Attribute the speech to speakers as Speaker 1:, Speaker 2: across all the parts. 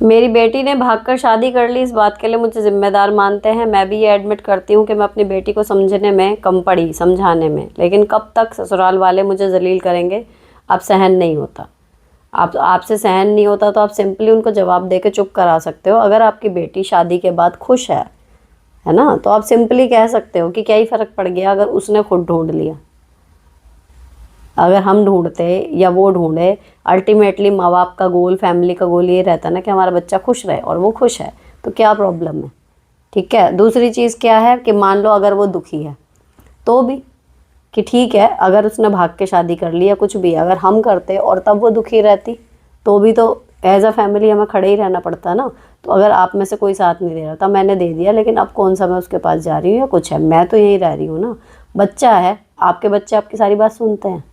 Speaker 1: मेरी बेटी ने भागकर शादी कर ली, इस बात के लिए मुझे जिम्मेदार मानते हैं। मैं भी ये एडमिट करती हूँ कि मैं अपनी बेटी को समझने में कम पड़ी, समझाने में। लेकिन कब तक ससुराल वाले मुझे जलील करेंगे? अब सहन नहीं होता। आप आपसे सहन नहीं होता तो आप सिंपली उनको जवाब दे के चुप करा सकते हो। अगर आपकी बेटी शादी के बाद खुश है ना, तो आप सिंपली कह सकते हो कि क्या ही फ़र्क पड़ गया अगर उसने खुद ढूंढ लिया। अगर हम ढूंढते या वो ढूंढे, अल्टीमेटली माँ बाप का गोल, फैमिली का गोल ये रहता है ना कि हमारा बच्चा खुश रहे, और वो खुश है तो क्या प्रॉब्लम है? ठीक है। दूसरी चीज़ क्या है कि मान लो अगर वो दुखी है तो भी, कि ठीक है अगर उसने भाग के शादी कर ली या कुछ भी, अगर हम करते और तब वो दुखी रहती तो भी तो एज अ फैमिली हमें खड़े ही रहना पड़ता ना। तो अगर आप में से कोई साथ नहीं दे रहा था, मैंने दे दिया, लेकिन अब कौन सा मैं उसके पास जा रही हूँ या कुछ है, मैं तो यहीं रह रही हूँ ना। बच्चा है, आपके बच्चे आपकी सारी बात सुनते हैं।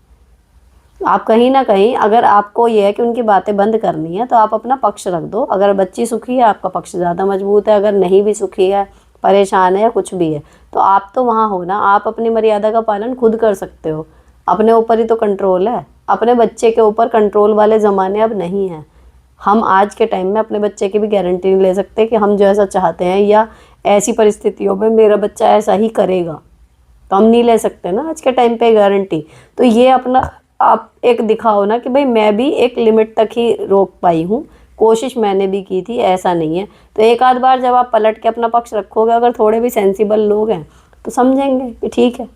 Speaker 1: आप कहीं ना कहीं, अगर आपको ये है कि उनकी बातें बंद करनी है तो आप अपना पक्ष रख दो। अगर बच्ची सुखी है आपका पक्ष ज़्यादा मजबूत है, अगर नहीं भी सुखी है, परेशान है या कुछ भी है, तो आप तो वहाँ हो ना। आप अपनी मर्यादा का पालन खुद कर सकते हो। अपने ऊपर ही तो कंट्रोल है, अपने बच्चे के ऊपर कंट्रोल वाले ज़माने अब नहीं हैं। हम आज के टाइम में अपने बच्चे की भी गारंटी नहीं ले सकते कि हम जो ऐसा चाहते हैं या ऐसी परिस्थितियों में मेरा बच्चा ऐसा ही करेगा, तो हम नहीं ले सकते ना आज के टाइम पे गारंटी। तो ये अपना आप एक दिखाओ ना कि भाई मैं भी एक लिमिट तक ही रोक पाई हूँ, कोशिश मैंने भी की थी, ऐसा नहीं है। तो एक आध बार जब आप पलट के अपना पक्ष रखोगे, अगर थोड़े भी सेंसिबल लोग हैं तो समझेंगे कि ठीक है।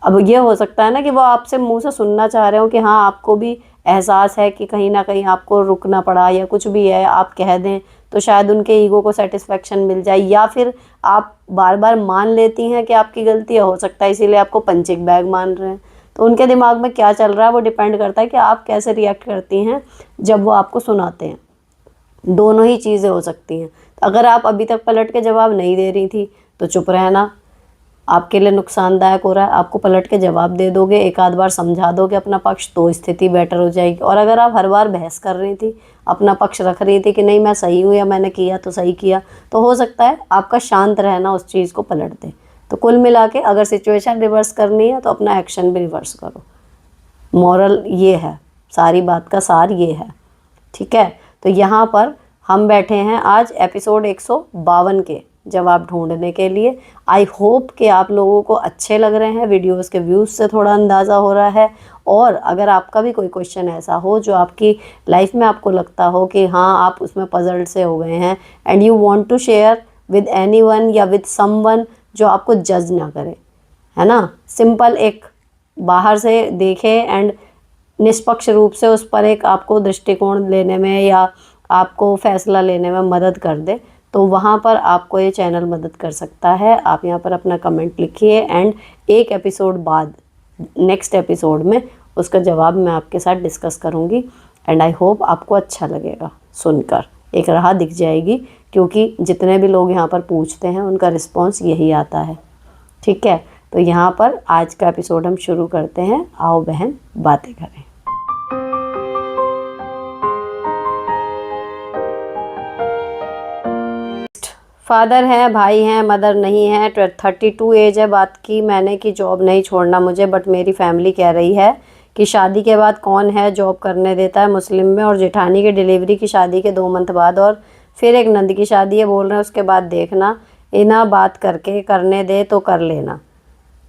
Speaker 1: अब ये हो सकता है ना कि वो आपसे मुंह से सुनना चाह रहे हो कि हाँ आपको भी एहसास है कि कहीं ना कहीं आपको रुकना पड़ा या कुछ भी है, आप कह दें तो शायद उनके ईगो को सेटिस्फेक्शन मिल जाए, या फिर आप बार बार मान लेती हैं कि आपकी गलती है, हो सकता है इसीलिए आपको पंचिंग बैग मान रहे हैं। तो उनके दिमाग में क्या चल रहा है वो डिपेंड करता है कि आप कैसे रिएक्ट करती हैं जब वो आपको सुनाते हैं। दोनों ही चीज़ें हो सकती हैं। तो अगर आप अभी तक पलट के जवाब नहीं दे रही थी तो चुप रहना आपके लिए नुकसानदायक हो रहा है। आपको पलट के जवाब दे दोगे, एक आध बार समझा दोगे अपना पक्ष, तो स्थिति बेटर हो जाएगी। और अगर आप हर बार बहस कर रही थी, अपना पक्ष रख रही थी कि नहीं मैं सही हूँ या मैंने किया तो सही किया, तो हो सकता है आपका शांत रहना उस चीज़ को पलट दे। तो कुल मिला के अगर सिचुएशन रिवर्स करनी है तो अपना एक्शन भी रिवर्स करो। मॉरल ये है, सारी बात का सार ये है। ठीक है। तो यहाँ पर हम बैठे हैं आज एपिसोड 152 के जवाब ढूंढने के लिए। आई होप कि आप लोगों को अच्छे लग रहे हैं, वीडियोस के व्यूज़ से थोड़ा अंदाज़ा हो रहा है। और अगर आपका भी कोई क्वेश्चन ऐसा हो जो आपकी लाइफ में आपको लगता हो कि हाँ आप उसमें पजल्ड से हो गए हैं, and you want to share with anyone या विद समवन जो आपको जज ना करे, है ना, सिंपल एक बाहर से देखे एंड निष्पक्ष रूप से उस पर एक आपको दृष्टिकोण लेने में या आपको फैसला लेने में मदद कर दे, तो वहाँ पर आपको ये चैनल मदद कर सकता है। आप यहाँ पर अपना कमेंट लिखिए एंड एक एपिसोड बाद, नेक्स्ट एपिसोड में उसका जवाब मैं आपके साथ डिस्कस करूँगी। एंड आई होप आपको अच्छा लगेगा सुनकर, एक राह दिख जाएगी, क्योंकि जितने भी लोग यहाँ पर पूछते हैं उनका रिस्पॉन्स यही आता है। ठीक है। तो यहाँ पर आज का एपिसोड हम शुरू करते हैं। आओ बहन बातें करें। फादर हैं, भाई हैं, मदर नहीं है। 32 एज है बात की मैंने कि जॉब नहीं छोड़ना मुझे, बट मेरी फैमिली कह रही है कि शादी के बाद कौन है जॉब करने देता है मुस्लिम में, और जेठानी की डिलीवरी की शादी के 2 मंथ बाद और फिर एक नंद की शादी है, बोल रहे हैं उसके बाद देखना, इना बात करके करने दे तो कर लेना।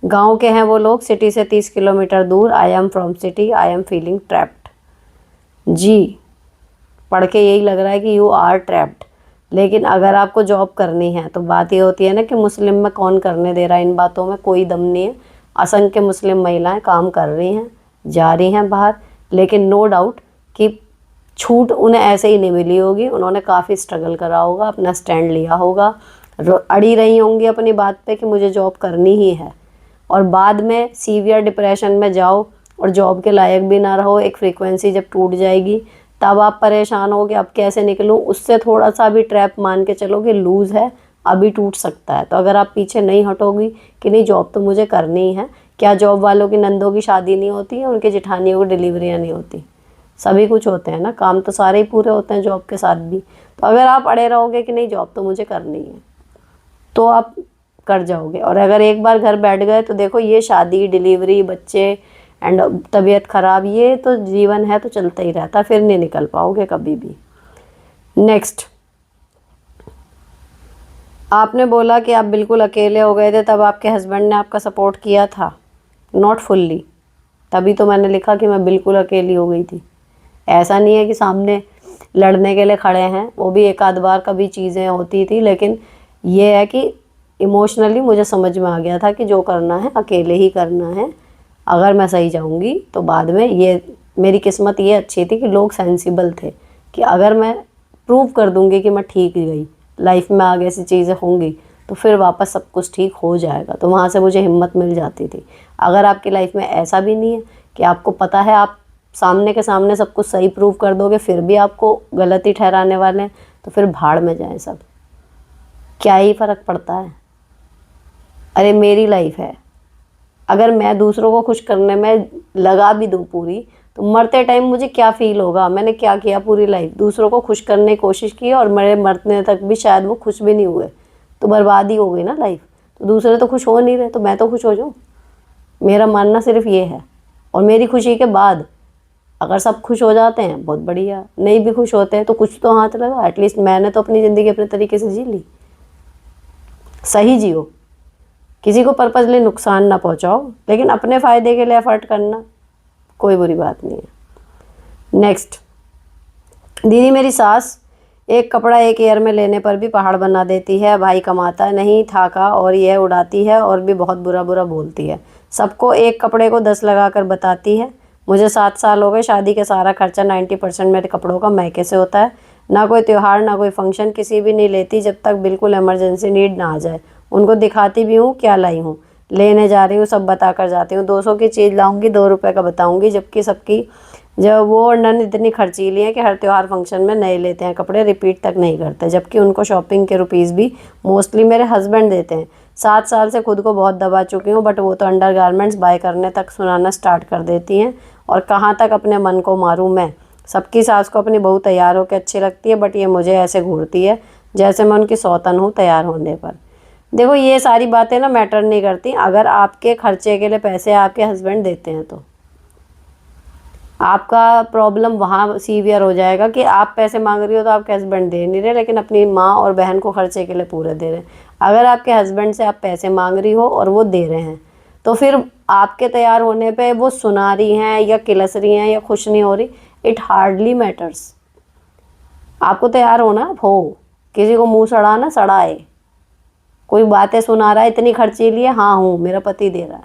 Speaker 1: गांव के हैं वो लोग, सिटी से 30 किलोमीटर दूर। I am from city, I am feeling trapped. जी, पढ़ के यही लग रहा है कि यू आर ट्रैप्ड। लेकिन अगर आपको जॉब करनी है तो बात ये होती है ना कि मुस्लिम में कौन करने दे रहा है, इन बातों में कोई दम नहीं है। असंख्य मुस्लिम महिलाएं काम कर रही हैं, जा रही हैं बाहर, लेकिन नो डाउट कि छूट उन्हें ऐसे ही नहीं मिली होगी। उन्होंने काफ़ी स्ट्रगल करा होगा, अपना स्टैंड लिया होगा, अड़ी रही होंगी अपनी बात पे कि मुझे जॉब करनी ही है। और बाद में सीवियर डिप्रेशन में जाओ और जॉब के लायक भी ना रहो, एक फ्रीक्वेंसी जब टूट जाएगी तब आप परेशान हो कि अब कैसे निकलूं। उससे थोड़ा सा भी ट्रैप मान के चलो कि लूज़ है, अभी टूट सकता है। तो अगर आप पीछे नहीं हटोगी कि नहीं जॉब तो मुझे करनी ही है, क्या जॉब वालों की नंदों की शादी नहीं होती है, उनकी जेठानियों की डिलीवरियाँ नहीं होती, सभी कुछ होते हैं ना, काम तो सारे ही पूरे होते हैं जॉब के साथ भी। तो अगर आप अड़े रहोगे कि नहीं जॉब तो मुझे करनी है, तो आप कर जाओगे। और अगर एक बार घर बैठ गए तो देखो ये शादी, डिलीवरी, बच्चे एंड तबीयत ख़राब, ये तो जीवन है, तो चलता ही रहता, फिर नहीं निकल पाओगे कभी भी। नेक्स्ट, आपने बोला कि आप बिल्कुल अकेले हो गए थे, तब आपके हस्बैंड ने आपका सपोर्ट किया था? Not fully. तभी तो मैंने लिखा कि मैं बिल्कुल अकेली हो गई थी। ऐसा नहीं है कि सामने लड़ने के लिए खड़े हैं, वो भी एक आध बार कभी चीज़ें होती थी, लेकिन ये है कि इमोशनली मुझे समझ में आ गया था कि जो करना है अकेले ही करना है। अगर मैं सही जाऊंगी तो बाद में, ये मेरी किस्मत ये अच्छी थी कि लोग सेंसिबल थे कि अगर मैं प्रूव कर दूंगी कि मैं ठीक गई, लाइफ में आगे ऐसी चीज़ें होंगी तो फिर वापस सब कुछ ठीक हो जाएगा, तो वहाँ से मुझे हिम्मत मिल जाती थी। अगर आपकी लाइफ में ऐसा भी नहीं है कि आपको पता है आप सामने के सामने सब कुछ सही प्रूव कर दोगे, फिर भी आपको गलत ही ठहराने वाले हैं, तो फिर भाड़ में जाएं सब, क्या ही फ़र्क पड़ता है। अरे मेरी लाइफ है, अगर मैं दूसरों को खुश करने में लगा भी दूँ पूरी, तो मरते टाइम मुझे क्या फ़ील होगा? मैंने क्या किया पूरी लाइफ? दूसरों को खुश करने की कोशिश की और मेरे मरने तक भी शायद वो खुश भी नहीं हुए, तो बर्बाद ही हो गई ना लाइफ। तो दूसरे तो खुश हो नहीं रहे, तो मैं तो खुश हो जाऊँ। मेरा मानना सिर्फ ये है। और मेरी खुशी के बाद अगर सब खुश हो जाते हैं बहुत बढ़िया, नहीं भी खुश होते हैं तो कुछ तो हाथ लगा। एटलीस्ट मैंने तो अपनी ज़िंदगी अपने तरीके से जी ली। सही जियो, किसी को पर्पजली नुकसान ना पहुंचाओ, लेकिन अपने फ़ायदे के लिए एफर्ट करना कोई बुरी बात नहीं है। नेक्स्ट, दीदी मेरी सास एक कपड़ा एक ईयर में लेने पर भी पहाड़ बना देती है। भाई कमाता नहीं था का और यह उड़ाती है और भी बहुत बुरा बुरा बोलती है। सबको एक कपड़े को 10 लगा कर बताती है। मुझे 7 साल हो गए शादी के, सारा खर्चा 90% मेरे कपड़ों का मैके से होता है। ना कोई त्यौहार ना कोई फंक्शन किसी भी नहीं लेती जब तक बिल्कुल इमरजेंसी नीड ना आ जाए। उनको दिखाती भी हूँ क्या लाई हूँ, लेने जा रही हूँ सब बता कर जाती हूँ। 200 की चीज़ लाऊंगी 2 रुपये का बताऊंगी, जबकि सबकी जब वो नन इतनी खर्चीली है कि हर त्यौहार फंक्शन में नए लेते हैं कपड़े, रिपीट तक नहीं करते, जबकि उनको शॉपिंग के रुपीज़ भी मोस्टली मेरे हस्बैंड देते हैं। 7 साल से खुद को बहुत दबा चुकी हूँ, बट वो तो अंडर गारमेंट्स बाय करने तक सुनाना स्टार्ट कर देती हैं। और कहाँ तक अपने मन को मारूँ मैं? सबकी सास को अपनी बहू तैयार होकर अच्छी लगती है, बट ये मुझे ऐसे घूरती है जैसे मैं उनकी सौतन हूँ तैयार होने पर। देखो ये सारी बातें ना मैटर नहीं करती, अगर आपके खर्चे के लिए पैसे आपके हस्बैंड देते हैं तो आपका प्रॉब्लम वहाँ सीवियर हो जाएगा कि आप पैसे मांग रही हो तो आपके हस्बैंड दे नहीं रहे, लेकिन अपनी माँ और बहन को खर्चे के लिए पूरे दे रहे हैं। अगर आपके हस्बैंड से आप पैसे मांग रही हो और वो दे रहे हैं, तो फिर आपके तैयार होने पे वो सुना रही हैं या किलस रही हैं या खुश नहीं हो रही, इट हार्डली मैटर्स। आपको तैयार होना हो, किसी को मुँह सड़ाना सड़ाए, कोई बातें सुना रहा है इतनी खर्चीली है, हाँ हूँ, मेरा पति दे रहा है,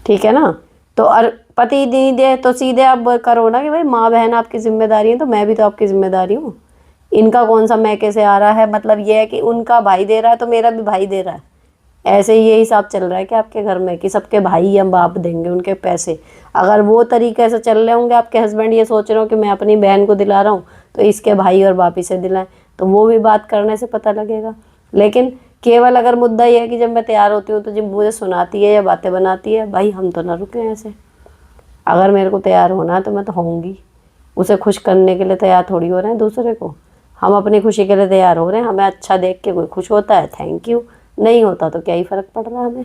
Speaker 1: ठीक है ना। तो और पति नहीं दे तो सीधे आप करो ना कि भाई माँ बहन आपकी जिम्मेदारी है तो मैं भी तो आपकी जिम्मेदारी हूँ। इनका कौन सा मैके से आ रहा है, मतलब ये है कि उनका भाई दे रहा है तो मेरा भी भाई दे रहा है। ऐसे ही ये हिसाब चल रहा है कि आपके घर में कि सबके भाई या बाप देंगे उनके पैसे। अगर वो तरीके से चल रहे होंगे आपके हस्बैंड, ये सोच रहे हो कि मैं अपनी बहन को दिला रहा हूँ तो इसके भाई और बाप इसे दिलाएं, तो वो भी बात करने से पता लगेगा। लेकिन केवल अगर मुद्दा ये है कि जब मैं तैयार होती हूँ तो जब मुझे सुनाती है या बातें बनाती है, भाई हम तो ना रुके ऐसे। अगर मेरे को तैयार होना है तो मैं तो होंगी। उसे खुश करने के लिए तैयार थोड़ी हो रहे हैं दूसरे को, हम अपनी खुशी के लिए तैयार हो रहे हैं। हमें अच्छा देख के कोई खुश होता है थैंक यू, नहीं होता तो क्या ही फ़र्क पड़ रहा है हमें।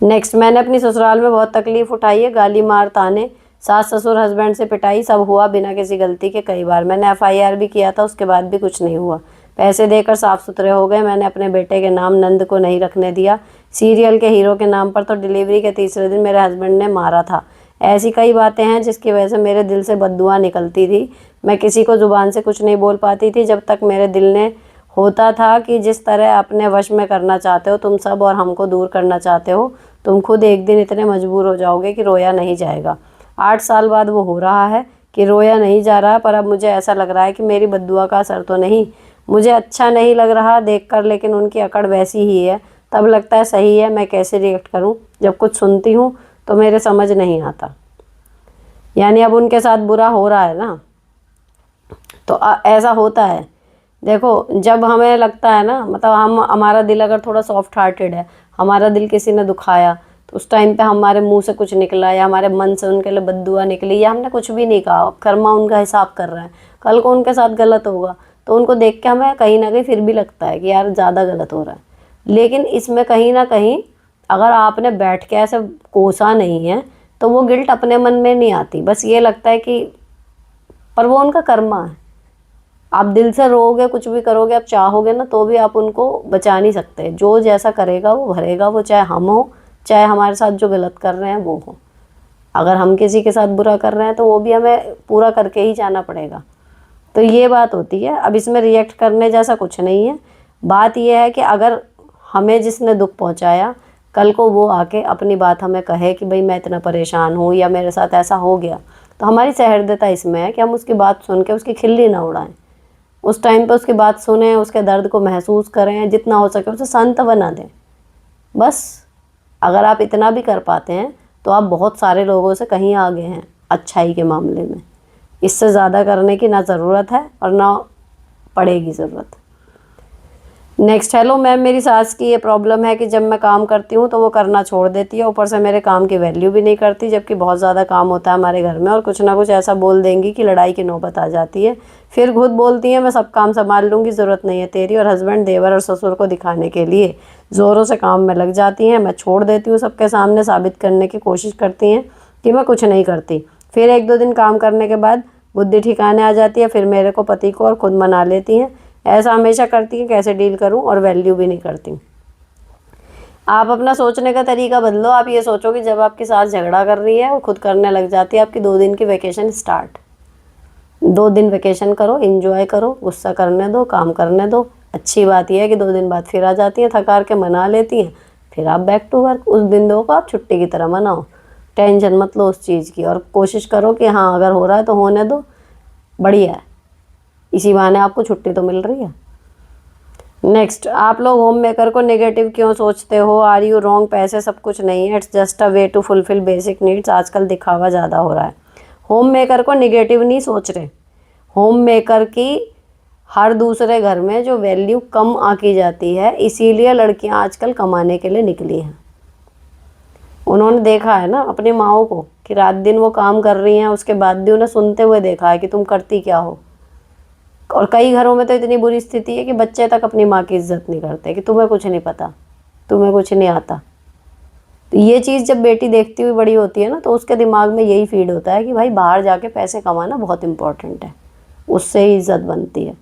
Speaker 1: नेक्स्ट, मैंने अपनी ससुराल में बहुत तकलीफ़ उठाई है, गाली मार ताने, सास ससुर हस्बैंड से पिटाई, सब हुआ बिना किसी गलती के। कई बार मैंने FIR भी किया था, उसके बाद भी कुछ नहीं हुआ। पैसे देकर साफ़ सुथरे हो गए। मैंने अपने बेटे के नाम नंद को नहीं रखने दिया, सीरियल के हीरो के नाम पर तो डिलीवरी के तीसरे दिन मेरे हस्बैंड ने मारा था। ऐसी कई बातें हैं जिसकी वजह से मेरे दिल से बद्दुआ निकलती थी। मैं किसी को ज़ुबान से कुछ नहीं बोल पाती थी जब तक मेरे दिल ने होता था कि जिस तरह अपने वश में करना चाहते हो तुम सब और हमको दूर करना चाहते हो, तुम खुद एक दिन इतने मजबूर हो जाओगे कि रोया नहीं जाएगा। 8 साल बाद वो हो रहा है कि रोया नहीं जा रहा, पर अब मुझे ऐसा लग रहा है कि मेरी बद्दुआ का असर तो नहीं। मुझे अच्छा नहीं लग रहा देखकर, लेकिन उनकी अकड़ वैसी ही है। तब लगता है सही है, मैं कैसे रिएक्ट करूं? जब कुछ सुनती हूं तो मेरे समझ नहीं आता। यानी अब उनके साथ बुरा हो रहा है ना, तो ऐसा होता है। देखो जब हमें लगता है ना, मतलब हमारा दिल अगर थोड़ा सॉफ्ट हार्टेड है, हमारा दिल किसी ने दुखाया तो उस टाइम पे हमारे मुंह से कुछ निकला या हमारे मन से उनके लिए बद्दुआ निकली या हमने कुछ भी नहीं कहा, कर्मा उनका हिसाब कर रहा है, कल को उनके साथ गलत होगा तो उनको देख के हमें कहीं ना कहीं फिर भी लगता है कि यार ज़्यादा गलत हो रहा है। लेकिन इसमें कहीं ना कहीं अगर आपने बैठ के ऐसे कोसा नहीं है तो वो गिल्ट अपने मन में नहीं आती, बस ये लगता है कि पर वो उनका कर्मा है। आप दिल से रोओगे, कुछ भी करोगे, आप चाहोगे ना, तो भी आप उनको बचा नहीं सकते। जो जैसा करेगा वो भरेगा, वो चाहे हम हो, चाहे हमारे साथ जो गलत कर रहे हैं वो हो। अगर हम किसी के साथ बुरा कर रहे हैं तो वो भी हमें पूरा करके ही जाना पड़ेगा। तो ये बात होती है। अब इसमें रिएक्ट करने जैसा कुछ नहीं है। बात ये है कि अगर हमें जिसने दुख पहुंचाया, कल को वो आके अपनी बात हमें कहे कि भाई मैं इतना परेशान हूँ या मेरे साथ ऐसा हो गया, तो हमारी सहृदयता इसमें है कि हम उसकी बात सुन के उसकी खिल्ली ना उड़ाएं। उस टाइम पे उसकी बात सुने, उसके दर्द को महसूस करें, जितना हो सके उसे सांत्वना दें। बस अगर आप इतना भी कर पाते हैं तो आप बहुत सारे लोगों से कहीं आगे हैं अच्छाई के मामले में। इससे ज़्यादा करने की ना ज़रूरत है और ना पड़ेगी ज़रूरत। नेक्स्ट, हेलो मैम, मेरी सास की ये प्रॉब्लम है कि जब मैं काम करती हूँ तो वो करना छोड़ देती है, ऊपर से मेरे काम की वैल्यू भी नहीं करती, जबकि बहुत ज़्यादा काम होता है हमारे घर में, और कुछ ना कुछ ऐसा बोल देंगी कि लड़ाई की नौबत आ जाती है। फिर खुद बोलती है मैं सब काम संभाल लूँगी, ज़रूरत नहीं है तेरी। और हस्बैंड देवर और ससुर को दिखाने के लिए ज़ोरों से काम में लग जाती हैं। मैं छोड़ देती हूँ, सबके सामने साबित करने की कोशिश करती हैं कि मैं कुछ नहीं करती। फिर 1-2 दिन काम करने के बाद बुद्धि ठिकाने आ जाती है, फिर मेरे को, पति को और खुद मना लेती हैं। ऐसा हमेशा करती है, कैसे डील करूं, और वैल्यू भी नहीं करती। आप अपना सोचने का तरीका बदलो। आप ये सोचो कि जब आपके साथ झगड़ा कर रही है और खुद करने लग जाती है, आपकी 2 दिन की वैकेशन स्टार्ट। 2 दिन वैकेशन करो, एंजॉय करो, गुस्सा करने दो, काम करने दो। अच्छी बात यह है कि 2 दिन बाद फिर आ जाती हैं, थकार के मना लेती हैं, फिर आप बैक टू वर्क। उस दिन दो को आप छुट्टी की तरह मनाओ, टेंशन मत लो उस चीज़ की, और कोशिश करो कि हाँ अगर हो रहा है तो होने दो, बढ़िया है, इसी बहाने आपको छुट्टी तो मिल रही है। नेक्स्ट, आप लोग होम मेकर को नेगेटिव क्यों सोचते हो? Are you wrong? पैसे सब कुछ नहीं है, it's just a way to fulfil basic needs. आजकल दिखावा ज़्यादा हो रहा है। होम मेकर को नेगेटिव नहीं सोच रहे। होम मेकर की हर दूसरे घर में जो वैल्यू कम आकी जाती है, इसीलिए लड़कियां आजकल कमाने के लिए निकली हैं। उन्होंने देखा है ना अपनी माओ को कि रात दिन वो काम कर रही हैं, उसके बाद भी उन्हें सुनते हुए देखा है कि तुम करती क्या हो। और कई घरों में तो इतनी बुरी स्थिति है कि बच्चे तक अपनी माँ की इज्जत नहीं करते, कि तुम्हें कुछ नहीं पता, तुम्हें कुछ नहीं आता। तो ये चीज़ जब बेटी देखती हुई बड़ी होती है ना, तो उसके दिमाग में यही फीड होता है कि भाई बाहर जाके पैसे कमाना बहुत इंपॉर्टेंट है, उससे ही इज्जत बनती है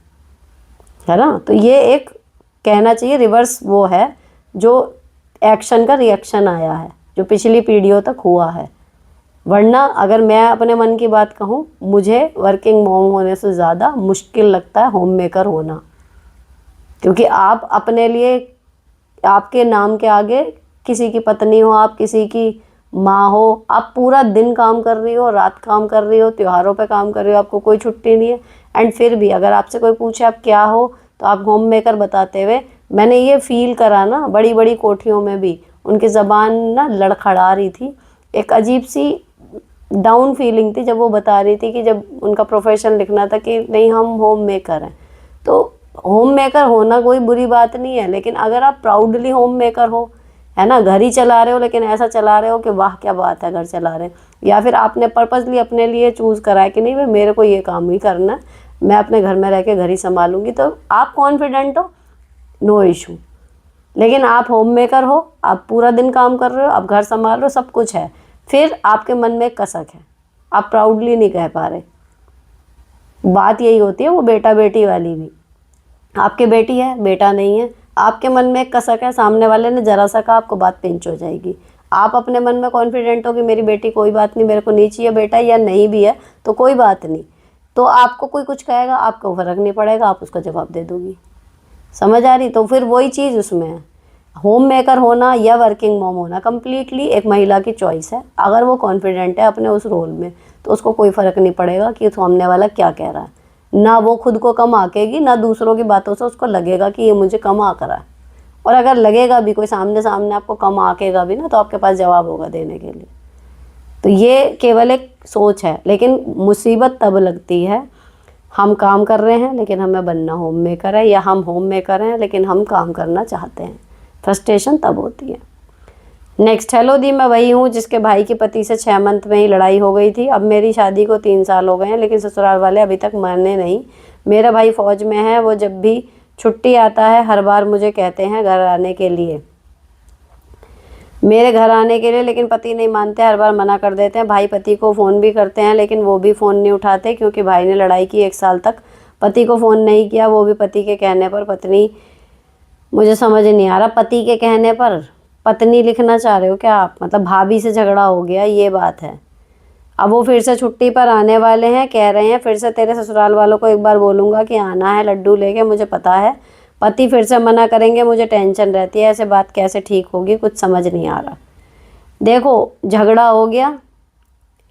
Speaker 1: ना। तो ये एक कहना चाहिए रिवर्स वो है जो एक्शन का रिएक्शन आया है, जो पिछली पीढ़ियों तक हुआ है। वरना अगर मैं अपने मन की बात कहूँ, मुझे वर्किंग मॉम होने से ज़्यादा मुश्किल लगता है होम मेकर होना। क्योंकि आप अपने लिए, आपके नाम के आगे किसी की पत्नी हो, आप किसी की माँ हो, आप पूरा दिन काम कर रही हो, रात काम कर रही हो, त्योहारों पे काम कर रही हो, आपको कोई छुट्टी नहीं है। एंड फिर भी अगर आपसे कोई पूछे आप क्या हो, तो आप होम मेकर बताते हुए, मैंने ये फील करा ना बड़ी बड़ी कोठियों में भी, उनकी ज़बान ना लड़खड़ा रही थी, एक अजीब सी डाउन फीलिंग थी जब वो बता रही थी कि जब उनका प्रोफेशन लिखना था कि नहीं हम होम मेकर हैं। तो होम मेकर होना कोई बुरी बात नहीं है, लेकिन अगर आप प्राउडली होम मेकर हो, है ना, घर ही चला रहे हो, लेकिन ऐसा चला रहे हो कि वाह क्या बात है घर चला रहे हैं, या फिर आपने पर्पसली अपने लिए चूज़ करा है कि नहीं भाई मेरे को ये काम ही करना है, मैं अपने घर में रह के घर ही संभालूंगी, तो आप कॉन्फिडेंट हो, नो इशू। लेकिन आप होम मेकर हो, आप पूरा दिन काम कर रहे हो, आप घर संभाल रहे हो, सब कुछ है, फिर आपके मन में एक कसक है, आप प्राउडली नहीं कह पा रहे। बात यही होती है वो बेटा बेटी वाली भी। आपके बेटी है, बेटा नहीं है, आपके मन में एक कसक है, सामने वाले ने जरा सा कहा आपको बात पिंच हो जाएगी। आप अपने मन में कॉन्फिडेंट हो कि मेरी बेटी कोई बात नहीं, मेरे को नहीं चाहिए बेटा, या नहीं भी है तो कोई बात नहीं, तो आपको कोई कुछ कहेगा आपको फ़र्क नहीं पड़ेगा, आप उसका जवाब दे दोगी। समझ आ रही? तो फिर वही चीज़ उसमें है। होम मेकर होना या वर्किंग मॉम होना कंप्लीटली एक महिला की चॉइस है। अगर वो कॉन्फिडेंट है अपने उस रोल में, तो उसको कोई फ़र्क नहीं पड़ेगा कि सामने वाला क्या कह रहा है। ना वो खुद को कम आकेगी, ना दूसरों की बातों से उसको लगेगा कि ये मुझे कम आक रहा है। और अगर लगेगा भी, कोई सामने सामने आपको कम आकेगा भी ना, तो आपके पास जवाब होगा देने के लिए। तो ये केवल एक सोच है, लेकिन मुसीबत तब लगती है हम काम कर रहे हैं लेकिन हमें बनना होम मेकर है, या हम होम मेकर हैं लेकिन हम काम करना चाहते हैं। फ्रस्ट्रेशन तब होती है। नेक्स्ट, हेलो दी, मैं वही हूँ जिसके भाई की पति से 6 मंथ में ही लड़ाई हो गई थी। अब मेरी शादी को 3 साल हो गए हैं, लेकिन ससुराल वाले अभी तक माने नहीं। मेरा भाई फौज में है, वो जब भी छुट्टी आता है हर बार मुझे कहते हैं घर आने के लिए। मेरे घर आने के लिए, लेकिन पति नहीं मानते, हर बार मना कर देते हैं। भाई पति को फ़ोन भी करते हैं लेकिन वो भी फ़ोन नहीं उठाते, क्योंकि भाई ने लड़ाई की 1 साल तक, पति को फ़ोन नहीं किया, वो भी पति के कहने पर। पत्नी, मुझे समझ नहीं आ रहा, पति के कहने पर पत्नी लिखना चाह रहे हो क्या आप? मतलब भाभी से झगड़ा हो गया, ये बात है। अब वो फिर से छुट्टी पर आने वाले हैं, कह रहे हैं फिर से तेरे ससुराल वालों को एक बार बोलूँगा कि आना है लड्डू लेके, मुझे पता है। पति फिर से मना करेंगे, मुझे टेंशन रहती है, ऐसे बात कैसे ठीक होगी, कुछ समझ नहीं आ रहा। देखो, झगड़ा हो गया,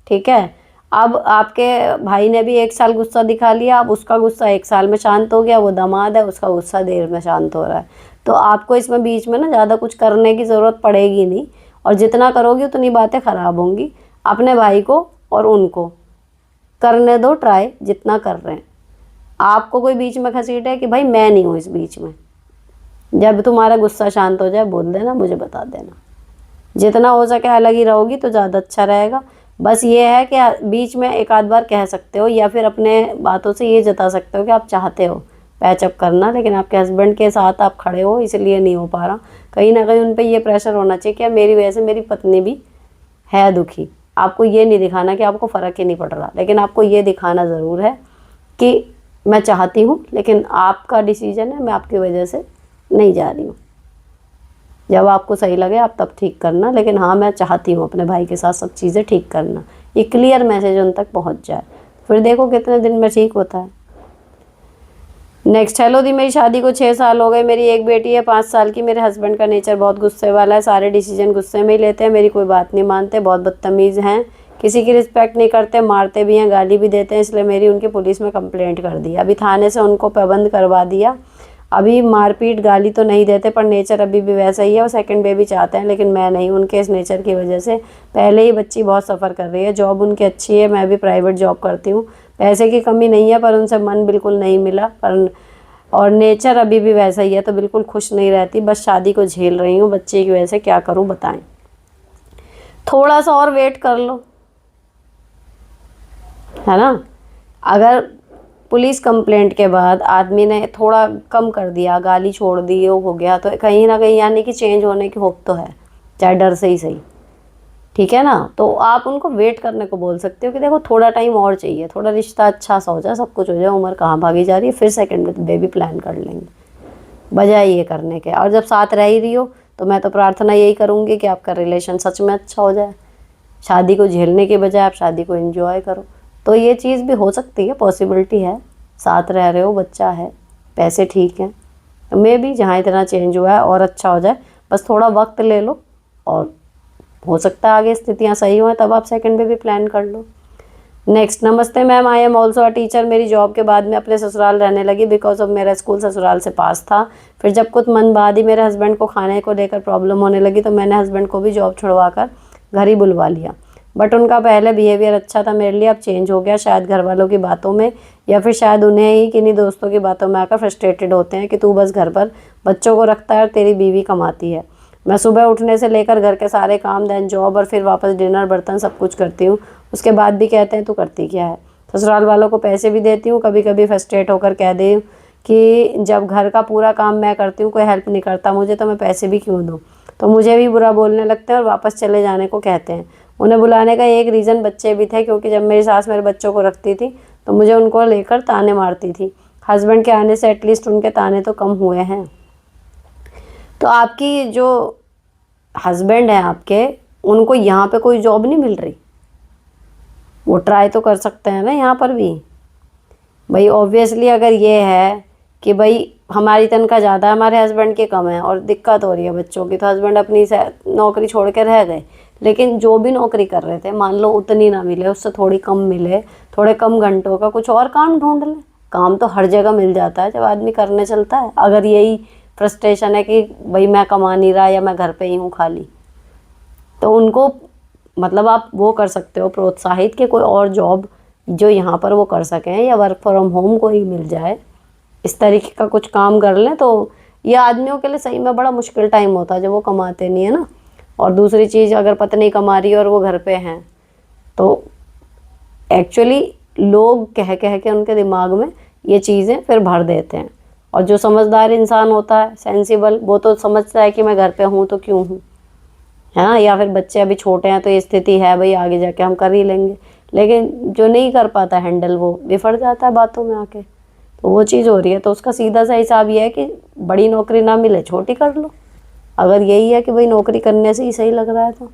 Speaker 1: ठीक है, अब आपके भाई ने भी 1 साल गुस्सा दिखा लिया, अब उसका गुस्सा 1 साल में शांत हो गया, वो दामाद है, उसका गुस्सा देर में शांत हो रहा है। तो आपको इसमें बीच में ना ज़्यादा कुछ करने की ज़रूरत पड़ेगी नहीं, और जितना करोगी उतनी बातें ख़राब होंगी। अपने भाई को और उनको करने दो ट्राई, जितना कर रहे हैं। आपको कोई बीच में घसीटे कि भाई मैं नहीं हूँ इस बीच में। जब तुम्हारा गुस्सा शांत हो जाए बोल देना, मुझे बता देना। जितना हो सके अलग ही रहोगी तो ज़्यादा अच्छा रहेगा। बस ये है कि बीच में एक आध बार कह सकते हो, या फिर अपने बातों से ये जता सकते हो कि आप चाहते हो पैचअप करना, लेकिन आपके हस्बैंड के साथ आप खड़े हो, इसलिए नहीं हो पा रहा। कहीं ना कहीं उन पे ये प्रेशर होना चाहिए कि मेरी वजह से मेरी पत्नी भी है दुखी। आपको ये नहीं दिखाना कि आपको फ़र्क ही नहीं पड़ रहा, लेकिन आपको ये दिखाना ज़रूर है कि मैं चाहती हूँ, लेकिन आपका डिसीजन है, मैं आपकी वजह से नहीं जा रही हूँ। जब आपको सही लगे आप तब ठीक करना, लेकिन हाँ मैं चाहती हूँ अपने भाई के साथ सब चीज़ें ठीक करना। ये क्लियर मैसेज उन तक पहुँच जाए, फिर देखो कितने दिन में ठीक होता है। नेक्स्ट, हेलो दी, मेरी शादी को 6 साल हो गए, मेरी एक बेटी है 5 साल की। मेरे हस्बैंड का नेचर बहुत गुस्से वाला है, सारे डिसीजन गुस्से में ही लेते हैं, मेरी कोई बात नहीं मानते, बहुत बदतमीज़ हैं, किसी की रिस्पेक्ट नहीं करते, मारते भी हैं, गाली भी देते हैं। इसलिए मेरी उनकी पुलिस में कंप्लेंट कर दी, अभी थाने से उनको पाबंद करवा दिया। अभी मारपीट गाली तो नहीं देते, पर नेचर अभी भी वैसा ही है। वो सेकंड बेबी चाहते हैं, लेकिन मैं नहीं। उनके इस नेचर की वजह से पहले ही बच्ची बहुत सफ़र कर रही है। जॉब उनकी अच्छी है, मैं भी प्राइवेट जॉब करती हूँ, पैसे की कमी नहीं है, पर उनसे मन बिल्कुल नहीं मिला, पर और नेचर अभी भी वैसा ही है, तो बिल्कुल खुश नहीं रहती। बस शादी को झेल रही हूँ बच्चे की वजह से, क्या करूँ बताएं। थोड़ा सा और वेट कर लो, है ना। अगर पुलिस कंप्लेंट के बाद आदमी ने थोड़ा कम कर दिया, गाली छोड़ दी, वो हो गया, तो कहीं ना कहीं यानी कि चेंज होने की होप तो है, चाहे डर से ही सही, ठीक है ना। तो आप उनको वेट करने को बोल सकते हो कि देखो थोड़ा टाइम और चाहिए, थोड़ा रिश्ता अच्छा सा हो जाए, सब कुछ हो जाए, उम्र कहाँ भागी जा रही है, फिर सेकंड बेबी प्लान कर लेंगे, बजाय ये करने के। और जब साथ रह ही रही हो तो मैं तो प्रार्थना यही करूँगी कि आपका रिलेशन सच में अच्छा हो जाए, शादी को झेलने के बजाय आप शादी को एंजॉय करो। तो ये चीज़ भी हो सकती है, पॉसिबिलिटी है, साथ रह रहे हो, बच्चा है, पैसे ठीक हैं, तो मे भी जहाँ इतना चेंज हुआ है और अच्छा हो जाए, बस थोड़ा वक्त ले लो, और हो सकता है आगे स्थितियाँ सही हो, तब आप सेकंड बेबी प्लान कर लो। नेक्स्ट, नमस्ते ma'am, I am also a teacher. मेरी जॉब के बाद में अपने ससुराल रहने लगी, बिकॉज ऑफ मेरा स्कूल ससुराल से पास था। फिर जब कुछ मन बाद ही मेरे हस्बैंड को खाने को लेकर प्रॉब्लम होने लगी, तो मैंने हस्बैंड को भी जॉब छुड़वा कर घर ही बुलवा लिया। बट उनका पहले बिहेवियर अच्छा था मेरे लिए, अब चेंज हो गया, शायद घर वालों की बातों में, या फिर शायद उन्हें ही किन्हीं दोस्तों की बातों में आकर फ्रस्ट्रेटेड होते हैं कि तू बस घर पर बच्चों को रखता है और तेरी बीवी कमाती है। मैं सुबह उठने से लेकर घर के सारे काम, देन जॉब, और फिर वापस डिनर, बर्तन, सब कुछ करती हूँ। उसके बाद भी कहते हैं तू करती क्या है। ससुराल वालों को पैसे भी देती हूँ, कभी कभी फ्रस्ट्रेट होकर कह दी कि जब घर का पूरा काम मैं करती हूँ, कोई हेल्प नहीं करता मुझे, तो मैं पैसे भी क्यों दूँ। तो मुझे भी बुरा बोलने लगते हैं और वापस चले जाने को कहते हैं। उन्हें बुलाने का एक रीज़न बच्चे भी थे, क्योंकि जब मेरी सास मेरे बच्चों को रखती थी तो मुझे उनको लेकर ताने मारती थी। हस्बैंड के आने से एटलीस्ट उनके ताने तो कम हुए हैं। तो आपकी जो हस्बैंड हैं आपके, उनको यहाँ पे कोई जॉब नहीं मिल रही, वो ट्राई तो कर सकते हैं ना यहाँ पर भी। भाई ऑब्वियसली अगर ये है कि भाई हमारी तनख्वाह ज़्यादा है, हमारे हस्बैंड की कम है, और दिक्कत हो रही है बच्चों की, तो हस्बैंड अपनी नौकरी छोड़ के रह गए। लेकिन जो भी नौकरी कर रहे थे, मान लो उतनी ना मिले, उससे थोड़ी कम मिले, थोड़े कम घंटों का कुछ और काम ढूंढ लें। काम तो हर जगह मिल जाता है जब आदमी करने चलता है। अगर यही फ्रस्ट्रेशन है कि भाई मैं कमा नहीं रहा या मैं घर पे ही हूँ खाली, तो उनको मतलब आप वो कर सकते हो प्रोत्साहित कि कोई और जॉब जो यहाँ पर वो कर सकें, या वर्क फ्रॉम होम कोई मिल जाए, इस तरीके का कुछ काम कर लें। तो ये आदमियों के लिए सही में बड़ा मुश्किल टाइम होता है जब वो कमाते नहीं है ना। और दूसरी चीज़, अगर पत्नी कमा रही है और वो घर पे हैं, तो एक्चुअली लोग कह कह के उनके दिमाग में ये चीज़ें फिर भर देते हैं। और जो समझदार इंसान होता है, सेंसिबल, वो तो समझता है कि मैं घर पे हूँ तो क्यों हूँ, है ना, या फिर बच्चे अभी छोटे हैं तो ये स्थिति है भाई, आगे जाके हम कर ही लेंगे, लेकिन जो नहीं कर पाता हैंडल वो बिफर जाता है बातों में आके, तो वो चीज़ हो रही है। तो उसका सीधा सा हिसाब ये है कि बड़ी नौकरी ना मिले छोटी कर लो, अगर यही है कि भाई नौकरी करने से ही सही लग रहा है तो।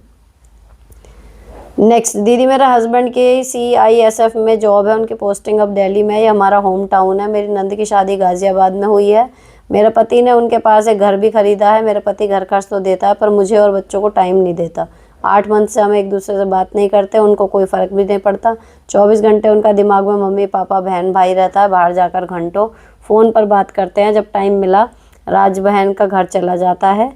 Speaker 1: नेक्स्ट, दीदी मेरा हस्बैंड के CISF में जॉब है, उनकी पोस्टिंग अब दिल्ली में है, ये हमारा होम टाउन है, मेरी नंद की शादी गाजियाबाद में हुई है, मेरे पति ने उनके पास एक घर भी खरीदा है, मेरे पति घर खर्च तो देता है पर मुझे और बच्चों को टाइम नहीं देता, 8 मंथ से हम एक दूसरे से बात नहीं करते, उनको कोई फ़र्क भी नहीं पड़ता, 24 घंटे उनका दिमाग में मम्मी पापा बहन भाई रहता है, बाहर जाकर घंटों फ़ोन पर बात करते हैं, जब टाइम मिला राज बहन का घर चला जाता है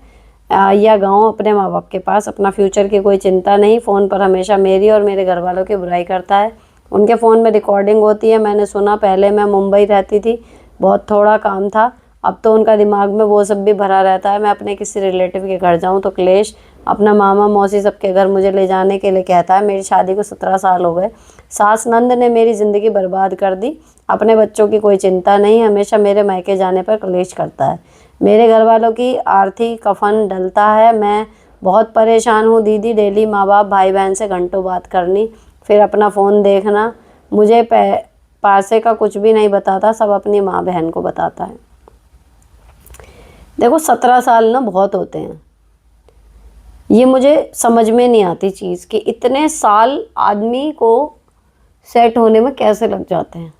Speaker 1: या गांव अपने माँ बाप के पास, अपना फ्यूचर की कोई चिंता नहीं, फ़ोन पर हमेशा मेरी और मेरे घर वालों की बुराई करता है, उनके फ़ोन में रिकॉर्डिंग होती है, मैंने सुना, पहले मैं मुंबई रहती थी, बहुत थोड़ा काम था, अब तो उनका दिमाग में वो सब भी भरा रहता है, मैं अपने किसी रिलेटिव के घर जाऊँ तो क्लेश, अपना मामा मौसी सबके घर मुझे ले जाने के लिए कहता है, मेरी शादी को 17 साल हो गए, सास नंद ने मेरी ज़िंदगी बर्बाद कर दी, अपने बच्चों की कोई चिंता नहीं, हमेशा मेरे मायके जाने पर क्लेश करता है, मेरे घर वालों की आर्थिक कफन डलता है, मैं बहुत परेशान हूँ दीदी, डेली माँ बाप भाई बहन से घंटों बात करनी, फिर अपना फ़ोन देखना, मुझे पैसे का कुछ भी नहीं बताता, सब अपनी माँ बहन को बताता है। देखो 17 साल ना बहुत होते हैं, ये मुझे समझ में नहीं आती चीज़ कि इतने साल आदमी को सेट होने में कैसे लग जाते हैं।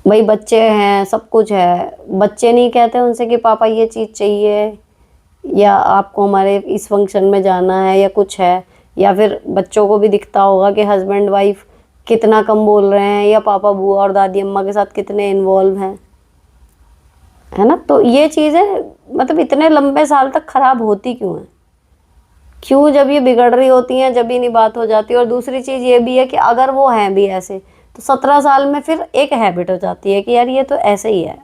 Speaker 1: भाई बच्चे हैं, सब कुछ है, बच्चे नहीं कहते उनसे कि पापा ये चीज़ चाहिए या आपको हमारे इस फंक्शन में जाना है या कुछ है, या फिर बच्चों को भी दिखता होगा कि हस्बैंड वाइफ कितना कम बोल रहे हैं या पापा बुआ और दादी अम्मा के साथ कितने इन्वॉल्व हैं, है ना। तो ये चीज़ें मतलब इतने लंबे साल तक ख़राब होती क्यों हैं, क्यों जब ये बिगड़ रही होती हैं जब ही नहीं बात हो जाती। और दूसरी चीज़ ये भी है कि अगर वो हैं भी ऐसे तो 17 साल में फिर एक हैबिट हो जाती है कि यार ये तो ऐसे ही है।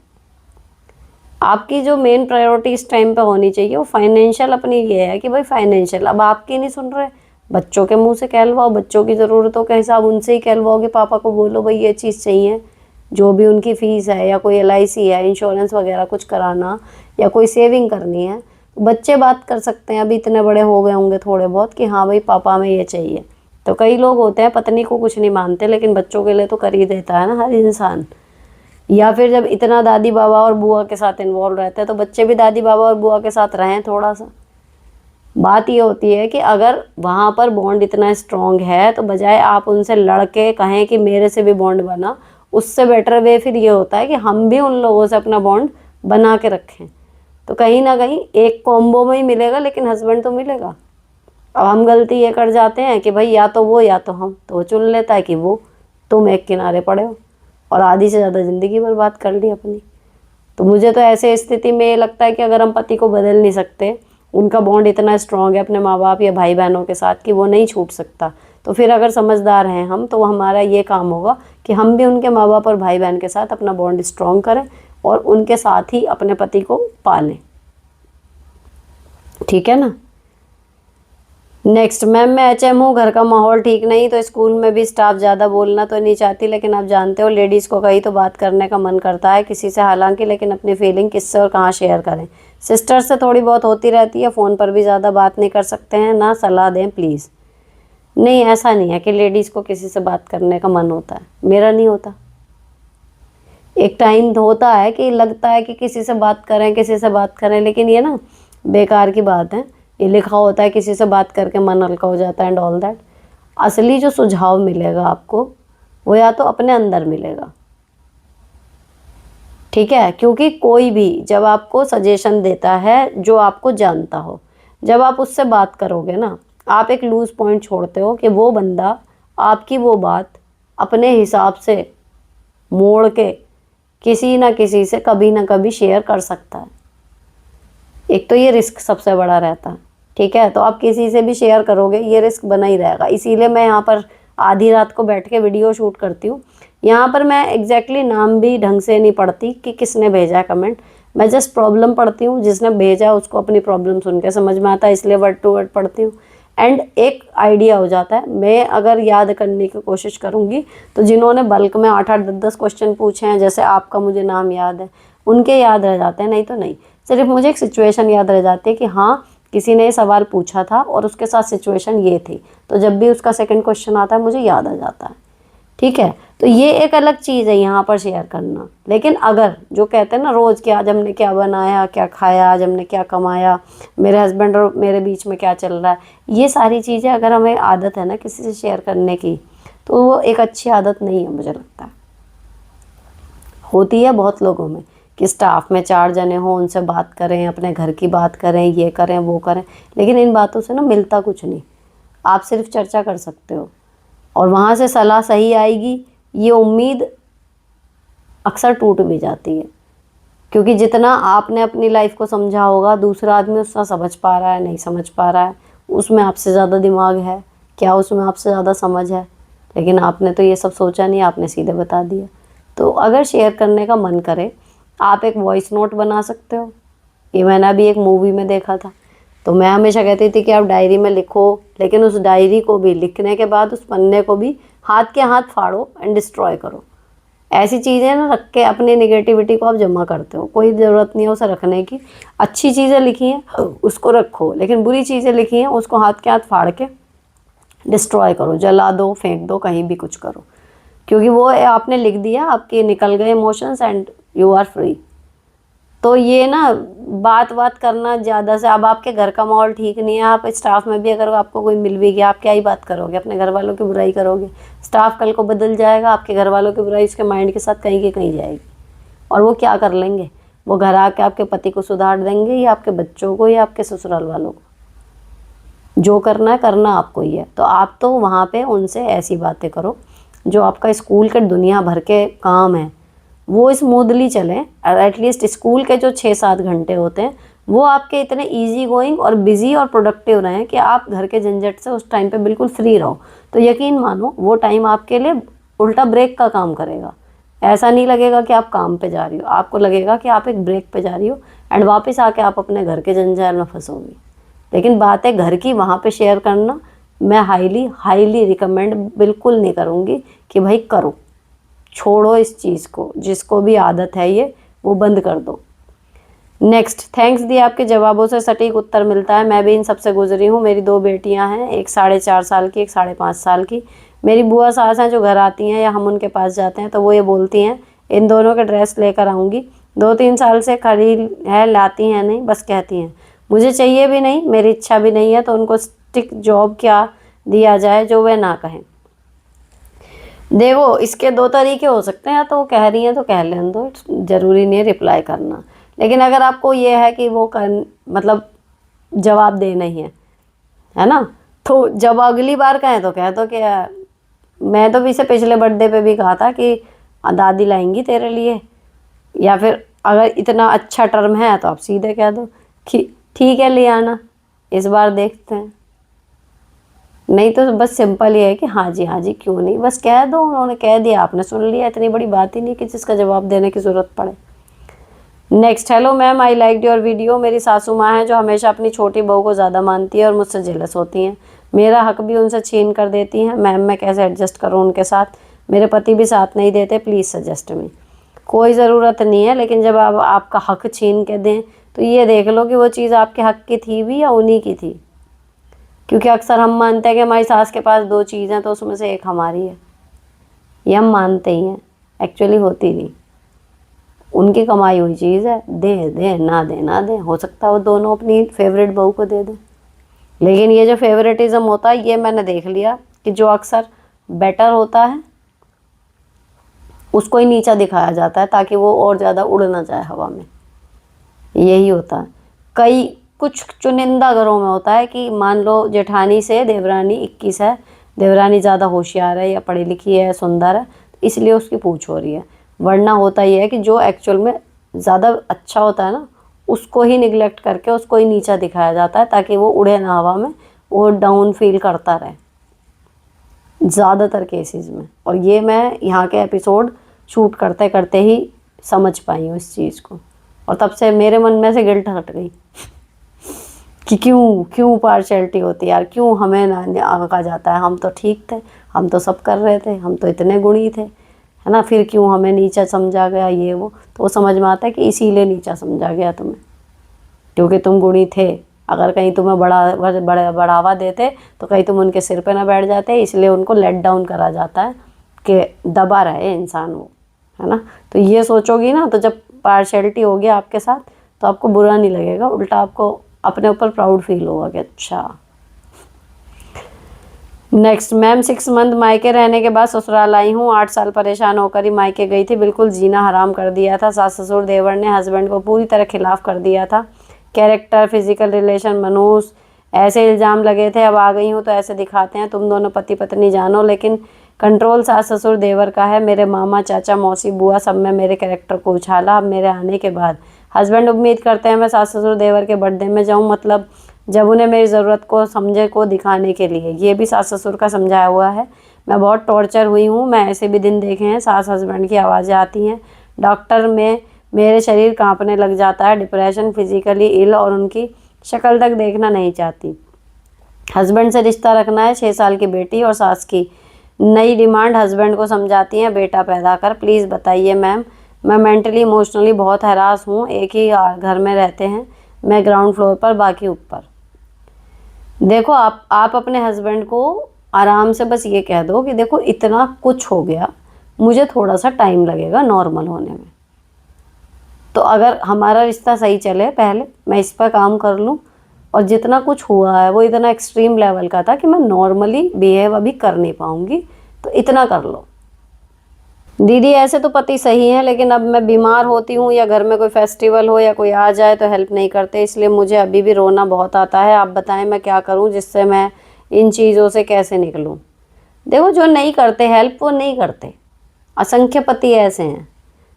Speaker 1: आपकी जो मेन प्रायोरिटी इस टाइम पे होनी चाहिए वो फाइनेंशियल अपनी ये है कि भाई फाइनेंशियल, अब आपकी नहीं सुन रहे, बच्चों के मुंह से कहलवाओ, बच्चों की ज़रूरतों के हिसाब उनसे ही कहलवाओ कि पापा को बोलो भाई ये चीज़ चाहिए, जो भी उनकी फ़ीस है या कोई LIC है, इंश्योरेंस वगैरह कुछ कराना या कोई सेविंग करनी है, तो बच्चे बात कर सकते हैं, अभी इतने बड़े हो गए होंगे थोड़े बहुत कि हाँ भाई पापा हमें ये चाहिए। तो कई लोग होते हैं पत्नी को कुछ नहीं मानते लेकिन बच्चों के लिए तो कर ही देता है ना हर इंसान। या फिर जब इतना दादी बाबा और बुआ के साथ इन्वॉल्व रहते हैं तो बच्चे भी दादी बाबा और बुआ के साथ रहें थोड़ा सा। बात ये होती है कि अगर वहाँ पर बॉन्ड इतना स्ट्रॉन्ग है तो बजाय आप उनसे लड़ के कहें कि मेरे से भी बॉन्ड बना, उससे बेटर वे फिर ये होता है कि हम भी उन लोगों से अपना बॉन्ड बना के रखें। तो कहीं ना कहीं एक कॉम्बो में ही मिलेगा लेकिन हस्बैंड तो मिलेगा। अब हम गलती ये कर जाते हैं कि भाई या तो वो या तो हम, तो वो चुन लेता है कि वो, तुम एक किनारे पड़े हो और आधी से ज़्यादा ज़िंदगी बर्बाद कर ली अपनी। तो मुझे तो ऐसे स्थिति में ये लगता है कि अगर हम पति को बदल नहीं सकते, उनका बॉन्ड इतना स्ट्रॉन्ग है अपने माँ बाप या भाई बहनों के साथ कि वो नहीं छूट सकता, तो फिर अगर समझदार हैं हम तो हमारा ये काम होगा कि हम भी उनके माँ बाप और भाई बहन के साथ अपना बॉन्ड स्ट्रॉन्ग करें और उनके साथ ही अपने पति को पालें। ठीक है ना। नेक्स्ट, मैम मैं HM हूँ, घर का माहौल ठीक नहीं, तो स्कूल में भी स्टाफ ज़्यादा बोलना तो नहीं चाहती, लेकिन आप जानते हो लेडीज़ को कहीं तो बात करने का मन करता है किसी से, हालांकि लेकिन अपनी फीलिंग किससे और कहाँ शेयर करें। सिस्टर से थोड़ी बहुत होती रहती है, फ़ोन पर भी ज़्यादा बात नहीं कर सकते हैं ना, सलाह दें प्लीज़। नहीं, ऐसा नहीं है कि लेडीज़ को किसी से बात करने का मन होता है, मेरा नहीं होता। एक टाइम होता है कि लगता है कि किसी से बात करें किसी से बात करें, लेकिन ये ना बेकार की बात है। ये लिखा होता है किसी से बात करके मन हल्का हो जाता है एंड ऑल दैट। असली जो सुझाव मिलेगा आपको वो या तो अपने अंदर मिलेगा, ठीक है, क्योंकि कोई भी जब आपको सजेशन देता है जो आपको जानता हो, जब आप उससे बात करोगे ना, आप एक लूज पॉइंट छोड़ते हो कि वो बंदा आपकी वो बात अपने हिसाब से मोड़ के किसी ना किसी से कभी ना कभी शेयर कर सकता है। एक तो ये रिस्क सबसे बड़ा रहता है, ठीक है, तो आप किसी से भी शेयर करोगे ये रिस्क बना ही रहेगा। इसीलिए मैं यहाँ पर आधी रात को बैठ के वीडियो शूट करती हूँ। यहाँ पर मैं एग्जैक्टली नाम भी ढंग से नहीं पढ़ती कि किसने भेजा है कमेंट, मैं जस्ट प्रॉब्लम पढ़ती हूँ, जिसने भेजा उसको अपनी प्रॉब्लम सुन के समझ में आता है, इसलिए वर्ड टू वर्ड पढ़ती हूँ एंड एक आइडिया हो जाता है। मैं अगर याद करने की कोशिश करूँगी तो जिन्होंने बल्क में 8-8, 10-10 क्वेश्चन पूछे हैं, जैसे आपका मुझे नाम याद है, उनके याद रह जाते हैं, नहीं तो नहीं। सिर्फ मुझे एक सिचुएशन याद रह जाती है कि हाँ किसी ने ये सवाल पूछा था और उसके साथ सिचुएशन ये थी, तो जब भी उसका सेकंड क्वेश्चन आता है मुझे याद आ जाता है। ठीक है, तो ये एक अलग चीज़ है यहाँ पर शेयर करना। लेकिन अगर जो कहते हैं ना रोज़ कि आज हमने क्या बनाया, क्या खाया, आज हमने क्या कमाया, मेरे हस्बैंड और मेरे बीच में क्या चल रहा है, ये सारी चीज़ें अगर हमें आदत है ना किसी से शेयर करने की, तो वो एक अच्छी आदत नहीं है मुझे लगता है। होती है बहुत लोगों में कि स्टाफ में 4 जने हों, उनसे बात करें, अपने घर की बात करें, ये करें वो करें, लेकिन इन बातों से ना मिलता कुछ नहीं। आप सिर्फ चर्चा कर सकते हो और वहाँ से सलाह सही आएगी, ये उम्मीद अक्सर टूट भी जाती है। क्योंकि जितना आपने अपनी लाइफ को समझा होगा, दूसरा आदमी उसका समझ पा रहा है नहीं समझ पा रहा है, उसमें आपसे ज़्यादा दिमाग है क्या, उसमें आपसे ज़्यादा समझ है, लेकिन आपने तो ये सब सोचा नहीं, आपने सीधे बता दिया। तो अगर शेयर करने का मन करे, आप एक वॉइस नोट बना सकते हो। ये मैंने अभी एक मूवी में देखा था। तो मैं हमेशा कहती थी कि आप डायरी में लिखो, लेकिन उस डायरी को भी लिखने के बाद उस पन्ने को भी हाथ के हाथ फाड़ो एंड डिस्ट्रॉय करो। ऐसी चीज़ें ना रख के अपनी निगेटिविटी को आप जमा करते हो, कोई ज़रूरत नहीं है उसे रखने की। अच्छी चीज़ें लिखी हैं उसको रखो, लेकिन बुरी चीज़ें लिखी हैं उसको हाथ के हाथ फाड़ के डिस्ट्रॉय करो, जला दो, फेंक दो, कहीं भी कुछ करो। क्योंकि वो आपने लिख दिया, आपके निकल गए emotions and you are free. तो ये ना बात करना ज़्यादा से, अब आपके घर का माहौल ठीक नहीं है, आप स्टाफ में भी अगर आपको कोई मिल भी गया, आप क्या ही बात करोगे, अपने घर वालों की बुराई करोगे। स्टाफ कल को बदल जाएगा, आपके घर वालों की बुराई उसके माइंड के साथ कहीं की कहीं जाएगी, और वो क्या कर लेंगे, वो घर आके आपके पति को सुधार देंगे या आपके बच्चों को या आपके ससुराल वालों को। जो करना है करना आपको ही है। तो आप तो वहाँ पे उनसे ऐसी बातें करो जो आपका स्कूल के दुनिया भर के काम है वो स्मूथली चलें। एटलीस्ट स्कूल के जो 6-7 घंटे होते हैं वो आपके इतने इजी गोइंग और बिजी और प्रोडक्टिव रहें कि आप घर के झंझट से उस टाइम पे बिल्कुल फ्री रहो। तो यकीन मानो वो टाइम आपके लिए उल्टा ब्रेक का काम करेगा। ऐसा नहीं लगेगा कि आप काम पे जा रही हो, आपको लगेगा कि आप एक ब्रेक पे जा रही हो एंड वापस आके आप अपने घर के जंजाल में फंसोगी। लेकिन बात है घर की, वहाँ पे शेयर करना मैं हाईली रिकमेंड बिल्कुल नहीं करूँगी कि भाई करो। छोड़ो इस चीज़ को, जिसको भी आदत है ये वो बंद कर दो। नेक्स्ट, थैंक्स दी आपके जवाबों से सटीक उत्तर मिलता है। मैं भी इन सबसे गुजरी हूँ। मेरी 2 बेटियाँ हैं, एक 4.5 साल की, एक 5.5 साल की। मेरी बुआ सास हैं जो घर आती हैं या हम उनके पास जाते हैं तो वो ये बोलती हैं इन दोनों के ड्रेस लेकर आऊँगी। 2-3 साल से खड़ी है, लाती हैं नहीं, बस कहती हैं। मुझे चाहिए भी नहीं, मेरी इच्छा भी नहीं है, तो उनको स्टिक जॉब क्या दिया जाए जो वे ना कहें। देखो इसके 2 तरीके हो सकते हैं, या तो वो कह रही हैं तो कह लें दो, ज़रूरी नहीं है रिप्लाई करना। लेकिन अगर आपको ये है कि वो मतलब जवाब देना ही है ना, तो जब अगली बार कहें तो कह दो कि मैं तो इसे पिछले बर्थडे पे भी कहा था कि दादी लाएंगी तेरे लिए, या फिर अगर इतना अच्छा टर्म है तो आप सीधे कह दो कि ठीक है ले आना, इस बार देखते हैं। नहीं तो बस सिंपल ये है कि हाँ जी क्यों नहीं, बस कह दो, उन्होंने कह दिया आपने सुन लिया, इतनी बड़ी बात ही नहीं कि जिसका जवाब देने की ज़रूरत पड़े। Next, hello ma'am, I like your video. मेरी सासू माँ हैं जो हमेशा अपनी छोटी बहू को ज़्यादा मानती है और मुझसे जेलस होती हैं, मेरा हक भी उनसे छीन कर देती हैं। मैम मैं कैसे एडजस्ट करूँ उनके साथ, मेरे पति भी साथ नहीं देते, प्लीज़ सजेस्ट मी। कोई ज़रूरत नहीं है, लेकिन जब आप आपका हक छीन के दें तो ये देख लो कि वो चीज़ आपके हक की थी भी या उन्हीं की थी। क्योंकि अक्सर हम मानते हैं कि हमारी सास के पास 2 चीज़ें तो उसमें से एक हमारी है, ये हम मानते ही हैं, एक्चुअली होती नहीं। उनकी कमाई हुई चीज़ है, दे ना दे, हो सकता है वो दोनों अपनी फेवरेट बहू को दे दें। लेकिन ये जो फेवरेटिज्म होता है ये मैंने देख लिया कि जो अक्सर बेटर होता है उसको ही नीचा दिखाया जाता है ताकि वो और ज़्यादा उड़ ना जाए हवा में। यही होता है। कुछ चुनिंदा घरों में होता है कि मान लो जेठानी से देवरानी 21 है, देवरानी ज़्यादा होशियार है या पढ़ी लिखी है, सुंदर है, इसलिए उसकी पूछ हो रही है। वरना होता ही है कि जो एक्चुअल में ज़्यादा अच्छा होता है ना उसको ही निगलेक्ट करके उसको ही नीचा दिखाया जाता है ताकि वो उड़े ना हवा में, वो डाउन फील करता रहे ज़्यादातर केसेस में। और ये मैं यहाँ के एपिसोड शूट करते करते ही समझ पाई हूँ इस चीज़ को, और तब से मेरे मन में से गिल्ट हट गई कि क्यों पार्शियलिटी होती है यार, क्यों हमें ना आंका जाता है। हम तो ठीक थे, हम तो सब कर रहे थे, हम तो इतने गुणी थे, है ना, फिर क्यों हमें नीचा समझा गया ये वो। तो वो समझ में आता है कि इसीलिए नीचा समझा गया तुम्हें, क्योंकि तुम गुणी थे, अगर कहीं तुम्हें बढ़ावा देते तो कहीं तुम उनके सिर पे ना बैठ जाते, इसलिए उनको लेट डाउन करा जाता है कि दबा रहे इंसान वो, है ना। तो ये सोचोगी ना, तो जब पार्शियलिटी होगी आपके साथ तो आपको बुरा नहीं लगेगा, उल्टा आपको अपने ऊपर प्राउड फील होगा कि अच्छा। नेक्स्ट, मैम 6 मंथ मायके रहने के बाद ससुराल आई हूँ। 8 साल परेशान होकर ही मायके गई थी, बिल्कुल जीना हराम कर दिया था। सास ससुर देवर ने हस्बैंड को पूरी तरह खिलाफ कर दिया था। कैरेक्टर, फिजिकल रिलेशन, मनूस, ऐसे इल्ज़ाम लगे थे। अब आ गई हूँ तो ऐसे दिखाते हैं तुम दोनों पति पत्नी जानो, लेकिन कंट्रोल सास ससुर देवर का है। मेरे मामा चाचा मौसी बुआ सब में मेरे कैरेक्टर को उछाला। अब मेरे आने के बाद हस्बैंड उम्मीद करते हैं मैं सास ससुर देवर के बर्थडे में जाऊँ, मतलब जब उन्हें मेरी ज़रूरत को समझे को दिखाने के लिए। ये भी सास ससुर का समझाया हुआ है। मैं बहुत टॉर्चर हुई हूँ, मैं ऐसे भी दिन देखे हैं सास हस्बैंड की आवाज़ें आती हैं डॉक्टर में, मेरे शरीर कांपने लग जाता है। डिप्रेशन, फिजिकली इल, और उनकी शक्ल तक देखना नहीं चाहती। हस्बैंड से रिश्ता रखना है। 6 साल की बेटी और सास की नई डिमांड हस्बैंड को समझाती हैं, बेटा पैदा कर। प्लीज़ बताइए मैम, मैं मेंटली इमोशनली बहुत हरास हूँ। एक ही घर में रहते हैं, मैं ग्राउंड फ्लोर पर, बाकी ऊपर। देखो आप अपने हस्बैंड को आराम से बस ये कह दो कि देखो इतना कुछ हो गया, मुझे थोड़ा सा टाइम लगेगा नॉर्मल होने में। तो अगर हमारा रिश्ता सही चले, पहले मैं इस पर काम कर लूँ, और जितना कुछ हुआ है वो इतना एक्सट्रीम लेवल का था कि मैं नॉर्मली बिहेव अभी कर नहीं पाऊँगी, तो इतना कर लो। दीदी ऐसे तो पति सही है, लेकिन अब मैं बीमार होती हूँ या घर में कोई फेस्टिवल हो या कोई आ जाए तो हेल्प नहीं करते, इसलिए मुझे अभी भी रोना बहुत आता है। आप बताएं मैं क्या करूँ जिससे मैं इन चीज़ों से कैसे निकलूँ। देखो जो नहीं करते हेल्प वो नहीं करते, असंख्य पति ऐसे हैं।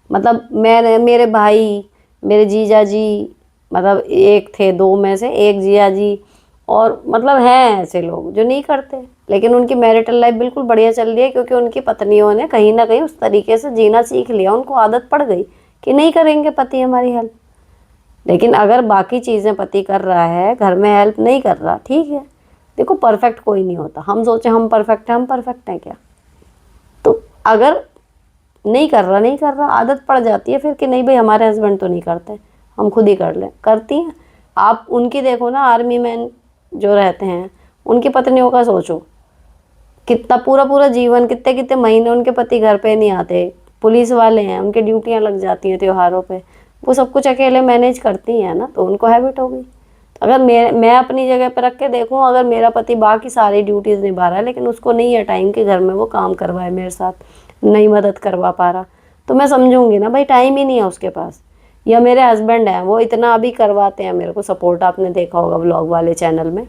Speaker 1: मतलब मेरे भाई, मेरे जीजा जी, मतलब एक थे 2 में से एक जीजा जी, और मतलब हैं ऐसे लोग जो नहीं करते, लेकिन उनकी मैरिटल लाइफ बिल्कुल बढ़िया चल रही है, क्योंकि उनकी पत्नियों ने कहीं ना कहीं उस तरीके से जीना सीख लिया। उनको आदत पड़ गई कि नहीं करेंगे पति हमारी हेल्प। लेकिन अगर बाकी चीज़ें पति कर रहा है, घर में हेल्प नहीं कर रहा, ठीक है। देखो परफेक्ट कोई नहीं होता, हम सोचे हम परफेक्ट हैं क्या। तो अगर नहीं कर रहा, आदत पड़ जाती है फिर कि नहीं भाई हमारे हस्बैंड तो नहीं करते, हम खुद ही कर लें। करती हैं आप उनकी, देखो ना आर्मी मैन जो रहते हैं उनकी पत्नियों का सोचो, कितना पूरा जीवन, कितने कितने महीने उनके पति घर पे नहीं आते। पुलिस वाले हैं, उनकी ड्यूटियां लग जाती हैं त्योहारों पे, वो सब कुछ अकेले मैनेज करती हैं ना, तो उनको हैबिट हो गई। अगर मैं अपनी जगह पर रख के देखूँ, अगर मेरा पति बाकी सारी ड्यूटीज़ निभा रहा है लेकिन उसको नहीं है टाइम कि घर में वो काम करवाए मेरे साथ, नहीं मदद करवा पा रहा, तो मैं समझूंगी ना भाई टाइम ही नहीं है उसके पास। या मेरे हस्बैंड हैं, वो इतना अभी करवाते हैं मेरे को सपोर्ट, आपने देखा होगा व्लॉग वाले चैनल में।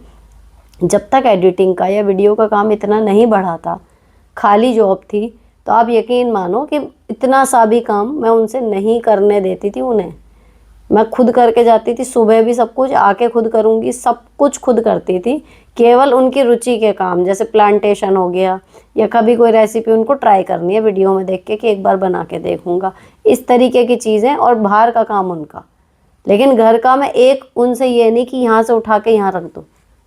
Speaker 1: जब तक एडिटिंग का या वीडियो का काम इतना नहीं बढ़ा था, खाली जॉब थी, तो आप यकीन मानो कि इतना सा भी काम मैं उनसे नहीं करने देती थी उन्हें। मैं खुद करके जाती थी, सुबह भी सब कुछ आके खुद करूँगी, सब कुछ खुद करती थी। केवल उनकी रुचि के काम, जैसे प्लांटेशन हो गया, या कभी कोई रेसिपी उनको ट्राई करनी है वीडियो में देख के कि एक बार बना के देखूँगा, इस तरीके की चीज़ें, और बाहर का काम उनका। लेकिन घर का मैं एक उनसे ये नहीं कि यहाँ से उठा के यहाँ रख दो,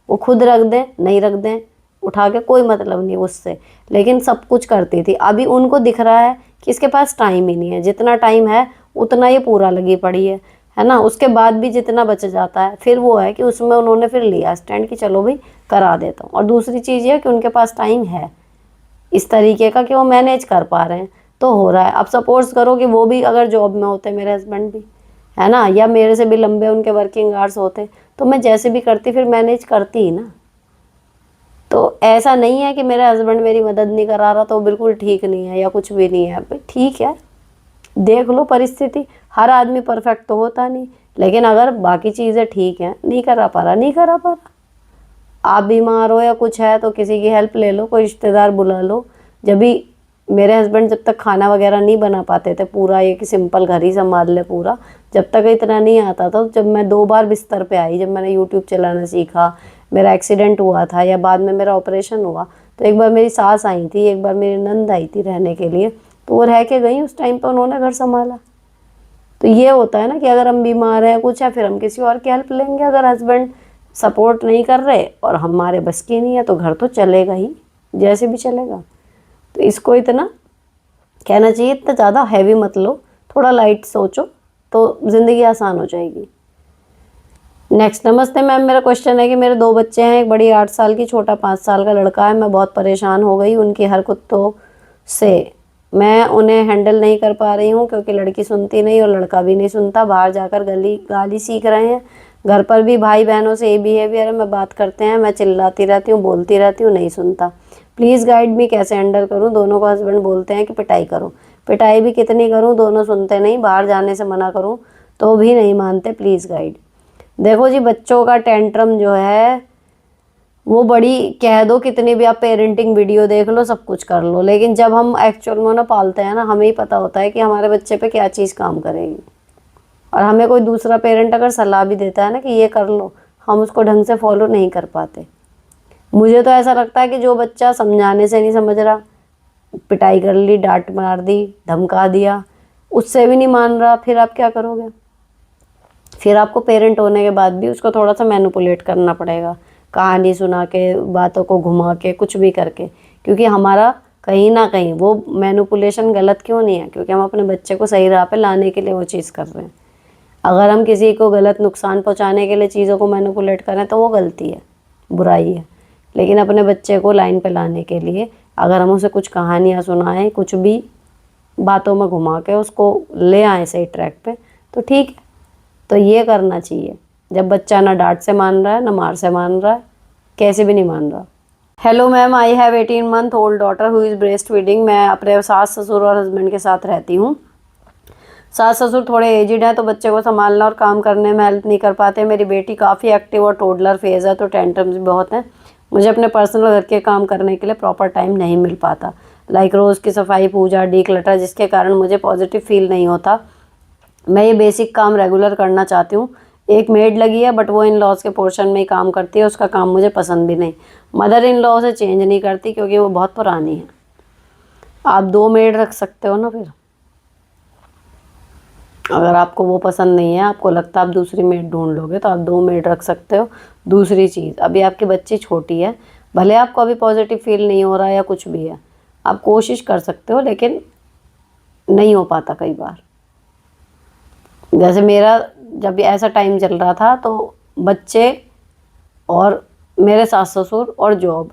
Speaker 1: वो खुद रख दें, नहीं रख दें उठा के, कोई मतलब नहीं उससे, लेकिन सब कुछ करती थी। अभी उनको दिख रहा है कि इसके पास टाइम ही नहीं है, जितना टाइम है उतना ये पूरा लगी पड़ी है ना। उसके बाद भी जितना बच जाता है फिर वो है कि उसमें उन्होंने फिर लिया स्टैंड कि चलो भाई करा देता हूँ। और दूसरी चीज़ ये कि उनके पास टाइम है इस तरीके का कि वो मैनेज कर पा रहे हैं, तो हो रहा है। अब सपोज करो कि वो भी अगर जॉब में होते, मेरे हस्बैंड भी, है ना, या मेरे से भी लंबे उनके वर्किंग आवर्स होते, तो मैं जैसे भी करती फिर मैनेज करती ही ना। तो ऐसा नहीं है कि मेरा हस्बैंड मेरी मदद नहीं करा रहा तो बिल्कुल ठीक नहीं है या कुछ भी नहीं है। भाई ठीक है, देख लो परिस्थिति, हर आदमी परफेक्ट तो होता नहीं, लेकिन अगर बाकी चीज़ें ठीक हैं, नहीं करा पा रहा, आप बीमार हो या कुछ है तो किसी की हेल्प ले लो, कोई रिश्तेदार बुला लो। जब भी मेरे हस्बैंड जब तक खाना वगैरह नहीं बना पाते थे, पूरा ये कि सिंपल घर ही संभाल ले पूरा, जब तक इतना नहीं आता था, जब मैं 2 बार बिस्तर पे आई, जब मैंने यूट्यूब चलाना सीखा, मेरा एक्सीडेंट हुआ था या बाद में मेरा ऑपरेशन हुआ, तो एक बार मेरी सास आई थी, एक बार मेरी नंद आई थी रहने के लिए, तो वो रह के गई, उस टाइम पर उन्होंने घर संभाला। तो ये होता है ना कि अगर हम बीमार हैं कुछ है, फिर हम किसी और की हेल्प लेंगे। अगर हस्बैंड सपोर्ट नहीं कर रहे और हमारे बस की नहीं है तो घर तो चलेगा ही, जैसे भी चलेगा। तो इसको इतना कहना चाहिए, इतना ज़्यादा हैवी मत लो, थोड़ा लाइट सोचो तो ज़िंदगी आसान हो जाएगी। नेक्स्ट, नमस्ते मैम, मेरा क्वेश्चन है कि मेरे 2 बच्चे हैं, एक बड़ी 8 साल की, छोटा 5 साल का लड़का है। मैं बहुत परेशान हो गई उनकी हरकतों से। मैं उन्हें हैंडल नहीं कर पा रही हूँ क्योंकि लड़की सुनती नहीं और लड़का भी नहीं सुनता। बाहर जाकर गाली सीख रहे हैं, घर पर भी भाई बहनों से ये बिहेवियर है। मैं बात करते हैं, मैं चिल्लाती रहती हूँ, बोलती रहती हूँ, नहीं सुनता। प्लीज़ गाइड मी, कैसे हैंडल करूँ? दोनों को हस्बैंड बोलते हैं कि पिटाई करो। पिटाई भी कितनी करूँ? दोनों सुनते नहीं। बाहर जाने से मना करूँ तो भी नहीं मानते। Please guide. देखो जी, बच्चों का टेंट्रम जो है वो बड़ी, कह दो कितनी भी आप पेरेंटिंग वीडियो देख लो, सब कुछ कर लो, लेकिन जब हम एक्चुअल में ना पालते हैं ना, हमें ही पता होता है कि हमारे बच्चे पे क्या चीज़ काम करेगी। और हमें कोई दूसरा पेरेंट अगर सलाह भी देता है ना कि ये कर लो, हम उसको ढंग से फॉलो नहीं कर पाते। मुझे तो ऐसा लगता है कि जो बच्चा समझाने से नहीं समझ रहा, पिटाई कर ली, डांट मार दी, धमका दिया, उससे भी नहीं मान रहा, फिर आप क्या करोगे? फिर आपको पेरेंट होने के बाद भी उसको थोड़ा सा मैनिपुलेट करना पड़ेगा, कहानी सुना के, बातों को घुमा के, कुछ भी करके। क्योंकि हमारा कहीं ना कहीं वो मैनिपुलेशन गलत क्यों नहीं है? क्योंकि हम अपने बच्चे को सही राह पे लाने के लिए वो चीज़ कर रहे हैं। अगर हम किसी को गलत नुकसान पहुंचाने के लिए चीज़ों को मैनिपुलेट करें तो वो गलती है, बुराई है। लेकिन अपने बच्चे को लाइन पे लाने के लिए अगर हम उसे कुछ कहानियाँ सुनाएं, कुछ भी बातों में घुमा के उसको ले आए सही ट्रैक पे, तो ठीक है। तो ये करना चाहिए जब बच्चा ना डांट से मान रहा है, ना मार से मान रहा है, कैसे भी नहीं मान रहा। Hello ma'am, I have 18 month old daughter who is breast feeding. मैं अपने सास ससुर और हस्बैंड के साथ रहती हूँ। सास ससुर थोड़े एजिड हैं तो बच्चे को संभालना और काम करने में हेल्प नहीं कर पाते। मेरी बेटी काफ़ी एक्टिव और टोडलर फेज़ है तो टेंट्रम्स भी बहुत हैं। मुझे अपने पर्सनल घर के काम करने के लिए प्रॉपर टाइम नहीं मिल पाता, लाइक रोज़ की सफाई, पूजा, डी क्लटर, जिसके कारण मुझे पॉजिटिव फील नहीं होता। मैं ये बेसिक काम रेगुलर करना चाहती हूँ। एक मेड लगी है बट वो इन लॉज के पोर्शन में ही काम करती है, उसका काम मुझे पसंद भी नहीं। मदर इन लॉ से चेंज नहीं करती क्योंकि वो बहुत पुरानी है। आप 2 मेड रख सकते हो ना फिर, अगर आपको वो पसंद नहीं है, आपको लगता है आप दूसरी मेड ढूंढ लोगे तो आप 2 मेड रख सकते हो। दूसरी चीज़, अभी आपकी बच्ची छोटी है, भले आपको अभी पॉजिटिव फील नहीं हो रहा है या कुछ भी है, आप कोशिश कर सकते हो, लेकिन नहीं हो पाता कई बार। जैसे मेरा जब ऐसा टाइम चल रहा था तो बच्चे और मेरे सास ससुर और जॉब,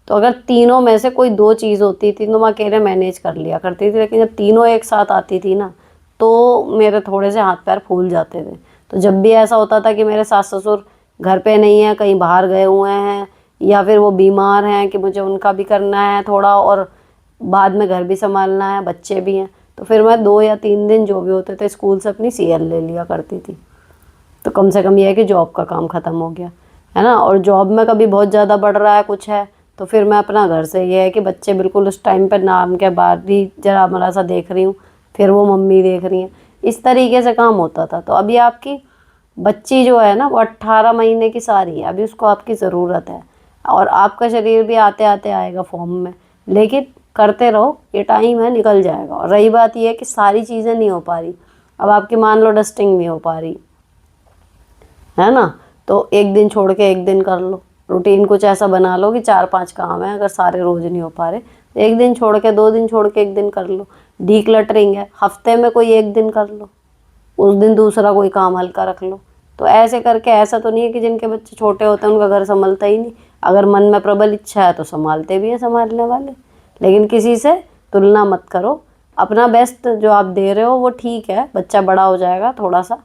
Speaker 1: तो अगर तीनों में से कोई 2 चीज़ होती थी तो मैं अकेले मैनेज कर लिया करती थी। लेकिन जब तीनों एक साथ आती थी ना तो मेरे थोड़े से हाथ पैर फूल जाते थे। तो जब भी ऐसा होता था कि मेरे सास ससुर घर पे नहीं है, कहीं बाहर गए हुए हैं, या फिर वो बीमार हैं कि मुझे उनका भी करना है थोड़ा, और बाद में घर भी संभालना है, बच्चे भी हैं, तो फिर मैं 2 या 3 दिन जो भी होते थे स्कूल से अपनी सीएल ले लिया करती थी। तो कम से कम ये है कि जॉब का काम ख़त्म हो गया है ना। और जॉब में कभी बहुत ज़्यादा बढ़ रहा है कुछ है तो फिर मैं अपना घर से, ये है कि बच्चे बिल्कुल उस टाइम पर नाम के बाद भी जरा मरा सा देख रही हूँ, फिर वो मम्मी देख रही हैं, इस तरीके से काम होता था। तो अभी आपकी बच्ची जो है ना वो 18 महीने की सारी है, अभी उसको आपकी ज़रूरत है, और आपका शरीर भी आते आते आएगा फॉर्म में। लेकिन करते रहो, ये टाइम है, निकल जाएगा। और रही बात ये है कि सारी चीज़ें नहीं हो पा रही, अब आपकी मान लो डस्टिंग नहीं हो पा रही है ना, तो एक दिन छोड़ के एक दिन कर लो। रूटीन कुछ ऐसा बना लो कि 4-5 काम है, अगर सारे रोज़ नहीं हो पा रहे तो एक दिन छोड़ के, 2 दिन छोड़ के एक दिन कर लो। डी क्लटरिंग है, हफ्ते में कोई एक दिन कर लो, उस दिन दूसरा कोई काम हल्का रख लो। तो ऐसे करके, ऐसा तो नहीं है कि जिनके बच्चे छोटे होते हैं उनका घर संभलता ही नहीं, अगर मन में प्रबल इच्छा है तो संभालते भी हैं संभालने वाले। लेकिन किसी से तुलना मत करो, अपना बेस्ट जो आप दे रहे हो वो ठीक है। बच्चा बड़ा हो जाएगा, थोड़ा सा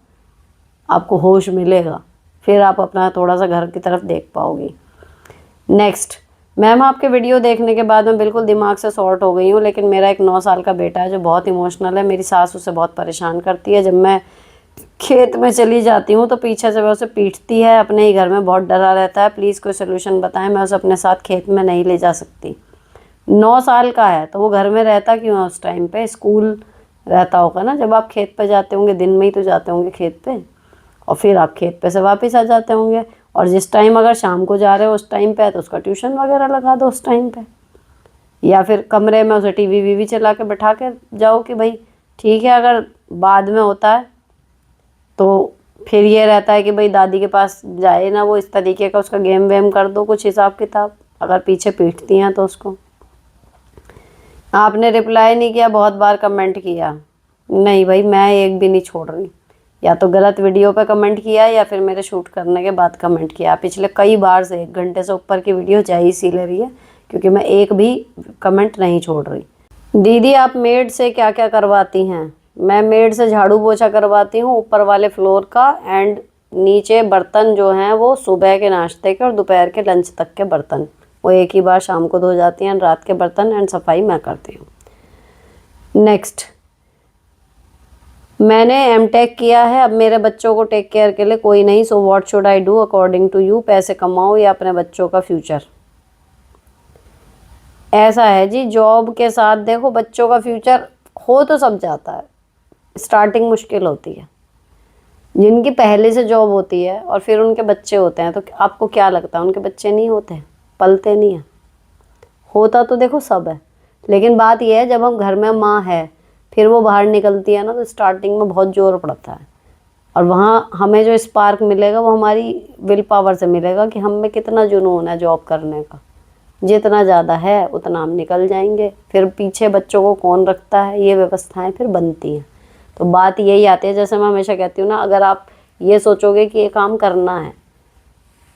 Speaker 1: आपको होश मिलेगा, फिर आप अपना थोड़ा सा घर की तरफ देख पाओगी। नेक्स्ट, मैम आपके वीडियो देखने के बाद मैं बिल्कुल दिमाग से सॉर्ट हो गई हूँ, लेकिन मेरा एक 9 साल का बेटा है जो बहुत इमोशनल है। मेरी सास उसे बहुत परेशान करती है। जब मैं खेत में चली जाती हूँ तो पीछे से वह उसे पीटती है, अपने ही घर में बहुत डरा रहता है। प्लीज़ कोई सोल्यूशन बताएं, मैं उसे अपने साथ खेत में नहीं ले जा सकती। 9 साल का है तो वो घर में रहता क्यों है? उस टाइम पे स्कूल रहता होगा ना, जब आप खेत पे जाते होंगे, दिन में ही तो जाते होंगे खेत पे, और फिर आप खेत पे से वापस आ जाते होंगे। और जिस टाइम अगर शाम को जा रहे हो उस टाइम पे है तो उसका ट्यूशन वगैरह लगा दो उस टाइम पे, या फिर कमरे में उसे टीवी वीवी चला के बैठा के जाओ कि भाई ठीक है। अगर बाद में होता है तो फिर ये रहता है कि भाई दादी के पास जाए ना, वो इस तरीके का उसका गेम वेम कर दो कुछ हिसाब किताब, अगर पीछे पीटती हैं तो उसको। आपने रिप्लाई नहीं किया, बहुत बार कमेंट किया, नहीं भाई मैं एक भी नहीं छोड़ रही, या तो गलत वीडियो पे कमेंट किया या फिर मेरे शूट करने के बाद कमेंट किया। पिछले कई बार से 1 घंटे से ऊपर की वीडियो जा ही सी ले रही है क्योंकि मैं एक भी कमेंट नहीं छोड़ रही। दीदी आप मेड से क्या क्या करवाती हैं? मैं मेड से झाड़ू पोछा करवाती हूँ ऊपर वाले फ्लोर का, एंड नीचे बर्तन जो हैं वो सुबह के नाश्ते के और दोपहर के लंच तक के बर्तन वो एक ही बार शाम को धो जाती हैं। रात के बर्तन एंड सफाई मैं करती हूँ। नेक्स्ट, मैंने एमटेक किया है, अब मेरे बच्चों को टेक केयर के लिए कोई नहीं, so what should I do according to you? पैसे कमाओ या अपने बच्चों का फ्यूचर? ऐसा है जी, जॉब के साथ देखो बच्चों का फ्यूचर हो तो सब जाता है, स्टार्टिंग मुश्किल होती है। जिनकी पहले से जॉब होती है और फिर उनके बच्चे होते हैं तो आपको क्या लगता है उनके बच्चे नहीं होते, पलते नहीं हैं? होता तो देखो सब है, लेकिन बात यह है जब हम घर में माँ है फिर वो बाहर निकलती है ना तो स्टार्टिंग में बहुत जोर पड़ता है, और वहाँ हमें जो स्पार्क मिलेगा वो हमारी विल पावर से मिलेगा कि हम में कितना जुनून है जॉब करने का। जितना ज़्यादा है उतना हम निकल जाएंगे, फिर पीछे बच्चों को कौन रखता है, ये व्यवस्थाएं फिर बनती हैं। तो बात यही आती है, जैसे मैं हमेशा कहती हूँ ना, अगर आप ये सोचोगे कि ये काम करना है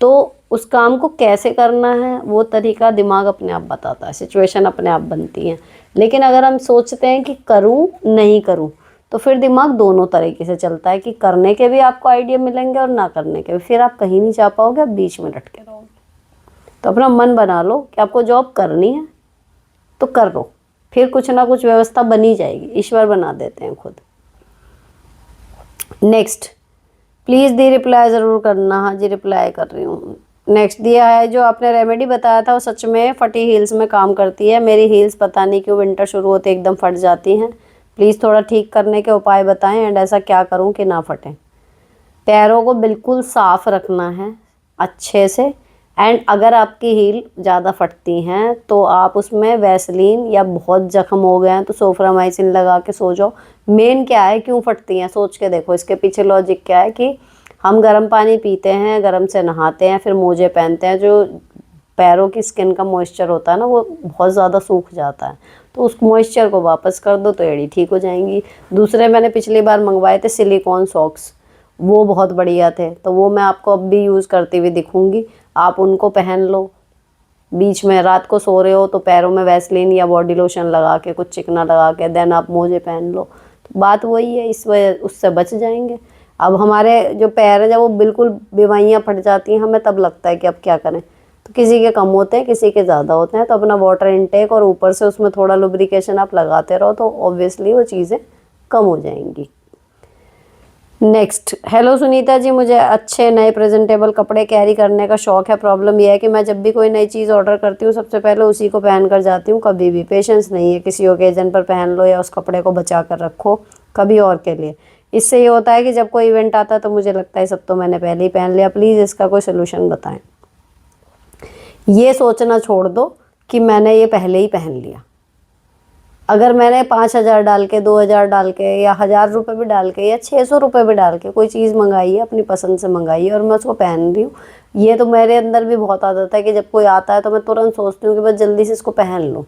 Speaker 1: तो उस काम को कैसे करना है वो तरीका दिमाग अपने आप बताता है, सिचुएशन अपने आप बनती है। लेकिन अगर हम सोचते हैं कि करूं नहीं करूं तो फिर दिमाग दोनों तरीके से चलता है कि करने के भी आपको आइडिया मिलेंगे और ना करने के भी, फिर आप कहीं नहीं जा पाओगे, आप बीच में लटके रहोगे। तो अपना मन बना लो कि आपको जॉब करनी है तो कर लो, फिर कुछ ना कुछ व्यवस्था बनी जाएगी, ईश्वर बना देते हैं खुद। नेक्स्ट, प्लीज़ दी रिप्लाई ज़रूर करना। हाँ जी रिप्लाई कर रही हूँ। नेक्स्ट दिया है, जो आपने रेमेडी बताया था वो सच में फटी हील्स में काम करती है। मेरी हील्स पता नहीं क्यों विंटर शुरू होते एकदम फट जाती हैं, प्लीज़ थोड़ा ठीक करने के उपाय बताएं एंड ऐसा क्या करूँ कि ना फटें? पैरों को बिल्कुल साफ़ रखना है अच्छे से, एंड अगर आपकी हील ज़्यादा फटती हैं तो आप उसमें वैसलीन या बहुत जख्म हो गए हैं तो सोफ्रामाइसिन लगा के सो जाओ। मेन क्या है, क्यों फटती हैं सोच के देखो, इसके पीछे लॉजिक क्या है कि हम गर्म पानी पीते हैं, गर्म से नहाते हैं, फिर मोजे पहनते हैं, जो पैरों की स्किन का मॉइस्चर होता है ना वो बहुत ज़्यादा सूख जाता है, तो उस मॉइस्चर को वापस कर दो तो एड़ी ठीक हो जाएंगी। दूसरे मैंने पिछली बार मंगवाए थे सिलिकॉन सॉक्स, वो बहुत बढ़िया थे, तो वो मैं आपको अब भी यूज़ करती हुई दिखूंगी, आप उनको पहन लो। बीच में रात को सो रहे हो तो पैरों में वैसलीन या बॉडी लोशन लगा के कुछ चिकना लगा के देन आप मोजे पहन लो, तो बात वही है, इस वजह उससे बच जाएंगे। अब हमारे जो पैर है जब वो बिल्कुल बीमारियाँ फट जाती हैं हमें तब लगता है कि अब क्या करें, तो किसी के कम होते हैं किसी के ज़्यादा होते हैं, तो अपना वाटर इनटेक और ऊपर से उसमें थोड़ा लुब्रिकेशन आप लगाते रहो तो ऑब्वियसली वो चीज़ें कम हो जाएंगी। नेक्स्ट, हेलो सुनीता जी, मुझे अच्छे नए प्रेजेंटेबल कपड़े कैरी करने का शौक़ है। प्रॉब्लम यह है कि मैं जब भी कोई नई चीज़ ऑर्डर करती हूँ सबसे पहले उसी को पहन कर जाती हूँ, कभी भी पेशेंस नहीं है, किसी ओकेजन पर पहन लो या उस कपड़े को बचा कर रखो कभी और के लिए। इससे ये होता है कि जब कोई इवेंट आता है तो मुझे लगता है सब तो मैंने पहले ही पहन लिया, प्लीज़ इसका कोई सोल्यूशन बताएं। ये सोचना छोड़ दो कि मैंने ये पहले ही पहन लिया। अगर मैंने 5,000 डाल के 2,000 डाल के या 1,000 रुपये भी डाल के या 600 रुपये भी डाल के कोई चीज़ मंगाई है, अपनी पसंद से मंगाई है और मैं उसको पहन रही हूँ, ये तो मेरे अंदर भी बहुत आदत है कि जब कोई आता है तो मैं तुरंत सोचती हूँ कि बस जल्दी से इसको पहन लूँ।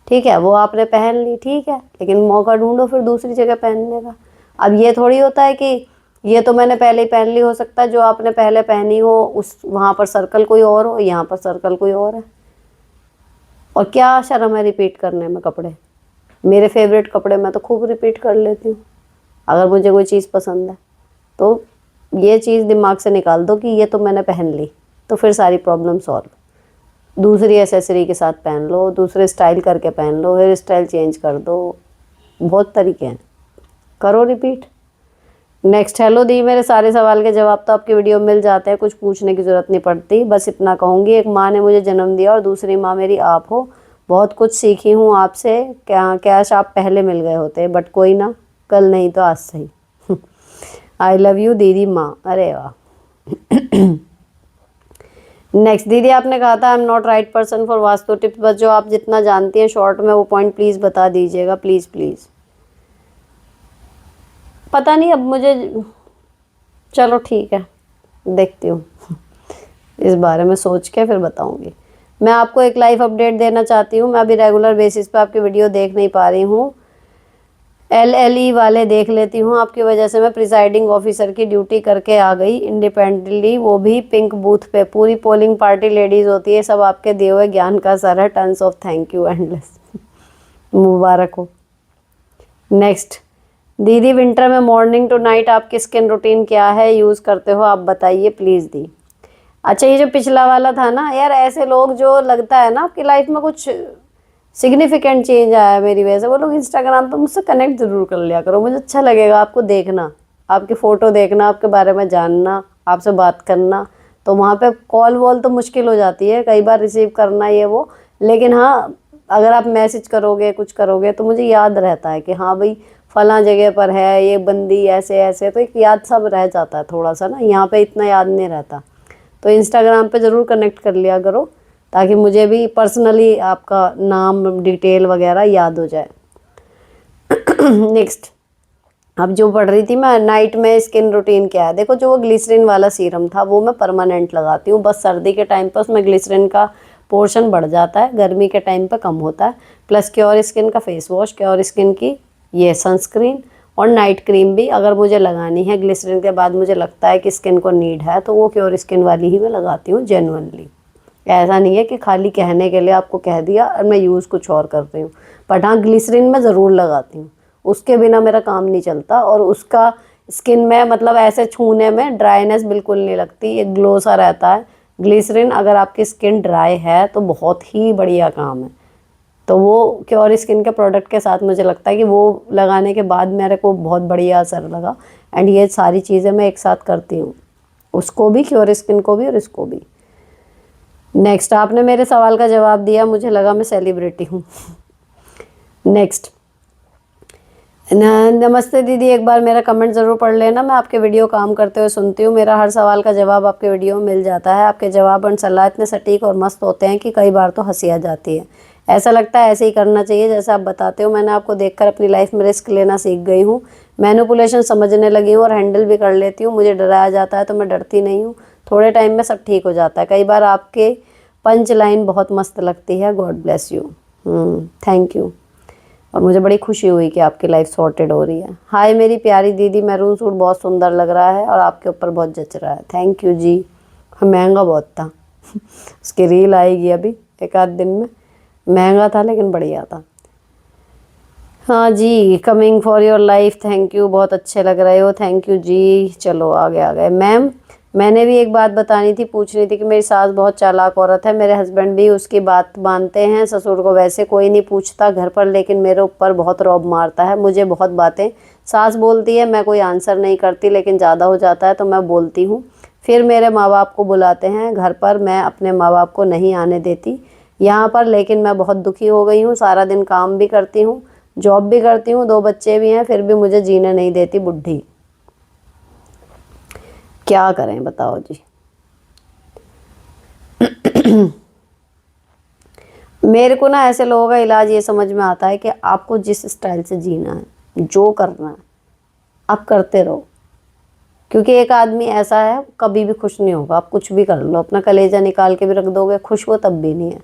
Speaker 1: ठीक है, वो आपने पहन ली ठीक है, लेकिन मौका ढूंढो फिर दूसरी जगह पहनने का। अब ये थोड़ी होता है कि ये तो मैंने पहले ही पहन ली, हो सकता है जो आपने पहले पहनी हो उस वहाँ पर सर्कल कोई और हो, यहाँ पर सर्कल कोई और है, और क्या शर्म है रिपीट करने में कपड़े। मेरे फेवरेट कपड़े मैं तो खूब रिपीट कर लेती हूँ अगर मुझे कोई चीज़ पसंद है, तो ये चीज़ दिमाग से निकाल दो कि ये तो मैंने पहन ली, तो फिर सारी प्रॉब्लम सॉल्व। दूसरी एसेसरी के साथ पहन लो, दूसरे स्टाइल करके पहन लो, हेयर स्टाइल चेंज कर दो, बहुत तरीके हैं, करो रिपीट। नेक्स्ट, हेलो दी, मेरे सारे सवाल के जवाब तो आपकी वीडियो में मिल जाते हैं, कुछ पूछने की ज़रूरत नहीं पड़ती, बस इतना कहूँगी, एक माँ ने मुझे जन्म दिया और दूसरी माँ मेरी आप हो, बहुत कुछ सीखी हूँ आपसे, क्या कैश आप पहले मिल गए होते, बट कोई ना, कल नहीं तो आज सही। आई लव यू दीदी माँ। अरे वाह। नेक्स्ट, दीदी आपने कहा था I am not right person for vastu tips, बस जो आप जितना जानती हैं शॉर्ट में वो पॉइंट प्लीज़ बता दीजिएगा, प्लीज़ प्लीज़। पता नहीं अब मुझे, चलो ठीक है देखती हूँ, इस बारे में सोच के फिर बताऊँगी। मैं आपको एक लाइव अपडेट देना चाहती हूँ, मैं अभी रेगुलर बेसिस पे आपकी वीडियो देख नहीं पा रही हूँ, LLE वाले देख लेती हूँ, आपकी वजह से मैं प्रिसाइडिंग ऑफिसर की ड्यूटी करके आ गई इंडिपेंडेंटली, वो भी पिंक बूथ पे। पूरी पोलिंग पार्टी लेडीज़ होती है, सब आपके दिए हुए ज्ञान का सर है। Tons of thank you, endless मुबारक हो। नेक्स्ट, दीदी विंटर में मॉर्निंग टू नाइट आपकी स्किन रूटीन क्या है, यूज़ करते हो आप बताइए प्लीज़ दी। अच्छा, ये जो पिछला वाला था ना यार, ऐसे लोग जो लगता है ना आपकी लाइफ में कुछ सिग्निफिकेंट चेंज आया है मेरी वजह से, वो लोग इंस्टाग्राम पे मुझसे कनेक्ट ज़रूर कर लिया करो। मुझे अच्छा लगेगा आपको देखना, आपकी फ़ोटो देखना, आपके बारे में जानना, आपसे बात करना। तो वहाँ पे कॉल वॉल तो मुश्किल हो जाती है कई बार रिसीव करना ये वो, लेकिन हाँ अगर आप मैसेज करोगे कुछ करोगे तो मुझे याद रहता है कि हाँ भाई फलां जगह पर है ये बंदी, ऐसे ऐसे, तो एक याद सब रह जाता है थोड़ा सा ना, यहाँ पे इतना याद नहीं रहता। तो इंस्टाग्राम पे ज़रूर कनेक्ट कर लिया करो ताकि मुझे भी पर्सनली आपका नाम डिटेल वगैरह याद हो जाए। नेक्स्ट, अब जो पढ़ रही थी मैं, नाइट में स्किन रूटीन क्या है। देखो, जो वो ग्लिसरीन वाला सीरम था वो मैं परमानेंट लगाती हूँ, बस सर्दी के टाइम पर उसमें ग्लिसरीन का पोर्शन बढ़ जाता है, गर्मी के टाइम पर कम होता है। प्लस क्योर स्किन का फेस वॉश, क्योर स्किन की ये सनस्क्रीन और नाइट क्रीम भी अगर मुझे लगानी है ग्लिसरीन के बाद, मुझे लगता है कि स्किन को नीड है, तो वो क्योर स्किन वाली ही मैं लगाती हूँ जेन्युइनली। ऐसा नहीं है कि खाली कहने के लिए आपको कह दिया और मैं यूज़ कुछ और कर रही हूँ। बट हाँ, ग्लिसरीन मैं ज़रूर लगाती हूँ, उसके बिना मेरा काम नहीं चलता। और उसका स्किन में मतलब ऐसे छूने में ड्राइनेस बिल्कुल नहीं लगती, एक ग्लो सा रहता है। ग्लिसरीन अगर आपकी स्किन ड्राई है तो बहुत ही बढ़िया काम है। तो वो क्योर स्किन के प्रोडक्ट के साथ मुझे लगता है कि वो लगाने के बाद मेरे को बहुत बढ़िया असर लगा। एंड ये सारी चीज़ें मैं एक साथ करती हूँ, उसको भी, क्योर स्किन को भी और इसको भी। नेक्स्ट, आपने मेरे सवाल का जवाब दिया, मुझे लगा मैं सेलिब्रिटी हूँ। नेक्स्ट, नमस्ते दीदी, एक बार मेरा कमेंट ज़रूर पढ़ लेना, मैं आपके वीडियो काम करते हुए सुनती हूँ, मेरा हर सवाल का जवाब आपके वीडियो में मिल जाता है। आपके जवाब और सलाह इतने सटीक और मस्त होते हैं कि कई बार तो हंसी आ जाती है। ऐसा लगता है ऐसे ही करना चाहिए जैसे आप बताते हो। मैंने आपको देखकर अपनी लाइफ में रिस्क लेना सीख गई हूँ, मैनिपुलेशन समझने लगी हूँ और हैंडल भी कर लेती हूँ। मुझे डराया जाता है तो मैं डरती नहीं हूँ, थोड़े टाइम में सब ठीक हो जाता है। कई बार आपके पंच लाइन बहुत मस्त लगती है, God bless you. Thank you. और मुझे बड़ी खुशी हुई कि आपकी लाइफ सॉर्टेड हो रही है। हाय मेरी प्यारी दीदी, मैरून सूट बहुत सुंदर लग रहा है और आपके ऊपर बहुत जच रहा है। थैंक यू जी। महंगा बहुत था। उसकी रील आएगी अभी एक आध दिन में। महंगा था लेकिन बढ़िया था। हाँ जी, coming for your life, thank you, बहुत अच्छे लग रहे हो, थैंक यू जी। चलो आगे आ गए। मैम, मैंने भी एक बात बतानी थी, पूछनी थी कि मेरी सास बहुत चालाक औरत है, मेरे हस्बैंड भी उसकी बात मानते हैं। ससुर को वैसे कोई नहीं पूछता घर पर, लेकिन मेरे ऊपर बहुत रौब मारता है, मुझे बहुत बातें सास बोलती है, मैं कोई आंसर नहीं करती, लेकिन ज़्यादा हो जाता है तो मैं बोलती हूँ। फिर मेरे माँ बाप को बुलाते हैं घर पर, मैं अपने माँ बाप को नहीं आने देती यहाँ पर। लेकिन मैं बहुत दुखी हो गई हूँ, सारा दिन काम भी करती हूँ, जॉब भी करती हूँ, 2 बच्चे भी हैं, फिर भी मुझे जीने नहीं देती बुढ़ी। क्या करें बताओ जी। मेरे को ना ऐसे लोगों का इलाज ये समझ में आता है कि आपको जिस स्टाइल से जीना है, जो करना है, आप करते रहो। क्योंकि एक आदमी ऐसा है कभी भी खुश नहीं होगा। आप कुछ भी कर लो, अपना कलेजा निकाल के भी रख दोगे, खुश वो तब भी नहीं है।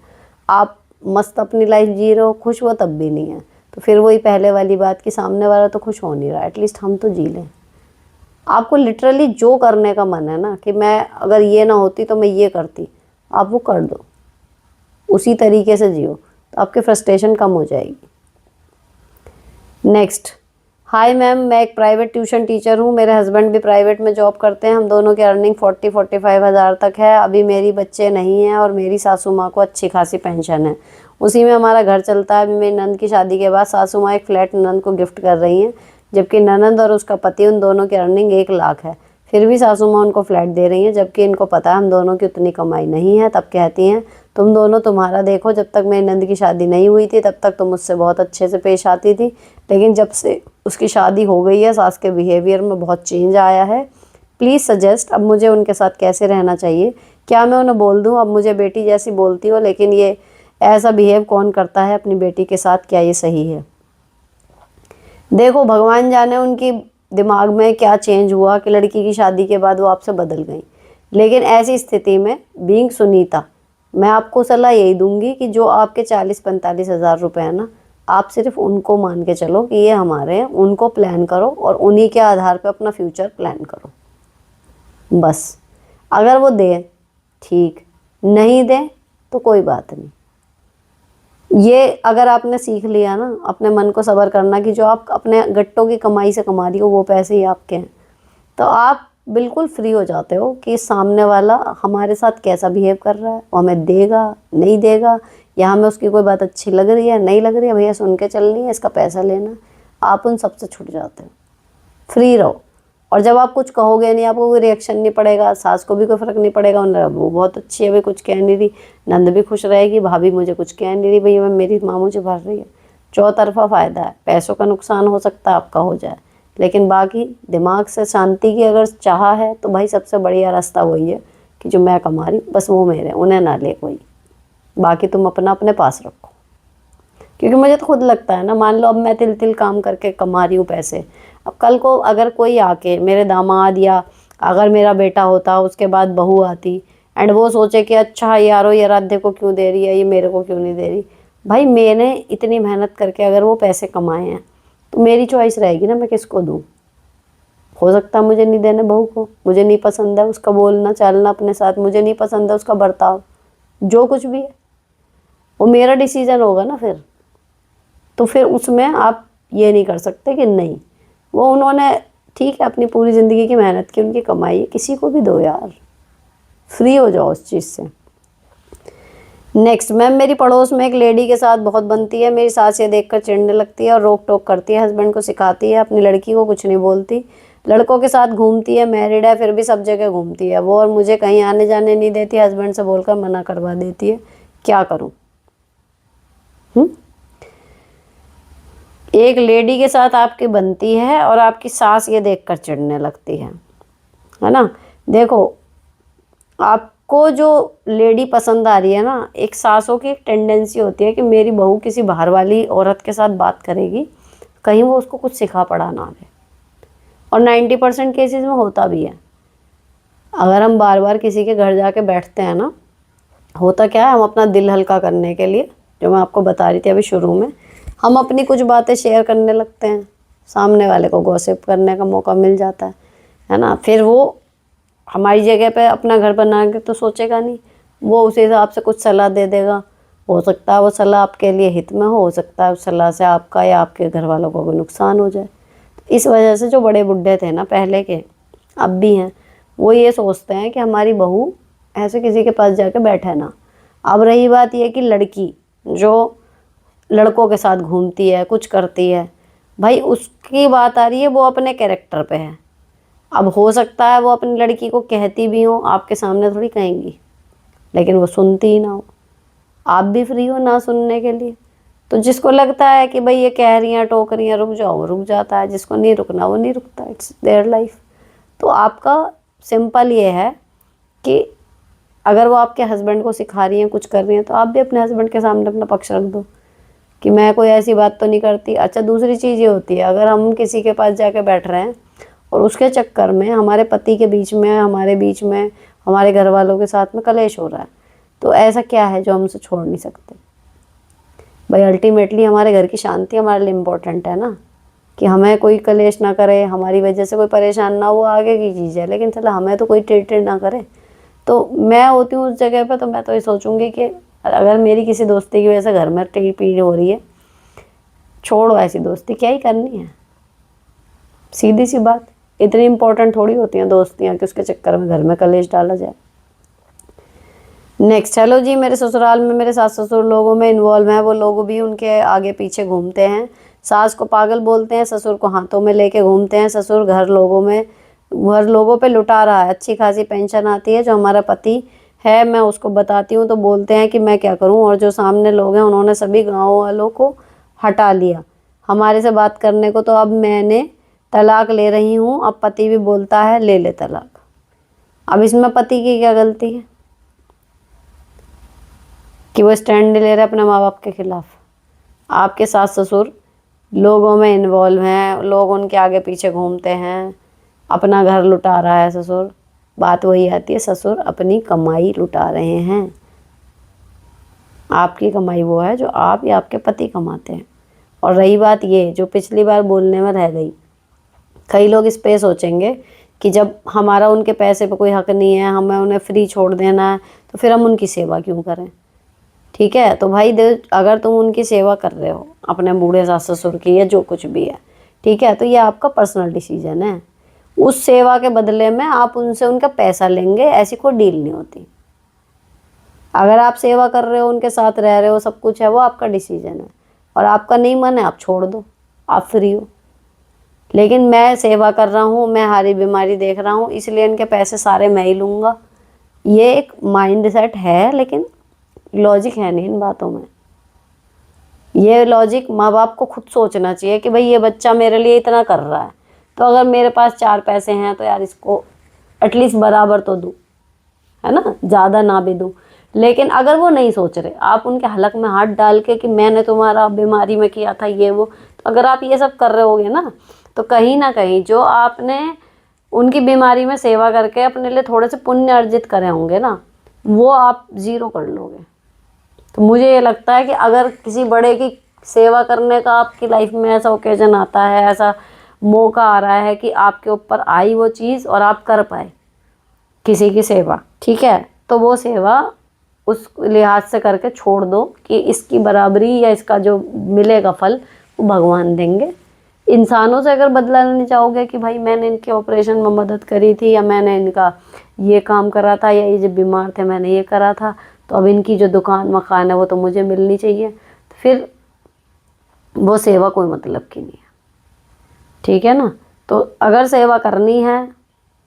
Speaker 1: आप मस्त अपनी लाइफ जी रहे हो, खुश वो तब भी नहीं है। तो फिर वही पहले वाली बात कि सामने वाला तो खुश हो नहीं रहा, एटलीस्ट हम तो जी लें। आपको लिटरली जो करने का मन है ना, कि मैं अगर ये ना होती तो मैं ये करती, आप वो कर दो, उसी तरीके से जियो, तो आपके फ्रस्ट्रेशन कम हो जाएगी। नेक्स्ट, हाय मैम, मैं एक प्राइवेट ट्यूशन टीचर हूँ, मेरे हस्बैंड भी प्राइवेट में जॉब करते हैं, हम दोनों की अर्निंग 40-45 हज़ार तक है। अभी मेरी बच्चे नहीं हैं और मेरी सासू माँ को अच्छी खासी पेंशन है, उसी में हमारा घर चलता है। अभी मेरी नंद की शादी के बाद सासू माँ एक फ्लैट ननद को गिफ्ट कर रही हैं, जबकि ननद और उसका पति, उन दोनों की अर्निंग 1 लाख है। फिर भी सासू माँ उनको फ्लैट दे रही हैं, जबकि इनको पता है हम दोनों की उतनी कमाई नहीं है। तब कहती हैं, तुम दोनों तुम्हारा देखो, जब तक मेरी नंद की शादी नहीं हुई थी तब तक तुम मुझसे बहुत अच्छे से पेश आती थी, लेकिन जब से उसकी शादी हो गई है सास के बिहेवियर में बहुत चेंज आया है। प्लीज़ सजेस्ट, अब मुझे उनके साथ कैसे रहना चाहिए? क्या मैं उन्हें बोल दूँ अब मुझे बेटी जैसी बोलती हो, लेकिन ये ऐसा बिहेव कौन करता है अपनी बेटी के साथ, क्या ये सही है? देखो, भगवान जाने उनकी दिमाग में क्या चेंज हुआ कि लड़की की शादी के बाद वो आपसे बदल गई। लेकिन ऐसी स्थिति में बीइंग सुनीता, मैं आपको सलाह यही दूंगी कि जो आपके 40-45 हज़ार रुपये हैं ना, आप सिर्फ उनको मान के चलो कि ये हमारे हैं, उनको प्लान करो और उन्हीं के आधार पे अपना फ्यूचर प्लान करो बस। अगर वो दे ठीक, नहीं दे तो कोई बात नहीं। ये अगर आपने सीख लिया ना अपने मन को सब्र करना कि जो आप अपने गट्टों की कमाई से कमा रही हो वो पैसे ही आपके हैं, तो आप बिल्कुल फ्री हो जाते हो कि सामने वाला हमारे साथ कैसा बिहेव कर रहा है, वो हमें देगा नहीं देगा, या हमें उसकी कोई बात अच्छी लग रही है नहीं लग रही है, भैया सुन के चलनी है, इसका पैसा लेना। आप उन सबसे छूट जाते हो, फ्री रहो। और जब आप कुछ कहोगे नहीं, आपको कोई रिएक्शन नहीं पड़ेगा, सास को भी कोई फर्क नहीं पड़ेगा, वो बहुत अच्छी है, भाई कुछ कह नहीं रही, नंद भी खुश रहेगी, भाभी मुझे कुछ कह नहीं रही, भैया मेरी माँ मुझे भर रही है। चौतरफा फ़ायदा है। पैसों का नुकसान हो सकता है, आपका हो जाए, लेकिन बाकी दिमाग से शांति की अगर चाह है तो भाई सबसे बढ़िया रास्ता वही है कि जो मैं कमा रही बस वो मेरे, उन्हें ना ले कोई, बाकी तुम अपना अपने पास रखो। क्योंकि मुझे तो खुद लगता है ना, मान लो अब मैं तिल तिल काम करके कमा रही हूँ पैसे, अब कल को अगर कोई आके मेरे दामाद या अगर मेरा बेटा होता उसके बाद बहू आती एंड वो सोचे कि अच्छा यारो ये राधे को क्यों दे रही है, ये मेरे को क्यों नहीं दे रही, भाई मैंने इतनी मेहनत करके अगर वो पैसे कमाए हैं तो मेरी चॉइस रहेगी ना मैं किसको दूँ। हो सकता है मुझे नहीं देने बहू को, मुझे नहीं पसंद है उसका बोलना चालना अपने साथ, मुझे नहीं पसंद है उसका बर्ताव, जो कुछ भी है वो मेरा डिसीजन होगा ना फिर। तो फिर उसमें आप ये नहीं कर सकते कि नहीं, वो उन्होंने ठीक है अपनी पूरी ज़िंदगी की मेहनत की, उनकी कमाई है, किसी को भी दो यार, फ्री हो जाओ उस चीज़ से। नेक्स्ट मैम, मेरी पड़ोस में एक लेडी के साथ बहुत बनती है, मेरी सास ये देखकर चिढ़ने लगती है और रोक टोक करती है, हस्बैंड को सिखाती है, अपनी लड़की को कुछ नहीं बोलती, लड़कों के साथ घूमती है, मैरिड है फिर भी सब जगह घूमती है वो, और मुझे कहीं आने जाने नहीं देती, हस्बैंड से बोलकर मना करवा देती है, क्या करूँ। एक लेडी के साथ आपकी बनती है और आपकी सास ये देखकर चिढ़ने लगती है ना। देखो आपको जो लेडी पसंद आ रही है ना, एक सासों की एक टेंडेंसी होती है कि मेरी बहू किसी बाहर वाली औरत के साथ बात करेगी, कहीं वो उसको कुछ सिखा पढ़ा ना दे, और 90% केसेस में होता भी है। अगर हम बार बार किसी के घर जाके बैठते हैं ना, होता क्या है, हम अपना दिल हल्का करने के लिए, जो मैं आपको बता रही थी अभी शुरू में, हम अपनी कुछ बातें शेयर करने लगते हैं, सामने वाले को गॉसिप करने का मौका मिल जाता है ना। फिर वो हमारी जगह पे अपना घर बना के तो सोचेगा नहीं, वो उस हिसाब से कुछ सलाह दे देगा, हो सकता है वो सलाह आपके लिए हित में हो सकता है उस सलाह से आपका या आपके घर वालों को कोई नुकसान हो जाए। तो इस वजह से जो बड़े बुड्ढे थे ना पहले के, अब भी हैं, वो ये सोचते हैं कि हमारी बहू ऐसे किसी के पास जाके बैठे ना। अब रही बात ये कि लड़की जो लड़कों के साथ घूमती है कुछ करती है, भाई उसकी बात आ रही है, वो अपने कैरेक्टर पे है। अब हो सकता है वो अपनी लड़की को कहती भी हो, आपके सामने थोड़ी कहेंगी, लेकिन वो सुनती ही ना हो, आप भी फ्री हो ना सुनने के लिए। तो जिसको लगता है कि भाई ये कह रही हैं टोक रही हैं रुक जाओ, वो रुक जाता है, जिसको नहीं रुकना वो नहीं रुकता, इट्स देयर लाइफ। तो आपका सिंपल ये है कि अगर वो आपके हस्बैंड को सिखा रही हैं कुछ कर रही हैं, तो आप भी अपने हस्बैंड के सामने अपना पक्ष रख दो कि मैं कोई ऐसी बात तो नहीं करती। अच्छा दूसरी चीज़ ये होती है, अगर हम किसी के पास जाके बैठ रहे हैं और उसके चक्कर में हमारे पति के बीच में, हमारे बीच में, हमारे घर वालों के साथ में कलेश हो रहा है, तो ऐसा क्या है जो हम उसे छोड़ नहीं सकते। भाई अल्टीमेटली हमारे घर की शांति हमारे लिए इम्पोर्टेंट है ना, कि हमें कोई कलेश ना करे, हमारी वजह से कोई परेशान ना हो, आगे की चीज़ है, लेकिन चलो हमें तो कोई ट्रीट ना करे। तो मैं होती हूँ उस जगह पे, तो मैं तो ये सोचूंगी कि अगर मेरी किसी दोस्ती की वजह से घर में पीड़ हो रही है, छोड़ो ऐसी दोस्ती, क्या ही करनी है, सीधी सी बात। इतनी इम्पोर्टेंट थोड़ी होती हैं दोस्तियाँ कि उसके चक्कर में घर में कलेश डाला जाए। नेक्स्ट, हेलो जी, मेरे ससुराल में मेरे सास ससुर लोगों में इन्वॉल्व हैं, वो लोग भी उनके आगे पीछे घूमते हैं, सास को पागल बोलते हैं, ससुर को हाथों में लेके घूमते हैं, ससुर घर लोगों पे लुटा रहा है, अच्छी खासी पेंशन आती है, जो हमारा पति है मैं उसको बताती हूँ तो बोलते हैं कि मैं क्या करूँ, और जो सामने लोग हैं उन्होंने सभी गाँव वालों को हटा लिया हमारे से बात करने को, तो अब मैंने तलाक ले रही हूँ, अब पति भी बोलता है ले ले तलाक। अब इसमें पति की क्या गलती है कि वो स्टैंड ले रहा है अपने माँ बाप के खिलाफ। आपके सास ससुर लोगों में इन्वॉल्व हैं, लोग उनके आगे पीछे घूमते हैं, अपना घर लुटा रहा है ससुर। बात वही आती है, ससुर अपनी कमाई लुटा रहे हैं, आपकी कमाई वो है जो आप या आपके पति कमाते हैं। और रही बात ये जो पिछली बार बोलने में रह गई, कई लोग इस पे सोचेंगे कि जब हमारा उनके पैसे पे कोई हक नहीं है, हमें उन्हें फ्री छोड़ देना है, तो फिर हम उनकी सेवा क्यों करें। ठीक है, तो भाई अगर तुम उनकी सेवा कर रहे हो अपने बूढ़े सास ससुर की या जो कुछ भी है, ठीक है, तो ये आपका पर्सनल डिसीजन है। उस सेवा के बदले में आप उनसे उनका पैसा लेंगे, ऐसी कोई डील नहीं होती। अगर आप सेवा कर रहे हो, उनके साथ रह रहे हो, सब कुछ है, वो आपका डिसीजन है, और आपका नहीं मन है आप छोड़ दो, आप फ्री हो। लेकिन मैं सेवा कर रहा हूँ, मैं हारी बीमारी देख रहा हूँ, इसलिए इनके पैसे सारे मैं ही लूँगा, ये एक माइंड सेट है, लेकिन लॉजिक है नहीं इन बातों में। ये लॉजिक माँ बाप को खुद सोचना चाहिए कि भाई ये बच्चा मेरे लिए इतना कर रहा है, तो अगर मेरे पास 4 पैसे हैं तो यार इसको एटलीस्ट बराबर तो दूँ, है ना, ज़्यादा ना भी दूँ। लेकिन अगर वो नहीं सोच रहे, आप उनके हलक में हाथ डाल के कि मैंने तुम्हारा बीमारी में किया था ये वो, तो अगर आप ये सब कर रहे होगे ना, तो कहीं ना कहीं जो आपने उनकी बीमारी में सेवा करके अपने लिए थोड़े से पुण्य अर्जित करे होंगे ना, वो आप ज़ीरो कर लोगे। तो मुझे ये लगता है कि अगर किसी बड़े की सेवा करने का आपकी लाइफ में ऐसा ओकेजन आता है, ऐसा मौका आ रहा है कि आपके ऊपर आई वो चीज़ और आप कर पाए किसी की सेवा, ठीक है, तो वो सेवा उस लिहाज से करके छोड़ दो कि इसकी बराबरी या इसका जो मिलेगा फल वो भगवान देंगे। इंसानों से अगर बदला लेना चाहोगे कि भाई मैंने इनके ऑपरेशन में मदद करी थी, या मैंने इनका ये काम करा था, या ये जब बीमार थे मैंने ये करा था, तो अब इनकी जो दुकान मकान है वो तो मुझे मिलनी चाहिए, तो फिर वो सेवा कोई मतलब की नहीं है। ठीक है ना। तो अगर सेवा करनी है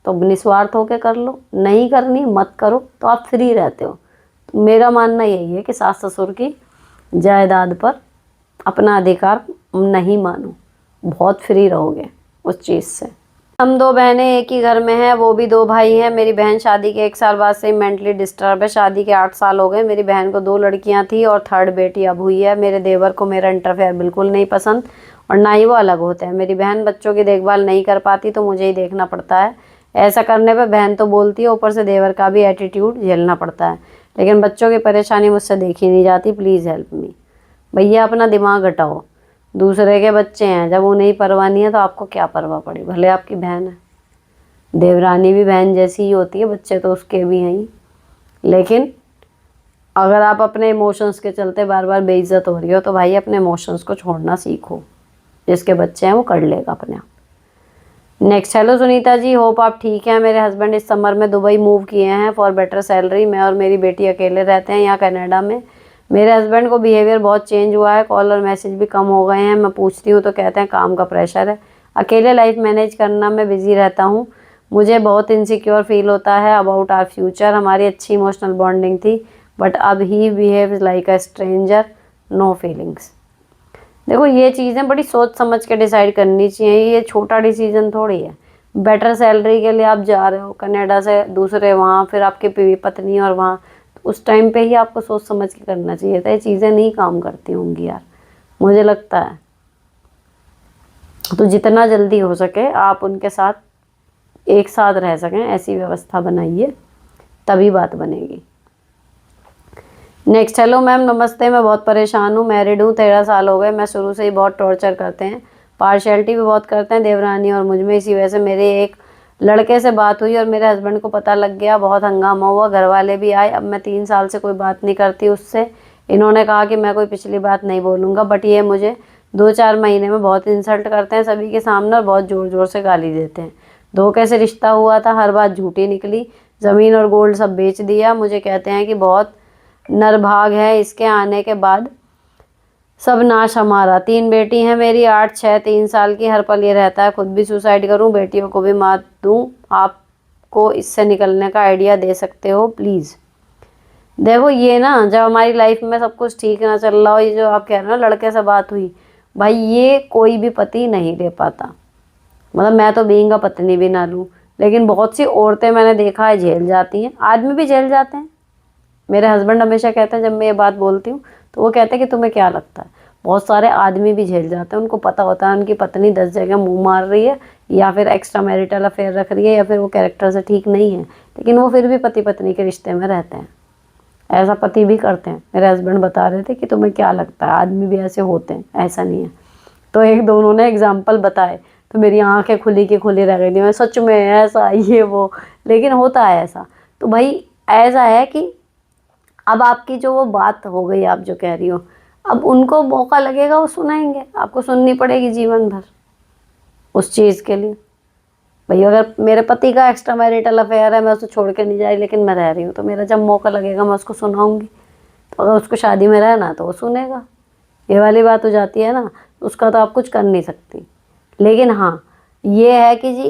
Speaker 1: तो निस्वार्थ होकर कर लो, नहीं करनी मत करो, तो आप फ्री रहते हो। तो मेरा मानना यही है कि सास ससुर की जायदाद पर अपना अधिकार नहीं मानो, बहुत फ्री रहोगे उस चीज़ से। हम 2 बहनें एक ही घर में हैं, वो भी 2 भाई हैं। मेरी बहन शादी के 1 साल बाद से ही मेंटली डिस्टर्ब है। शादी के 8 साल हो गए। मेरी बहन को 2 लड़कियां थी और 3rd बेटी अब हुई है। मेरे देवर को मेरा इंटरफेयर बिल्कुल नहीं पसंद और ना ही वो अलग होते हैं। मेरी बहन बच्चों की देखभाल नहीं कर पाती तो मुझे ही देखना पड़ता है। ऐसा करने पर बहन तो बोलती है, ऊपर से देवर का भी एटीट्यूड झेलना पड़ता है, लेकिन बच्चों की परेशानी मुझसे देखी नहीं जाती। Please help me. भैया अपना दिमाग हटाओ, दूसरे के बच्चे हैं, जब उन्हें ही परवाह नहीं है तो आपको क्या परवाह पड़ी। भले आपकी बहन है, देवरानी भी बहन जैसी ही होती है, बच्चे तो उसके भी हैं ही। लेकिन अगर आप अपने इमोशंस के चलते बार बार बेइज्जत हो रही हो तो भाई अपने इमोशंस को छोड़ना सीखो। जिसके बच्चे हैं वो कर लेगा अपने आप। Next, hello Sunita ji, hope आप ठीक हैं। मेरे हस्बैंड इस समर में दुबई मूव किए हैं फॉर बेटर सैलरी। मैं और मेरी बेटी अकेले रहते हैं यहाँ कनाडा में। मेरे हस्बैंड को बिहेवियर बहुत चेंज हुआ है, कॉल और मैसेज भी कम हो गए हैं। मैं पूछती हूँ तो कहते हैं काम का प्रेशर है। अकेले लाइफ मैनेज करना में बिजी रहता हूँ। मुझे बहुत इनसिक्योर फील होता है अबाउट आवर फ्यूचर। हमारी अच्छी इमोशनल बॉन्डिंग थी, बट अब he behaves like a stranger, no feelings. देखो ये चीज़ें बड़ी सोच समझ के डिसाइड करनी चाहिए, ये छोटा डिसीजन थोड़ी है। बेटर सैलरी के लिए आप जा रहे हो कनाडा से दूसरे वहाँ, फिर आपकी बीवी पत्नी और वहाँ, तो उस टाइम पे ही आपको सोच समझ के करना चाहिए था। ये चीज़ें नहीं काम करती होंगी यार, मुझे लगता है। तो जितना जल्दी हो सके आप उनके साथ एक साथ रह सकें ऐसी व्यवस्था बनाइए, तभी बात बनेगी। नेक्स्ट, हेलो मैम नमस्ते, मैं बहुत परेशान हूँ। मैरिड हूँ, 13 साल हो गए। मैं शुरू से ही बहुत टॉर्चर करते हैं, पार्शियलिटी भी बहुत करते हैं देवरानी और मुझ में। इसी वजह से मेरे एक लड़के से बात हुई और मेरे हस्बैंड को पता लग गया, बहुत हंगामा हुआ, घर वाले भी आए। अब मैं 3 साल से कोई बात नहीं करती उससे। इन्होंने कहा कि मैं कोई पिछली बात नहीं बोलूँगा, बट ये मुझे 2-4 महीने में बहुत इंसल्ट करते हैं सभी के सामने और बहुत ज़ोर ज़ोर से गाली देते हैं। धोखे से रिश्ता हुआ था, हर बात झूठी निकली। ज़मीन और गोल्ड सब बेच दिया। मुझे कहते हैं कि बहुत नरभाग है, इसके आने के बाद सब नाश हमारा। 3 बेटी हैं मेरी, 8, 6, 3 साल की। हर पल ये रहता है खुद भी सुसाइड करूं, बेटियों को भी मार दूं। आपको इससे निकलने का आइडिया दे सकते हो प्लीज़। देखो ये ना, जब हमारी लाइफ में सब कुछ ठीक ना चल रहा हो, ये जो आप कह रहे हो ना लड़के से बात हुई, भाई ये कोई भी पति नहीं ले पाता। मतलब मैं तो बीइंग अ पत्नी भी ना लूँ, लेकिन बहुत सी औरतें मैंने देखा है झेल जाती हैं, आदमी भी झेल जाते हैं। मेरे हस्बैंड हमेशा कहते हैं, जब मैं ये बात बोलती हूँ तो वो कहते हैं कि तुम्हें क्या लगता है, बहुत सारे आदमी भी झेल जाते हैं। उनको पता होता है उनकी पत्नी 10 जगह मुंह मार रही है, या फिर एक्स्ट्रा मैरिटल अफेयर रख रही है, या फिर वो कैरेक्टर से ठीक नहीं है, लेकिन वो फिर भी पति पत्नी के रिश्ते में रहते हैं। ऐसा पति भी करते हैं। मेरे हस्बैंड बता रहे थे कि तुम्हें क्या लगता है, आदमी भी ऐसे होते हैं, ऐसा नहीं है। तो एक दोनों ने एग्जाम्पल बताए, तो मेरी आंखें खुली की खुली रह गई थी, मैं सच में ऐसा ये वो, लेकिन होता है ऐसा। तो भाई ऐसा है कि अब आपकी जो वो बात हो गई, आप जो कह रही हो, अब उनको मौका लगेगा, वो सुनाएंगे, आपको सुननी पड़ेगी जीवन भर उस चीज़ के लिए। भाई अगर मेरे पति का एक्स्ट्रा मैरिटल अफेयर है, मैं उसे छोड़ के नहीं जा रही, लेकिन मैं रह रही हूँ, तो मेरा जब मौका लगेगा मैं उसको सुनाऊंगी। तो अगर उसको शादी में रहना है तो वो सुनेगा, ये वाली बात हो जाती है ना। उसका तो आप कुछ कर नहीं सकती। लेकिन हाँ, ये है कि जी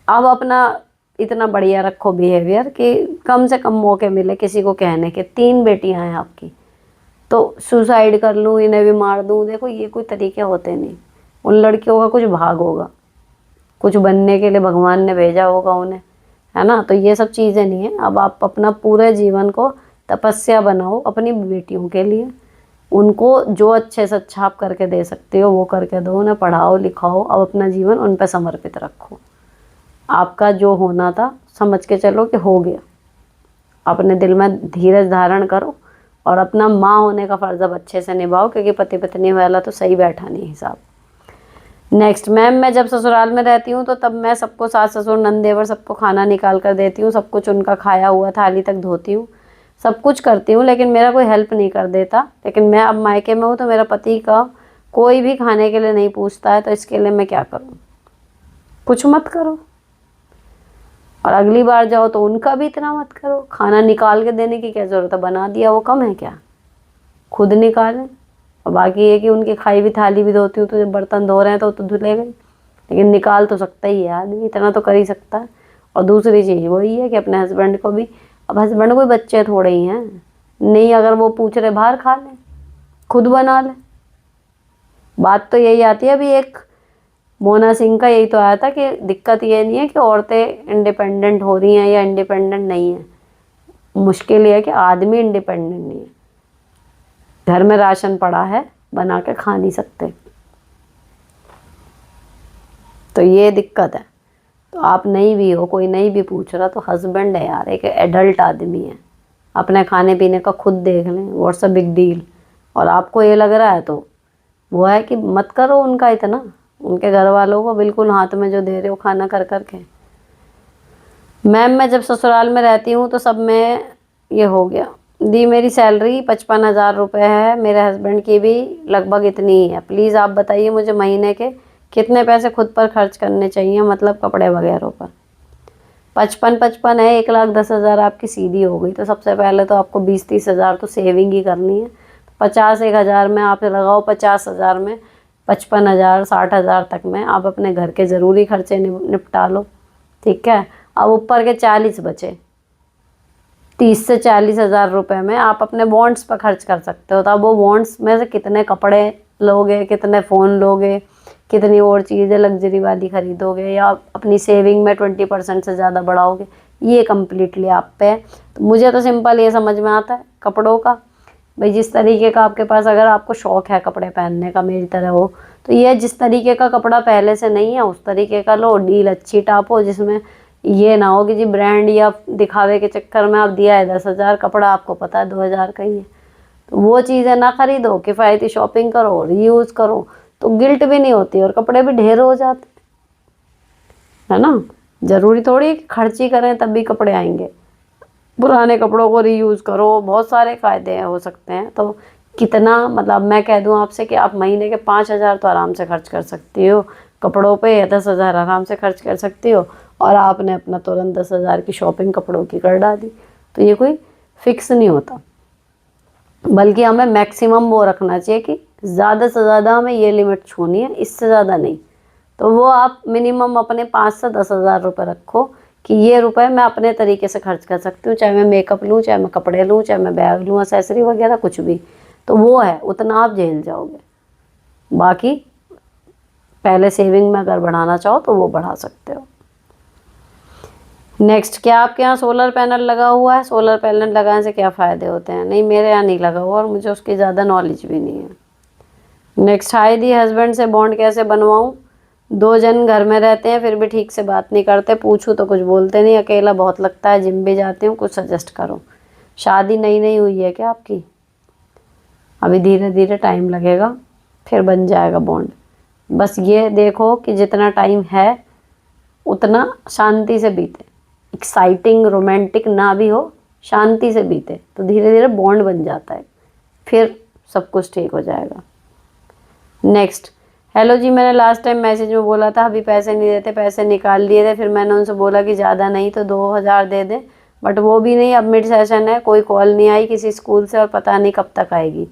Speaker 1: अब अपना इतना बढ़िया रखो बिहेवियर कि कम से कम मौके मिले किसी को कहने के। 3 बेटियां हैं आपकी, तो सुसाइड कर लूँ, इन्हें भी मार दूँ, देखो ये कोई तरीके होते नहीं। उन लड़कियों का कुछ भाग होगा, कुछ बनने के लिए भगवान ने भेजा होगा उन्हें, है ना। तो ये सब चीज़ें नहीं है। अब आप अपना पूरे जीवन को तपस्या बनाओ अपनी बेटियों के लिए। उनको जो अच्छे से अच्छा आप करके दे सकते हो वो करके दो, उन्हें पढ़ाओ लिखाओ। अब अपना जीवन उन पर समर्पित रखो। आपका जो होना था समझ के चलो कि हो गया। अपने दिल में धीरज धारण करो और अपना माँ होने का फर्ज अब अच्छे से निभाओ, क्योंकि पति पत्नी वाला तो सही बैठा नहीं हिसाब। नेक्स्ट मैम, मैं जब ससुराल में रहती हूँ तो तब मैं सबको, सास ससुर नंदेवर सबको खाना निकाल कर देती हूँ, सब कुछ उनका खाया हुआ थाली तक धोती हूँ, सब कुछ करती हूँ, लेकिन मेरा कोई हेल्प नहीं कर देता। लेकिन मैं अब मायके में हूँ तो मेरा पति का कोई भी खाने के लिए नहीं पूछता है, तो इसके लिए मैं क्या करूँ? कुछ मत करो, और अगली बार जाओ तो उनका भी इतना मत करो। खाना निकाल के देने की क्या ज़रूरत है? बना दिया वो कम है क्या? खुद निकालें। और बाकी ये कि उनकी खाई हुई थाली भी धोती हूँ, तो जब बर्तन धो रहे हैं तो धुले गई, लेकिन निकाल तो सकता ही है आदमी, इतना तो कर ही सकता है। और दूसरी चीज़ वही है कि अपने हस्बैंड को भी, अब हस्बैंड कोई बच्चे थोड़े ही हैं, नहीं अगर वो पूछ रहे बाहर खा लें, खुद बना लें। बात तो यही आती है। अभी एक मोना सिंह का यही तो आया था कि दिक्कत ये नहीं है कि औरतें इंडिपेंडेंट हो रही हैं या इंडिपेंडेंट नहीं है, मुश्किल ये है कि आदमी इंडिपेंडेंट नहीं है। घर में राशन पड़ा है, बना के खा नहीं सकते, तो ये दिक्कत है। तो आप नहीं भी हो, कोई नहीं भी पूछ रहा, तो हस्बैंड है यार, एक एडल्ट आदमी है, अपने खाने पीने का खुद देख लें, व्हाट्स अ बिग डील। और आपको ये लग रहा है तो वो है कि मत करो उनका इतना, उनके घर वालों को बिल्कुल हाथ में जो दे रहे हो खाना कर कर के। मैम मैं जब ससुराल में रहती हूँ तो सब में ये हो गया। दी मेरी सैलरी 55,000 रुपये है, मेरे हस्बैंड की भी लगभग इतनी ही है। प्लीज़ आप बताइए मुझे महीने के कितने पैसे खुद पर खर्च करने चाहिए, मतलब कपड़े वगैरह पर। 55 है, 1,10,000 आपकी सीधी हो गई। तो सबसे पहले तो आपको 20-30 हज़ार तो सेविंग ही करनी है। 50-1,000 में आप लगाओ, 50,000 में 55,000 60,000 तक में आप अपने घर के ज़रूरी खर्चे निपटा लो, ठीक है। अब ऊपर के 40 बचे, 30 से 40 हज़ार रुपये में आप अपने बॉन्ड्स पर खर्च कर सकते हो। तो अब वो बॉन्ड्स में से कितने कपड़े लोगे, कितने फ़ोन लोगे, कितनी और चीज़ें लग्जरी वाली खरीदोगे, या अपनी सेविंग में 20% से ज़्यादा बढ़ाओगे, ये कम्प्लीटली आप पे है। तो मुझे तो सिंपल ये समझ में आता है कपड़ों का, भाई जिस तरीके का आपके पास, अगर आपको शौक़ है कपड़े पहनने का मेरी तरह हो, तो ये जिस तरीके का कपड़ा पहले से नहीं है उस तरीके का लो, डील अच्छी टापो, जिसमें ये ना हो कि जी ब्रांड या दिखावे के चक्कर में आप दिया है 10,000, कपड़ा आपको पता है 2,000 का ही है। तो वो चीज़ें ना खरीदो, किफ़ायती शॉपिंग करो, रीयूज़ करो, तो गिल्ट भी नहीं होती और कपड़े भी ढेर हो जाते, है ना। ज़रूरी थोड़ी कि खर्ची करें तब भी कपड़े आएंगे। पुराने कपड़ों को रीयूज़ करो, बहुत सारे फ़ायदे हो सकते हैं। तो कितना, मतलब मैं कह दूं आपसे कि आप महीने के 5,000 तो आराम से खर्च कर सकती हो कपड़ों पे, या 10,000 आराम से खर्च कर सकती हो, और आपने अपना तुरंत 10,000 की शॉपिंग कपड़ों की कर डाली। तो ये कोई फिक्स नहीं होता, बल्कि हमें मैक्सिमम वो रखना चाहिए कि ज़्यादा से ज़्यादा हमें ये लिमिट छूनी है, इससे ज़्यादा नहीं। तो वो आप मिनिमम अपने 5 से 10,000 रुपये रखो कि ये रुपए मैं अपने तरीके से खर्च कर सकती हूँ, चाहे मैं मेकअप लूँ, चाहे मैं कपड़े लूँ, चाहे मैं बैग लूँ, एक्सेसरी वगैरह कुछ भी। तो वो है, उतना आप झेल जाओगे। बाकी पहले सेविंग में अगर बढ़ाना चाहो तो वो बढ़ा सकते हो। नेक्स्ट, क्या आपके यहाँ सोलर पैनल लगा हुआ है? सोलर पैनल लगाने से क्या फ़ायदे होते हैं? नहीं, मेरे यहाँ नहीं लगा हुआ और मुझे उसकी ज़्यादा नॉलेज भी नहीं है। नेक्स्ट, हाय दी, हस्बैंड से बॉन्ड कैसे बनवाऊँ? 2 जन घर में रहते हैं फिर भी ठीक से बात नहीं करते, पूछूँ तो कुछ बोलते नहीं, अकेला बहुत लगता है, जिम भी जाती हूँ, कुछ सजेस्ट करो। शादी नई नई हुई है क्या आपकी? अभी धीरे धीरे टाइम लगेगा, फिर बन जाएगा बॉन्ड। बस ये देखो कि जितना टाइम है उतना शांति से बीते, एक्साइटिंग रोमांटिक ना भी हो, शांति से बीते, तो धीरे धीरे बॉन्ड बन जाता है, फिर सब कुछ ठीक हो जाएगा। नेक्स्ट, हेलो जी, मैंने लास्ट टाइम मैसेज में बोला था अभी पैसे नहीं देते, पैसे निकाल लिए थे, फिर मैंने उनसे बोला कि ज़्यादा नहीं तो 2000 दे दें, बट वो भी नहीं, अब मिड सेशन है, कोई कॉल नहीं आई किसी स्कूल से और पता नहीं कब तक आएगी।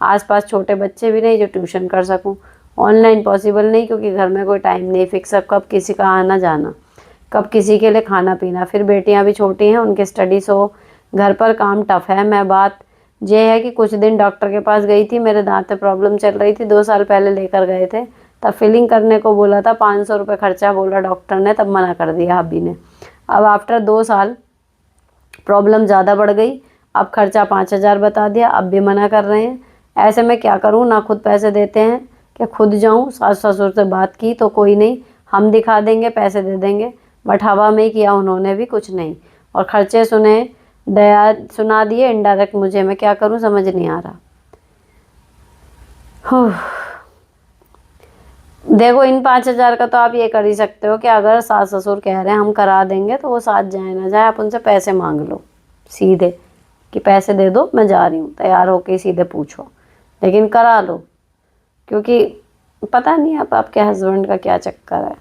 Speaker 1: आसपास छोटे बच्चे भी नहीं जो ट्यूशन कर सकूं, ऑनलाइन पॉसिबल नहीं क्योंकि घर में कोई टाइम नहीं फिक्स, अब कब किसी का आना जाना, कब किसी के लिए खाना पीना, फिर बेटियां भी छोटी हैं उनके स्टडीज़ हो, घर पर काम टफ है। मैं बात ये है कि कुछ दिन डॉक्टर के पास गई थी, मेरे दांत में प्रॉब्लम चल रही थी, 2 साल पहले लेकर गए थे, तब फिलिंग करने को बोला था, 500 रुपये खर्चा बोला डॉक्टर ने, तब मना कर दिया अभी ने। अब आफ्टर 2 साल प्रॉब्लम ज़्यादा बढ़ गई, अब खर्चा 5000 बता दिया, अब भी मना कर रहे हैं। ऐसे में क्या करूं, ना खुद पैसे देते हैं, क्या खुद जाऊं? सास ससुर से बात की तो कोई नहीं, हम दिखा देंगे पैसे दे देंगे, बट हवा में ही किया उन्होंने भी कुछ नहीं, और खर्चे सुने दया सुना दिए इनडायरेक्ट मुझे, मैं क्या करूं समझ नहीं आ रहा। देखो इन 5000 का तो आप ये कर ही सकते हो कि अगर सास ससुर कह रहे हैं हम करा देंगे तो वो साथ जाए ना जाए, आप उनसे पैसे मांग लो सीधे कि पैसे दे दो मैं जा रही हूँ, तैयार होके सीधे पूछो, लेकिन करा लो, क्योंकि पता नहीं अब आपके हस्बैंड का क्या चक्कर है,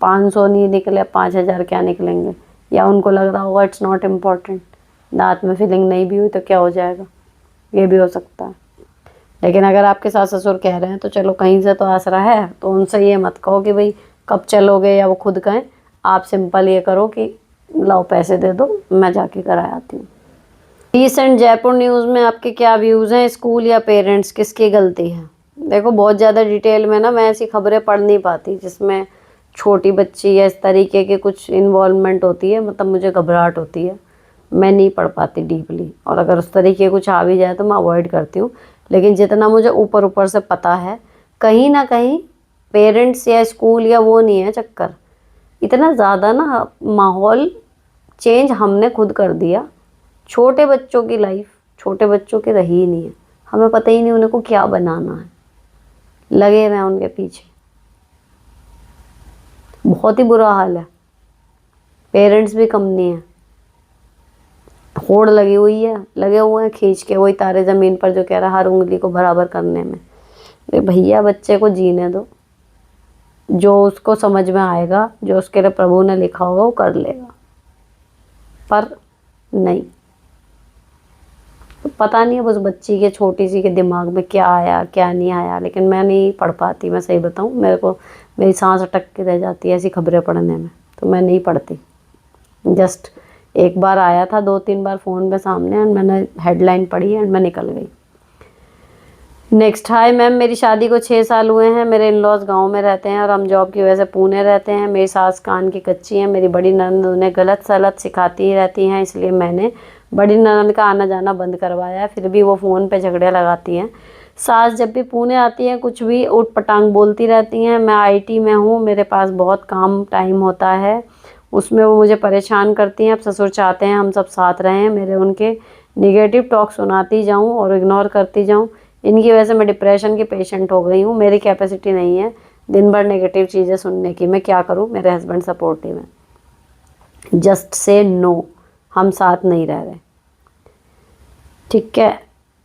Speaker 1: 500 नहीं निकले 5000 क्या निकलेंगे, या उनको लग रहा होगा इट्स नॉट इम्पॉर्टेंट, दांत में फिलिंग नहीं भी हुई तो क्या हो जाएगा, ये भी हो सकता है। लेकिन अगर आपके सास ससुर कह रहे हैं तो चलो कहीं से तो आसरा है, तो उनसे ये मत कहो कि भाई कब चलोगे या वो खुद कहें, आप सिंपल ये करो कि लाओ पैसे दे दो मैं जाके करा आती हूँ। रिसेंट जयपुर न्यूज़ में आपके क्या व्यूज़ हैं, स्कूल या पेरेंट्स किसकी गलती है? देखो बहुत ज़्यादा डिटेल में ना मैं ऐसी खबरें पढ़ नहीं पाती जिसमें छोटी बच्ची या इस तरीके के कुछ इन्वॉल्वमेंट होती है, मतलब मुझे घबराहट होती है, मैं नहीं पढ़ पाती डीपली, और अगर उस तरीके कुछ आ भी जाए तो मैं अवॉइड करती हूँ। लेकिन जितना मुझे ऊपर ऊपर से पता है, कहीं ना कहीं पेरेंट्स या स्कूल या वो नहीं है चक्कर, इतना ज़्यादा ना माहौल चेंज हमने खुद कर दिया, छोटे बच्चों की लाइफ छोटे बच्चों की रही ही नहीं है, हमें पता ही नहीं उन्हें को क्या बनाना है, लगे हुए हैं उनके पीछे, बहुत ही बुरा हाल है। पेरेंट्स भी कम नहीं है, होड़ लगी हुई है, लगे हुए हैं खींच के वही तारे ज़मीन पर जो कह रहा है हर उंगली को बराबर करने में। अरे भैया बच्चे को जीने दो, जो उसको समझ में आएगा, जो उसके लिए प्रभु ने लिखा होगा वो कर लेगा, पर नहीं, तो पता नहीं अब उस बच्ची के छोटी सी के दिमाग में क्या आया क्या नहीं आया, लेकिन मैं नहीं पढ़ पाती, मैं सही बताऊँ, मेरे को मेरी सांस अटक के रह जाती है ऐसी खबरें पढ़ने में, तो मैं नहीं पढ़ती। जस्ट एक बार आया था 2-3 बार फ़ोन पे सामने एंड मैंने हेडलाइन पढ़ी एंड मैं निकल गई। नेक्स्ट, हाय मैम, मेरी शादी को 6 साल हुए हैं, मेरे इन लॉज गाँव में रहते हैं और हम जॉब की वजह से पुणे रहते हैं, मेरी सास कान की कच्ची है, मेरी बड़ी ननद उन्हें गलत सलत सिखाती ही रहती हैं, इसलिए मैंने बड़ी ननद का आना जाना बंद करवाया है, फिर भी वो फ़ोन पे झगड़े लगाती हैं। सास जब भी पुणे आती हैं कुछ भी ऊट पटांग बोलती रहती हैं। मैं आईटी में हूँ, मेरे पास बहुत काम टाइम होता है, उसमें वो मुझे परेशान करती हैं। अब ससुर चाहते हैं हम सब साथ रहें, मेरे उनके निगेटिव टॉक सुनाती जाऊँ और इग्नोर करती जाऊँ, इनकी वजह से मैं डिप्रेशन की पेशेंट हो गई हूँ, मेरी कैपेसिटी नहीं है दिन भर नेगेटिव चीज़ें सुनने की, मैं क्या करूँ? मेरे हस्बैंड सपोर्टिव हैं, जस्ट से नो, हम साथ नहीं रह रहे। ठीक है,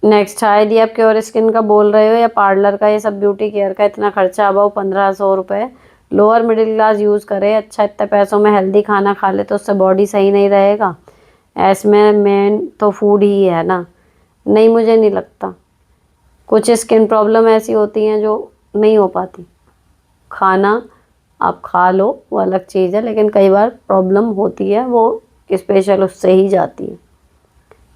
Speaker 1: नेक्स्ट, शायद ये आप क्योर स्किन का बोल रहे हो या पार्लर का? ये सब ब्यूटी केयर का इतना खर्चा, अबाउ 1500 रुपये, लोअर मिडिल क्लास यूज़ करे, अच्छा इतने पैसों में हेल्दी खाना खा ले तो उससे बॉडी सही नहीं रहेगा, इसमें मेन तो फूड ही है ना। नहीं, मुझे नहीं लगता, कुछ स्किन प्रॉब्लम ऐसी होती हैं जो नहीं हो पाती, खाना आप खा लो वो अलग चीज़ है, लेकिन कई बार प्रॉब्लम होती है वो स्पेशल उससे ही जाती है।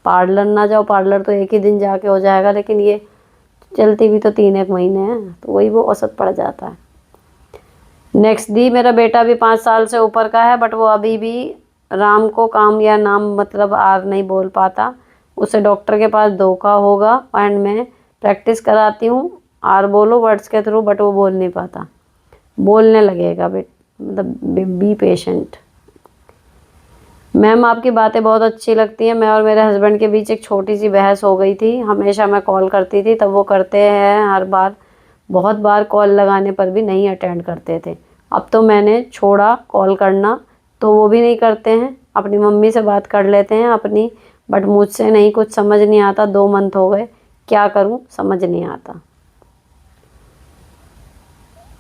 Speaker 1: पार्लर ना जाओ, पार्लर तो एक ही दिन जाके हो जाएगा, लेकिन ये चलती भी तो 3-1 महीने हैं, तो वही वो औसत पड़ जाता है। नेक्स्ट, दी मेरा बेटा भी 5 साल से ऊपर का है, बट वो अभी भी राम को काम या नाम मतलब आर नहीं बोल पाता, उसे डॉक्टर के पास धोखा होगा एंड मैं प्रैक्टिस कराती हूँ आर बोलो वर्ड्स के थ्रू, बट वो बोल नहीं पाता, बोलने लगेगा मतलब बी पेशेंट। मैम आपकी बातें बहुत अच्छी लगती हैं, मैं और मेरे हस्बैंड के बीच एक छोटी सी बहस हो गई थी, हमेशा मैं कॉल करती थी तब वो करते हैं हर बार बहुत बार कॉल लगाने पर भी नहीं अटेंड करते थे। अब तो मैंने छोड़ा कॉल करना, तो वो भी नहीं करते हैं। अपनी मम्मी से बात कर लेते हैं अपनी, बट मुझसे नहीं, कुछ समझ नहीं आता। 2 मंथ हो गए, क्या करूं समझ नहीं आता।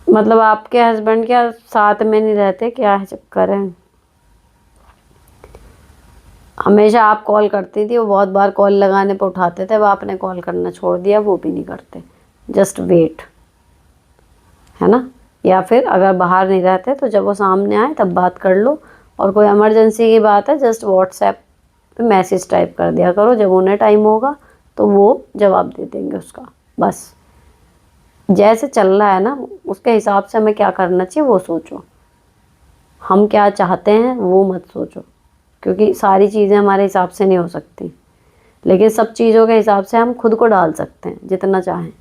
Speaker 1: मतलब आपके हस्बैंड क्या साथ में नहीं रहते, क्या है चक्कर है? हमेशा आप कॉल करती थी, वो बहुत बार कॉल लगाने पर उठाते थे, अब आपने कॉल करना छोड़ दिया, वो भी नहीं करते। जस्ट वेट, है ना। या फिर अगर बाहर नहीं रहते तो जब वो सामने आए तब बात कर लो, और कोई इमरजेंसी की बात है जस्ट व्हाट्सएप पे मैसेज टाइप कर दिया करो, जब उन्हें टाइम होगा तो वो जवाब दे देंगे उसका। बस जैसे चल रहा है ना उसके हिसाब से हमें क्या करना चाहिए वो सोचो। हम क्या चाहते हैं वो मत सोचो, क्योंकि सारी चीज़ें हमारे हिसाब से नहीं हो सकती, लेकिन सब चीज़ों के हिसाब से हम खुद को डाल सकते हैं जितना चाहें।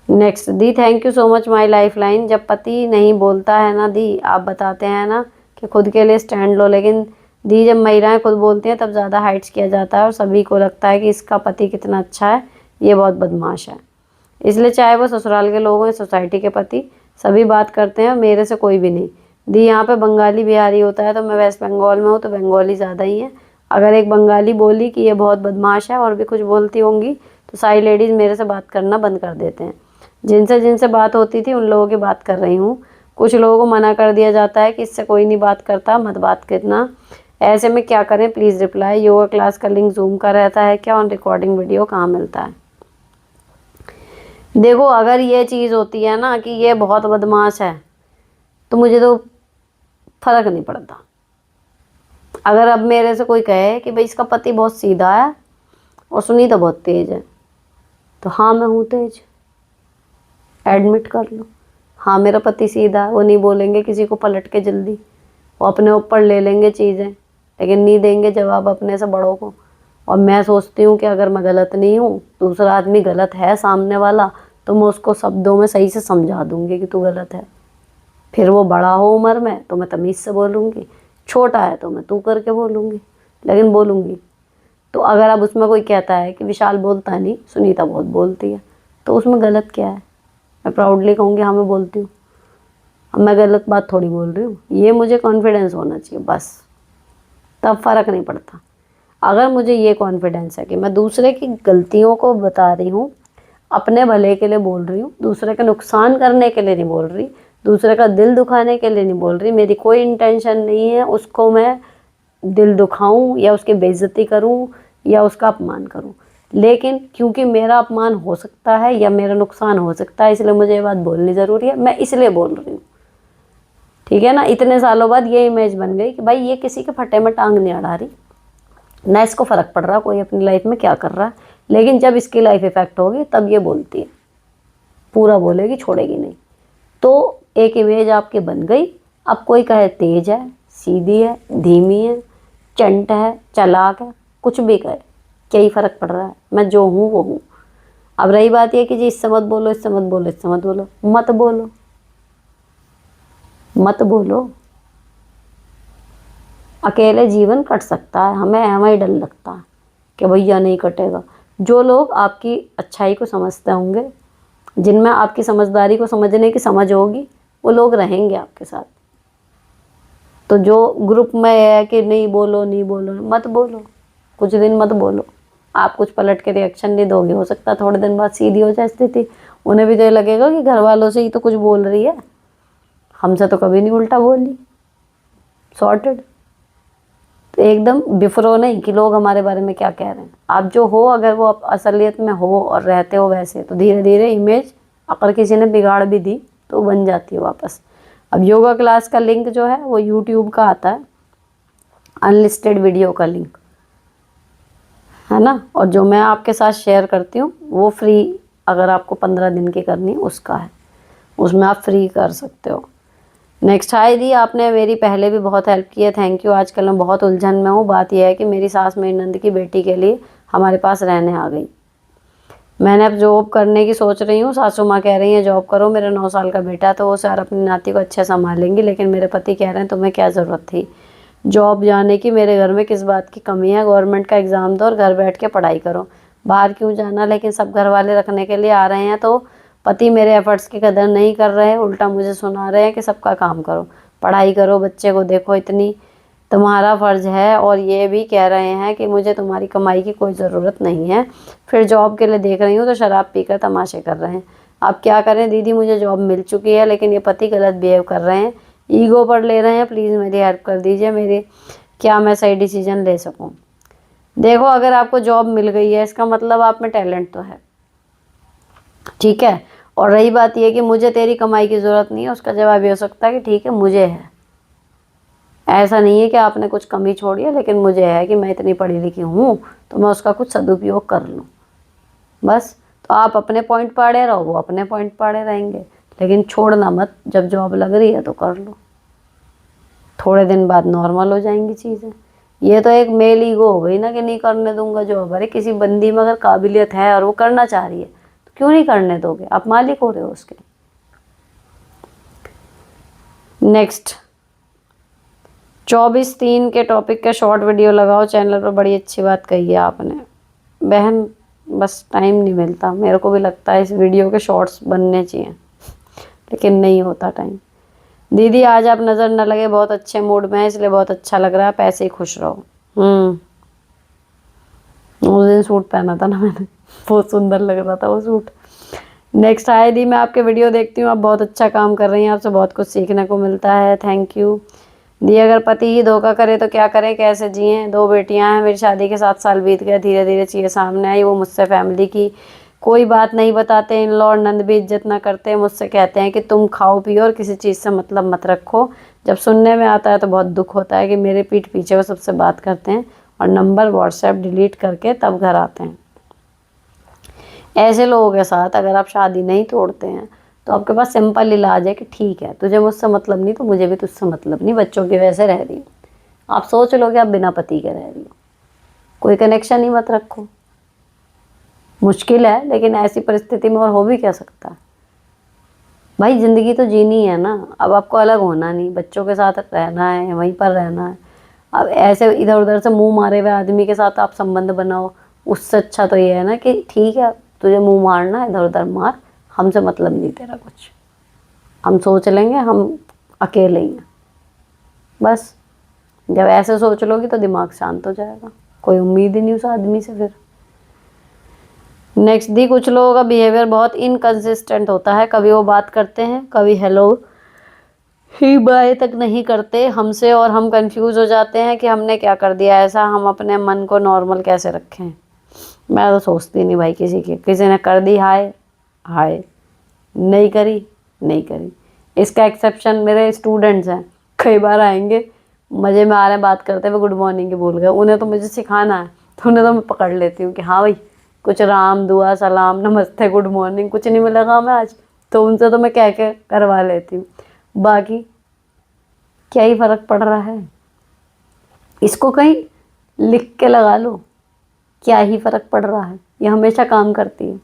Speaker 1: Next, the thank you so much my life line. जब पति नहीं बोलता है ना दी, आप बताते हैं ना कि खुद के लिए स्टैंड लो, लेकिन दी जब महिलाएं खुद बोलती हैं तब ज़्यादा हाइट्स किया जाता है और सभी को लगता है कि इसका पति कितना अच्छा है, ये बहुत बदमाश है। इसलिए चाहे वो ससुराल के लोग हैं, सोसाइटी के पति, सभी बात करते हैं, मेरे से कोई भी नहीं। दी यहाँ पे बंगाली बिहारी होता है, तो मैं वेस्ट बंगाल में हूँ तो बंगाली ज़्यादा ही है। अगर एक बंगाली बोली कि ये बहुत बदमाश है और भी कुछ बोलती होंगी तो सारी लेडीज़ मेरे से बात करना बंद कर देते हैं। जिनसे जिनसे बात होती थी उन लोगों की बात कर रही हूँ। कुछ लोगों को मना कर दिया जाता है कि इससे कोई नहीं बात करता, मत बात करना। ऐसे में क्या करें प्लीज़ रिप्लाई। योगा क्लास का लिंक जूम का रहता है क्या, और रिकॉर्डिंग वीडियो कहाँ मिलता है? देखो अगर ये चीज़ होती है ना कि ये बहुत बदमाश है तो मुझे तो फर्क नहीं पड़ता। अगर अब मेरे से कोई कहे कि भाई इसका पति बहुत सीधा है और सुनीता बहुत तेज है, तो हाँ मैं हूँ तेज, एडमिट कर लो। हाँ मेरा पति सीधा है, वो नहीं बोलेंगे किसी को पलट के जल्दी, वो अपने ऊपर ले लेंगे चीज़ें, लेकिन नहीं देंगे जवाब अपने से बड़ों को। और मैं सोचती हूँ कि अगर मैं गलत नहीं हूँ, दूसरा आदमी गलत है सामने वाला, तो मैं उसको शब्दों में सही से समझा दूँगी कि तू गलत है। फिर वो बड़ा हो उम्र में तो मैं तमीज़ से बोलूँगी, छोटा है तो मैं तू करके बोलूँगी, लेकिन बोलूँगी। तो अगर अब उसमें कोई कहता है कि विशाल बोलता नहीं, सुनीता बहुत बोलती है, तो उसमें गलत क्या है? मैं प्राउडली कहूँगी हाँ मैं बोलती हूँ। अब मैं गलत बात थोड़ी बोल रही हूँ, ये मुझे कॉन्फिडेंस होना चाहिए बस, तब फ़र्क नहीं पड़ता। अगर मुझे ये कॉन्फिडेंस है कि मैं दूसरे की गलतियों को बता रही हूँ, अपने भले के लिए बोल रही हूँ, दूसरे का नुकसान करने के लिए नहीं बोल रही, दूसरे का दिल दुखाने के लिए नहीं बोल रही, मेरी कोई इंटेंशन नहीं है उसको मैं दिल दुखाऊं या उसकी बेइज्जती करूं या उसका अपमान करूं, लेकिन क्योंकि मेरा अपमान हो सकता है या मेरा नुकसान हो सकता है, इसलिए मुझे ये बात बोलनी ज़रूरी है, मैं इसलिए बोल रही हूँ। ठीक है ना। इतने सालों बाद ये इमेज बन गई कि भाई ये किसी के फटे में टांग नहीं अड़ा रही, ना इसको फ़र्क पड़ रहा कोई अपनी लाइफ में क्या कर रहा है, लेकिन जब इसकी लाइफ इफेक्ट होगी तब ये बोलती है, पूरा बोलेगी, छोड़ेगी नहीं। तो एक इमेज आपकी बन गई। अब कोई कहे तेज है, सीधी है, धीमी है, चंट है, चालाक है, कुछ भी कहे, क्या ही फ़र्क पड़ रहा है, मैं जो हूँ वो हूँ। अब रही बात ये कि जी इससे मत बोलो, इससे मत बोलो, इससे मत बोलो, मत बोलो, मत बोलो। अकेले जीवन कट सकता है, हमें हमें डर लगता है कि भैया नहीं कटेगा। जो लोग आपकी अच्छाई को समझते होंगे, जिनमें आपकी समझदारी को समझने की समझ होगी, वो लोग रहेंगे आपके साथ। तो जो ग्रुप में है कि नहीं बोलो नहीं बोलो, मत बोलो, कुछ दिन मत बोलो। आप कुछ पलट के रिएक्शन नहीं दोगे, हो सकता है थोड़े दिन बाद सीधी हो जाए स्थिति, उन्हें भी तो ये लगेगा कि घर वालों से ही तो कुछ बोल रही है, हमसे तो कभी नहीं उल्टा बोली, सॉर्टेड। तो एकदम बिफरो नहीं कि लोग हमारे बारे में क्या कह रहे हैं। आप जो हो, अगर वो असलियत में हो और रहते हो वैसे, तो धीरे धीरे इमेज अगर किसी ने बिगाड़ भी दी तो बन जाती है वापस। अब योगा क्लास का लिंक जो है वो यूट्यूब का आता है, अनलिस्टेड वीडियो का लिंक है ना, और जो मैं आपके साथ शेयर करती हूँ वो फ्री, अगर आपको 15 दिन की करनी उसका है, उसमें आप फ्री कर सकते हो। नेक्स्ट, हाय दी, आपने मेरी पहले भी बहुत हेल्प की है, थैंक यू। आजकल मैं बहुत उलझन में हूँ। बात यह है कि मेरी सास मेरी नंद की बेटी के लिए हमारे पास रहने आ गई। मैंने अब जॉब करने की सोच रही हूँ, सासू माँ कह रही है जॉब करो, मेरा 9 साल का बेटा तो वो सर अपनी नाती को अच्छे संभालेंगी, लेकिन मेरे पति कह रहे हैं तुम्हें क्या ज़रूरत थी जॉब जाने की, मेरे घर में किस बात की कमी है, गवर्नमेंट का एग्ज़ाम दो और घर बैठ के पढ़ाई करो, बाहर क्यों जाना, लेकिन सब घर वाले रखने के लिए आ रहे हैं तो पति मेरे एफर्ट्स की कदर नहीं कर रहे हैं, उल्टा मुझे सुना रहे हैं कि सबका काम करो, पढ़ाई करो, बच्चे को देखो, इतनी तुम्हारा फ़र्ज़ है। और ये भी कह रहे हैं कि मुझे तुम्हारी कमाई की कोई ज़रूरत नहीं है, फिर जॉब के लिए देख रही हूँ तो शराब पीकर तमाशे कर रहे हैं। अब क्या करें दीदी, मुझे जॉब मिल चुकी है लेकिन ये पति गलत बिहेव कर रहे हैं, ईगो पर ले रहे हैं, प्लीज़ मेरी हेल्प कर दीजिए, मेरी क्या मैं सही डिसीजन ले सकूँ। देखो, अगर आपको जॉब मिल गई है इसका मतलब आप में टैलेंट तो है, ठीक है। और रही बात ये कि मुझे तेरी कमाई की ज़रूरत नहीं है, उसका जवाब ये हो सकता है कि ठीक है मुझे है। ऐसा नहीं है कि आपने कुछ कमी छोड़ी है, लेकिन मुझे है कि मैं इतनी पढ़ी लिखी हूँ तो मैं उसका कुछ सदुपयोग कर लूँ, बस। तो आप अपने पॉइंट पे अड़े रहो, वो अपने पॉइंट पे अड़े रहेंगे, लेकिन छोड़ना मत। जब जॉब लग रही है तो कर लो, थोड़े दिन बाद नॉर्मल हो जाएंगी चीज़ें। ये तो एक मेल ईगो हो गई ना कि नहीं करने दूंगा जॉब। अरे किसी बंदी में अगर काबिलियत है और वो करना चाह रही है तो क्यों नहीं करने दोगे, आप मालिक हो रहे हो उसके। नेक्स्ट 24/3 के टॉपिक का शॉर्ट वीडियो लगाओ चैनल पर, बड़ी अच्छी बात कही है आपने बहन, बस टाइम नहीं मिलता। मेरे को भी लगता है इस वीडियो के शॉर्ट्स बनने चाहिए, लेकिन नहीं होता टाइम। दीदी आज आप नज़र न लगे, बहुत अच्छे मूड में है इसलिए बहुत अच्छा लग रहा है, पैसे ही खुश रहो। उस दिन सूट पहना था ना मैंने, बहुत सुंदर लग रहा था वो सूट। नेक्स्ट हाय दी, मैं आपके वीडियो देखती हूँ, आप बहुत अच्छा काम कर रही हैं, आपसे बहुत कुछ सीखने को मिलता है, थैंक यू दी। अगर पति ही धोखा करे तो क्या करें, कैसे जिए। 2 बेटियां हैं, मेरी शादी के 7 साल बीत गए, धीरे धीरे चीज़ें सामने आई। वो मुझसे फैमिली की कोई बात नहीं बताते, इन लॉ और नंद भी इज्जत ना करते, मुझसे कहते हैं कि तुम खाओ पियो और किसी चीज़ से मतलब मत रखो। जब सुनने में आता है तो बहुत दुख होता है कि मेरे पीठ पीछे वो सबसे बात करते हैं और नंबर व्हाट्सएप डिलीट करके तब घर आते हैं। ऐसे लोगों के साथ अगर आप शादी नहीं तोड़ते हैं तो आपके पास सिंपल इलाज है कि ठीक है तुझे मुझसे मतलब नहीं तो मुझे भी तुझसे मतलब नहीं, बच्चों की वजह से रह रही हूँ। आप सोच लो कि आप बिना पति के रह रही हो, कोई कनेक्शन ही मत रखो। मुश्किल है लेकिन ऐसी परिस्थिति में और हो भी क्या सकता है भाई, ज़िंदगी तो जीनी है ना। अब आपको अलग होना नहीं, बच्चों के साथ रहना है, वहीं पर रहना है। अब ऐसे इधर उधर से मुंह मारे हुए आदमी के साथ आप संबंध बनाओ, उससे अच्छा तो ये है ना कि ठीक है तुझे मुंह मारना इधर उधर मार, हमसे मतलब नहीं तेरा कुछ, हम सोच लेंगे, हम अकेले ही हैं, बस। जब ऐसे सोच लोगी तो दिमाग शांत हो जाएगा, कोई उम्मीद ही नहीं उस आदमी से फिर। नेक्स्ट दी, कुछ लोगों का बिहेवियर बहुत इनकंसिस्टेंट होता है, कभी वो बात करते हैं, कभी हेलो ही बाय तक नहीं करते हमसे, और हम कंफ्यूज हो जाते हैं कि हमने क्या कर दिया ऐसा, हम अपने मन को नॉर्मल कैसे रखें। मैं तो सोचती नहीं भाई किसी की, किसी ने कर दी हाय हाय, नहीं करी नहीं करी। इसका एक्सेप्शन मेरे स्टूडेंट्स हैं, कई बार आएंगे मज़े में आ रहे हैं बात करते हुए, गुड मॉर्निंग के भूल गए, उन्हें तो मुझे सिखाना है तो उन्हें तो मैं पकड़ लेती हूँ कि हाँ भाई कुछ राम दुआ सलाम नमस्ते गुड मॉर्निंग कुछ नहीं मिलेगा मैं आज, तो उनसे तो मैं कह के करवा लेती हूँ। बाकी क्या ही फ़र्क पड़ रहा है, इसको कहीं लिख के लगा लो, क्या ही फ़र्क पड़ रहा है, ये हमेशा काम करती है।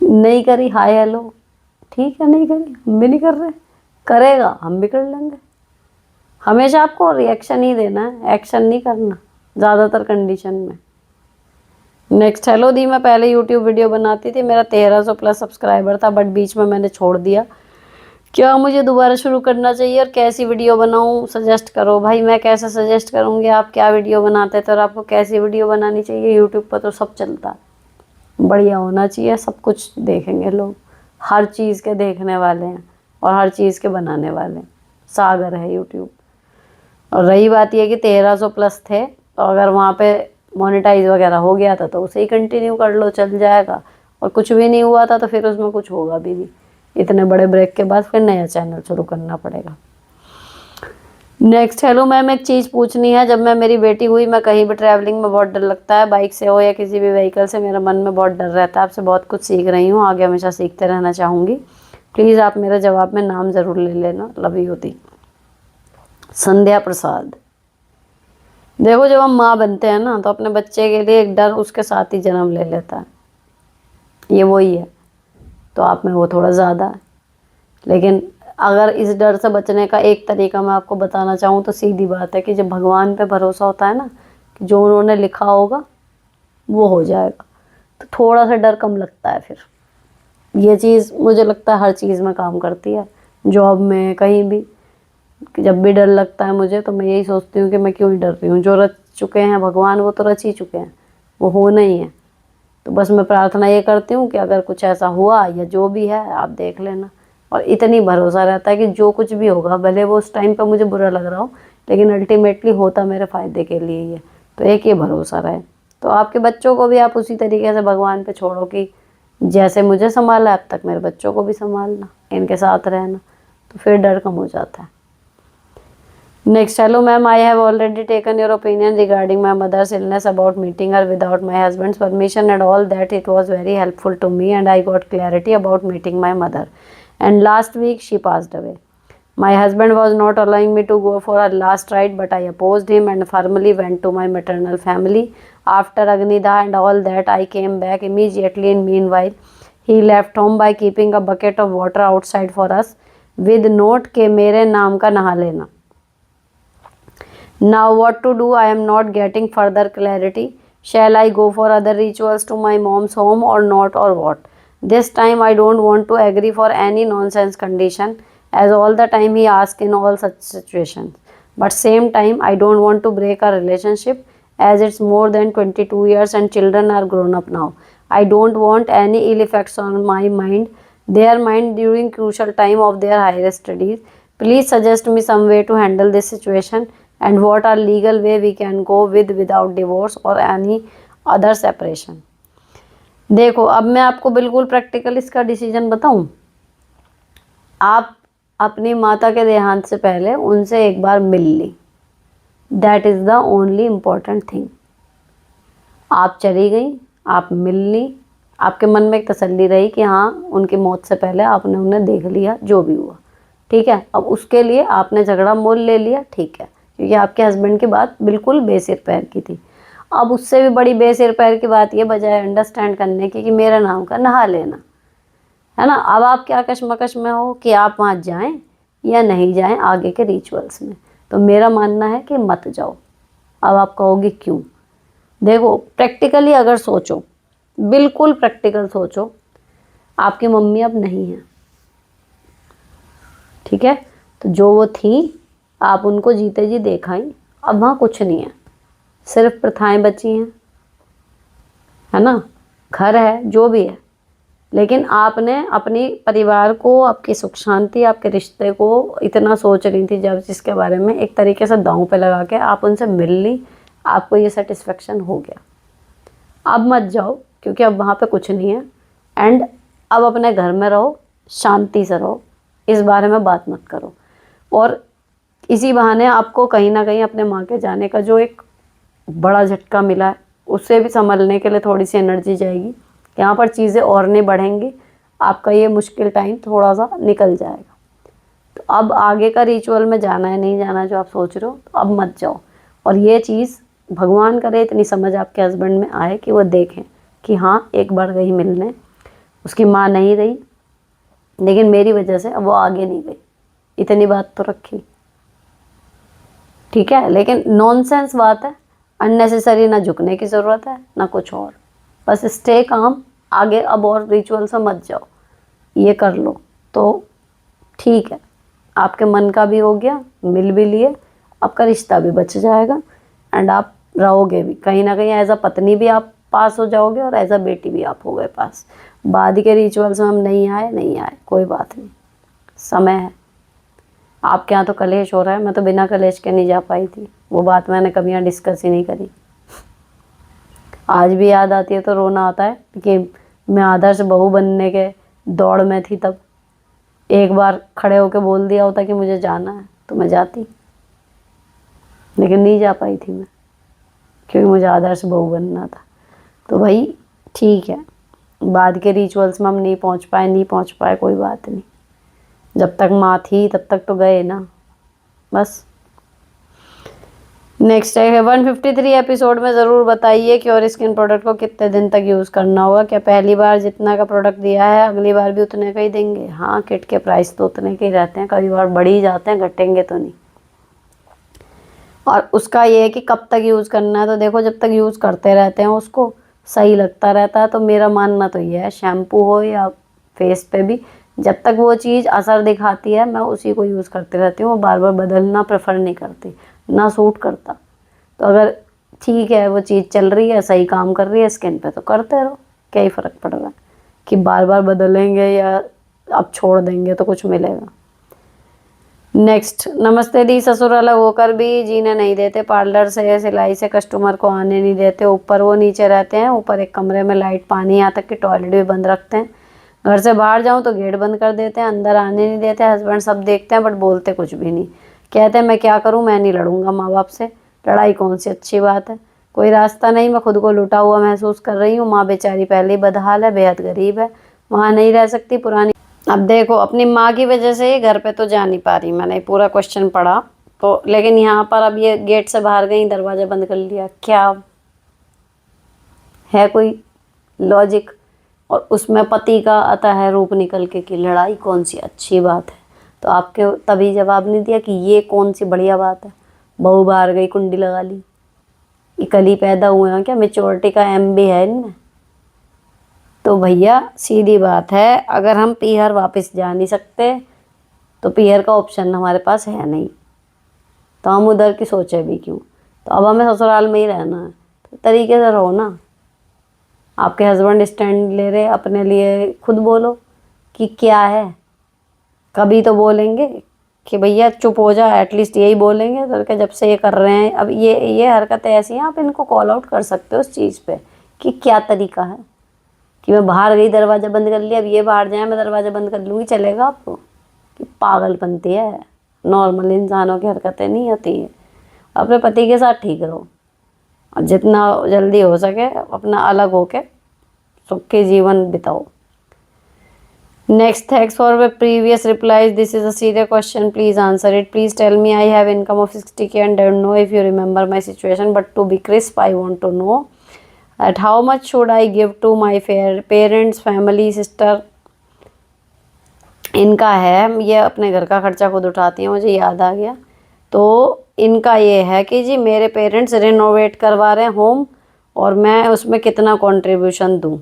Speaker 1: नहीं करी हाय हेलो, ठीक है नहीं करी, हम भी नहीं कर रहे, करेगा हम भी कर लेंगे। हमेशा आपको रिएक्शन ही देना है, एक्शन नहीं करना ज़्यादातर कंडीशन में। नेक्स्ट हेलो दी, मैं पहले यूट्यूब वीडियो बनाती थी, मेरा 1300 प्लस सब्सक्राइबर था, बट बीच में मैंने छोड़ दिया, क्या मुझे दोबारा शुरू करना चाहिए और कैसी वीडियो बनाऊं, सजेस्ट करो। भाई मैं कैसे सजेस्ट करूंगी, आप क्या वीडियो बनाते थे और आपको कैसी वीडियो बनानी चाहिए। यूट्यूब पर तो सब चलता है, बढ़िया होना चाहिए, सब कुछ देखेंगे लोग, हर चीज़ के देखने वाले हैं और हर चीज़ के बनाने वाले हैं, सागर है यूट्यूब। और रही बात यह कि 1300 प्लस थे, तो अगर वहाँ पे मोनेटाइज वगैरह हो गया था तो उसे ही कंटिन्यू कर लो, चल जाएगा। और कुछ भी नहीं हुआ था तो फिर उसमें कुछ होगा भी नहीं, इतने बड़े ब्रेक के बाद फिर नया चैनल शुरू करना पड़ेगा। नेक्स्ट हेलो मैम, एक चीज़ पूछनी है, जब मैं मेरी बेटी हुई मैं कहीं भी ट्रैवलिंग में बहुत डर लगता है, बाइक से हो या किसी भी व्हीकल से, मेरे मन में बहुत डर रहता है। आपसे बहुत कुछ सीख रही हूँ, आगे हमेशा सीखते रहना चाहूँगी, प्लीज़ आप मेरे जवाब में नाम ज़रूर ले लेना। लव यू दी। संध्या प्रसाद, देखो जब हम माँ बनते हैं ना तो अपने बच्चे के लिए एक डर उसके साथ ही जन्म ले लेता है, ये वही है, तो आप में वो थोड़ा ज़्यादा है। लेकिन अगर इस डर से बचने का एक तरीका मैं आपको बताना चाहूँ तो सीधी बात है कि जब भगवान पे भरोसा होता है ना कि जो उन्होंने लिखा होगा वो हो जाएगा, तो थोड़ा सा डर कम लगता है फिर। ये चीज़ मुझे लगता है हर चीज़ में काम करती है, जॉब में, कहीं भी। जब भी डर लगता है मुझे, तो मैं यही सोचती हूँ कि मैं क्यों ही डर रही हूँ। जो रच चुके हैं भगवान, वो तो रच ही चुके हैं, वो होना ही है। तो बस मैं प्रार्थना ये करती हूँ कि अगर कुछ ऐसा हुआ या जो भी है, आप देख लेना। और इतनी भरोसा रहता है कि जो कुछ भी होगा, भले वो उस टाइम पे मुझे बुरा लग रहा हो, लेकिन अल्टीमेटली होता मेरे फ़ायदे के लिए ही है। तो एक ये भरोसा रहे। तो आपके बच्चों को भी आप उसी तरीके से भगवान पे छोड़ो कि जैसे मुझे संभाला अब तक, मेरे बच्चों को भी संभालना, इनके साथ रहना, तो फिर डर कम हो जाता है। Next, hello ma'am, I have already taken your opinion regarding my mother's illness, about meeting her without my husband's permission and all that. It was very helpful to me and I got clarity about meeting my mother. And last week she passed away. My husband was not allowing me to go for her last ride, but I opposed him and firmly went to my maternal family. After Agnidha and all that, I came back immediately. In meanwhile, he left home by keeping a bucket of water outside for us with note के मेरे नाम का नहा लेना. Now what to do? I am not getting further clarity. Shall I go for other rituals to my mom's home or not, or what? This time I don't want to agree for any nonsense condition, as all the time he asks in all such situations. But same time I don't want to break our relationship, as it's more than 22 years and children are grown up now. I don't want any ill effects on my mind, their mind during crucial time of their higher studies. Please suggest me some way to handle this situation, and what are legal way we can go with without divorce or any other separation. देखो, अब मैं आपको बिल्कुल practical इसका decision बताऊं। आप अपनी माता के देहांत से पहले उनसे एक बार मिल ली, that is the only important thing. आप चली गई, आप मिल ली, आपके मन में एक तसल्ली रही कि हाँ, उनकी मौत से पहले आपने उन्हें देख लिया, जो भी हुआ ठीक है। अब उसके लिए आपने झगड़ा मोल ले लिया, ठीक है, क्योंकि आपके हस्बैंड की बात बिल्कुल बेसिर पैर की थी। अब उससे भी बड़ी बेसिर पैर की बात ये, बजाय अंडरस्टैंड करने की कि मेरा नाम का नहा लेना, है ना। अब आप क्या कशमकश में हो कि आप वहाँ जाएं या नहीं जाएं आगे के रिचुअल्स में। तो मेरा मानना है कि मत जाओ। अब आप कहोगे क्यों? देखो, प्रैक्टिकली अगर सोचो, बिल्कुल प्रैक्टिकल सोचो, आपकी मम्मी अब नहीं है, ठीक है। तो जो वो थी, आप उनको जीते जी देखा ही, अब वहाँ कुछ नहीं है, सिर्फ प्रथाएं बची हैं, है ना। घर है, जो भी है, लेकिन आपने अपनी परिवार को, आपकी सुख शांति, आपके रिश्ते को इतना सोच रही थी, जब जिसके बारे में एक तरीके से दांव पे लगा के आप उनसे मिल ली, आपको ये सेटिस्फेक्शन हो गया। अब मत जाओ, क्योंकि अब वहाँ पे कुछ नहीं है। एंड अब अपने घर में रहो, शांति से रहो, इस बारे में बात मत करो। और इसी बहाने आपको कहीं ना कहीं अपने माँ के जाने का जो एक बड़ा झटका मिला है, उससे भी संभलने के लिए थोड़ी सी एनर्जी जाएगी। यहाँ पर चीज़ें और नहीं बढ़ेंगी, आपका ये मुश्किल टाइम थोड़ा सा निकल जाएगा। तो अब आगे का रिचुअल में जाना है नहीं जाना, जो आप सोच रहे हो, तो अब मत जाओ। और ये चीज़ भगवान करे इतनी समझ आपके हस्बैंड में आए कि वो देखें कि हाँ, एक बार गई मिलने, उसकी माँ नहीं रही, लेकिन मेरी वजह से अब वो आगे नहीं गई, इतनी बात तो रखी, ठीक है। लेकिन नॉनसेंस बात है, अननेसेसरी, ना झुकने की ज़रूरत है ना कुछ और। बस स्टे काम, आगे अब और रिचुअल से मत जाओ, ये कर लो तो ठीक है। आपके मन का भी हो गया, मिल भी लिए, आपका रिश्ता भी बच जाएगा, एंड आप रहोगे भी कहीं ना कहीं एज अ पत्नी भी आप पास हो जाओगे, और एज अ बेटी भी आप हो गए पास। बाद के रिचुअल्स में हम नहीं आए, कोई बात नहीं, समय है। आपके यहाँ तो कलेश हो रहा है, मैं तो बिना कलेश के नहीं जा पाई थी, वो बात मैंने कभी यहाँ डिस्कस ही नहीं करी। आज भी याद आती है तो रोना आता है कि मैं आदर्श बहू बनने के दौड़ में थी, तब एक बार खड़े होकर बोल दिया होता कि मुझे जाना है, तो मैं जाती, लेकिन नहीं जा पाई थी मैं, क्योंकि मुझे आदर्श बहू बनना था। तो भाई ठीक है, बाद के रिचुअल्स में हम नहीं पहुंच पाए, कोई बात नहीं। जब तक माँ थी तब तक तो गए ना, बस। नेक्स्ट है 153 एपिसोड में ज़रूर बताइए कि और स्किन प्रोडक्ट को कितने दिन तक यूज़ करना होगा। क्या पहली बार जितना का प्रोडक्ट दिया है अगली बार भी उतने का ही देंगे? हाँ, किट के प्राइस तो उतने के ही रहते हैं, कभी बार बढ़ ही जाते हैं, घटेंगे तो नहीं। और उसका ये है कि कब तक यूज़ करना है, तो देखो जब तक यूज़ करते रहते हैं उसको, सही लगता रहता है। तो मेरा मानना तो ये है, शैम्पू हो या फेस पे भी। जब तक वो चीज़ असर दिखाती है मैं उसी को यूज़ करती रहती हूँ, वो बार बार बदलना प्रेफर नहीं करती, ना सूट करता। तो अगर ठीक है वो चीज़ चल रही है, सही काम कर रही है स्किन पे, तो करते रहो, क्या ही फ़र्क पड़ रहा है कि बार बार बदलेंगे या अब छोड़ देंगे तो कुछ मिलेगा। नेक्स्ट, नमस्ते दी, ससुर अलग होकर भी जीने नहीं देते, पार्लर से सिलाई से कस्टमर को आने नहीं देते, ऊपर वो नीचे रहते हैं, ऊपर एक कमरे में लाइट पानी यहाँ तक कि टॉयलेट भी बंद रखते हैं, घर से बाहर जाऊँ तो गेट बंद कर देते हैं, अंदर आने नहीं देते, हस्बैंड सब देखते हैं बट बोलते कुछ भी नहीं, कहते हैं मैं क्या करूँ, मैं नहीं लड़ूंगा माँ बाप से, लड़ाई कौन सी अच्छी बात है, कोई रास्ता नहीं, मैं खुद को लुटा हुआ महसूस कर रही हूँ, माँ बेचारी पहले ही बदहाल है, बेहद गरीब है, वहाँ नहीं रह सकती पुरानी। अब देखो अपनी माँ की वजह से घर पे तो जा नहीं पा रही, मैंने पूरा क्वेश्चन पढ़ा तो, लेकिन यहाँ पर अब ये गेट से बाहर गई, दरवाज़ा बंद कर लिया, क्या है कोई लॉजिक? और उसमें पति का आता है रूप निकल के कि लड़ाई कौन सी अच्छी बात है, तो आपके तभी जवाब नहीं दिया कि ये कौन सी बढ़िया बात है, बहू बाहर गई कुंडी लगा ली, ये कल ही पैदा हुए हैं क्या, मेच्योरिटी का एम भी है इनमें? तो भैया सीधी बात है, अगर हम पीहर वापस जा नहीं सकते तो पीहर का ऑप्शन हमारे पास है नहीं, तो हम उधर की सोचे भी क्यों, तो अब हमें ससुराल में ही रहना है, तो तरीके से रहो ना। आपके हस्बैंड स्टैंड ले रहे अपने लिए, खुद बोलो कि क्या है, कभी तो बोलेंगे कि भैया चुप हो जा, एटलीस्ट यही बोलेंगे। तो क्या जब से ये कर रहे हैं, अब ये हरकतें ऐसी हैं, आप इनको कॉल आउट कर सकते हो उस चीज़ पे कि क्या तरीका है, कि मैं बाहर गई दरवाज़ा बंद कर लिया, अब ये बाहर जाए मैं दरवाज़ा बंद कर लूँगी, चलेगा आपको? कि पागल बनती है, नॉर्मल इंसानों की हरकतें नहीं होती है। अपने पति के साथ ठीक रहो और जितना जल्दी हो सके अपना अलग होके सुखी जीवन बिताओ। Next, thanks for the previous replies. This is a serious question. Please answer it. Please tell me, I have income of 60K and don't know if you remember my situation. But to be crisp, I want to know at how much should I give to my parents, family, sister. इनका है, ये अपने घर का खर्चा खुद उठाती हैं, मुझे याद आ गया। तो इनका ये है कि जी मेरे पेरेंट्स रिनोवेट करवा रहे हैं होम और मैं उसमें कितना कंट्रीब्यूशन दूँ,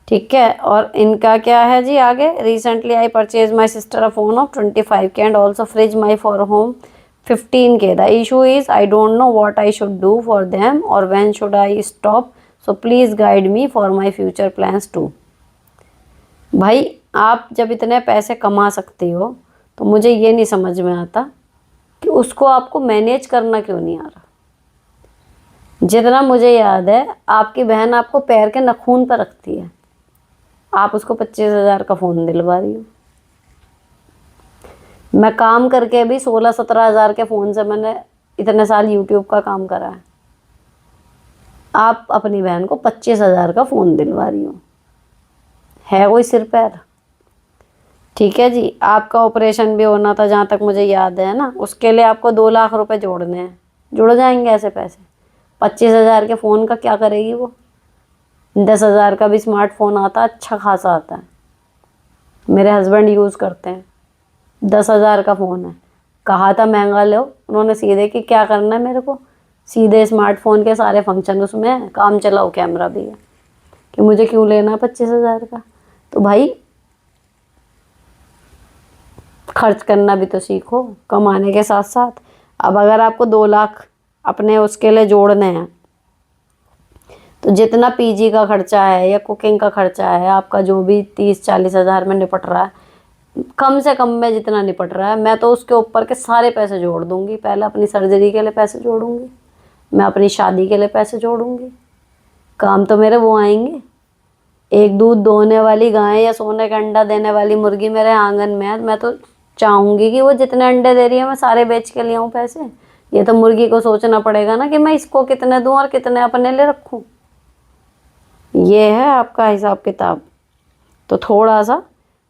Speaker 1: ठीक है। और इनका क्या है जी आगे, recently I purchase my sister a phone of 25K and also fridge my for home 15K। The issue is I don't know what I should do for them और when should I stop, so please guide me for my future plans too. भाई आप जब इतने पैसे कमा सकते हो तो मुझे ये नहीं समझ में आता कि उसको आपको मैनेज करना क्यों नहीं आ रहा। जितना मुझे याद है आपकी बहन आपको पैर के नाखून पर रखती है, आप उसको 25,000 का फ़ोन दिलवा रही हो। मैं काम करके भी 16-17 हज़ार के फ़ोन से मैंने इतने साल यूट्यूब का काम करा है, आप अपनी बहन को 25,000 का फ़ोन दिलवा रही हो, है कोई सिर पैर? ठीक है जी, आपका ऑपरेशन भी होना था जहाँ तक मुझे याद है ना, उसके लिए आपको 2 लाख रुपए जोड़ने हैं, जुड़ जाएंगे ऐसे पैसे? 25,000 के फ़ोन का क्या करेगी वो? 10,000 का भी स्मार्टफोन आता है, अच्छा खासा आता है, मेरे हस्बैंड यूज़ करते हैं, 10,000 का फ़ोन है। कहा था महंगा लो, उन्होंने सीधे कि क्या करना है मेरे को, सीधे स्मार्टफोन के सारे फंक्शन उसमें है, काम चलाओ कैमरा भी है, कि मुझे क्यों लेना है 25,000 का। तो भाई खर्च करना भी तो सीखो कमाने के साथ साथ। अब अगर आपको 2 लाख अपने उसके लिए जोड़ने हैं तो जितना पीजी का खर्चा है या कुकिंग का खर्चा है आपका, जो भी 30-40 हज़ार में निपट रहा है, कम से कम में जितना निपट रहा है, मैं तो उसके ऊपर के सारे पैसे जोड़ दूंगी। पहले अपनी सर्जरी के लिए पैसे जोड़ूंगी, मैं अपनी शादी के लिए पैसे जोड़ूंगी, काम तो मेरे वो आएंगे। एक दूध दोहने वाली गाय या सोने का अंडा देने वाली मुर्गी मेरे आंगन में है, मैं तो चाहूँगी कि वो जितने अंडे दे रही है मैं सारे बेच के ले आऊँ पैसे। ये तो मुर्गी को सोचना पड़ेगा ना कि मैं इसको कितने दूँ और कितने अपने लिए रखूँ। ये है आपका हिसाब किताब। तो थोड़ा सा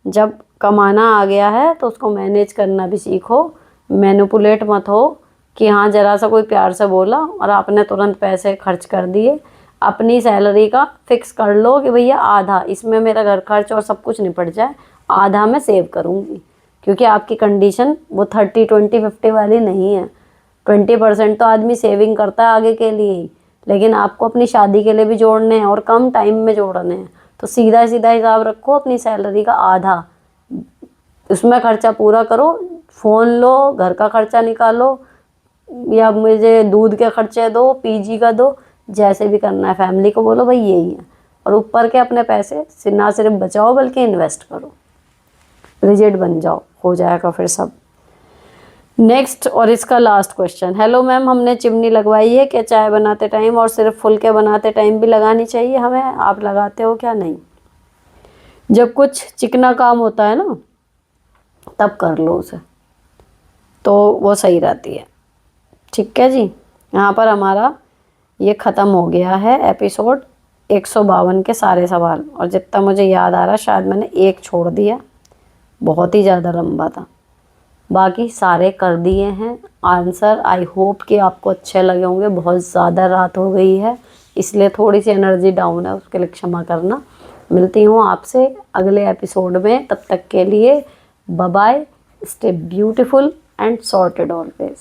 Speaker 1: जब कमाना आ गया है तो उसको मैनेज करना भी सीखो, मैनिपुलेट मत हो कि हाँ ज़रा सा कोई प्यार से बोला और आपने तुरंत पैसे खर्च कर दिए। अपनी सैलरी का फिक्स कर लो कि भैया आधा इसमें मेरा घर खर्च और सब कुछ निपट जाए, आधा मैं सेव करूँगी, क्योंकि आपकी कंडीशन वो 30-20-50 वाली नहीं है। 20% तो आदमी सेविंग करता है आगे के लिए ही, लेकिन आपको अपनी शादी के लिए भी जोड़ने हैं और कम टाइम में जोड़ने हैं। तो सीधा सीधा हिसाब रखो, अपनी सैलरी का आधा उसमें खर्चा पूरा करो, फ़ोन लो, घर का खर्चा निकालो, या मुझे दूध के खर्चे दो, पीजी का दो, जैसे भी करना है फैमिली को बोलो भाई यही है। और ऊपर के अपने पैसे ना सिर्फ बचाओ बल्कि इन्वेस्ट करो, रिजिड बन जाओ, हो जाएगा फिर सब। नेक्स्ट और इसका लास्ट क्वेश्चन। हेलो मैम, हमने चिमनी लगवाई है, क्या चाय बनाते टाइम और सिर्फ फुलके बनाते टाइम भी लगानी चाहिए हमें? आप लगाते हो क्या? नहीं, जब कुछ चिकना काम होता है ना तब कर लो उसे, तो वो सही रहती है। ठीक है जी, यहाँ पर हमारा ये ख़त्म हो गया है एपिसोड 152 के सारे सवाल। और जितना मुझे याद आ रहा शायद मैंने एक छोड़ दिया, बहुत ही ज़्यादा लंबा था। बाकी सारे कर दिए हैं आंसर। आई होप कि आपको अच्छे लगे होंगे। बहुत ज़्यादा रात हो गई है इसलिए थोड़ी सी एनर्जी डाउन है, उसके लिए क्षमा करना। मिलती हूँ आपसे अगले एपिसोड में, तब तक के लिए bye bye, stay beautiful and sorted always.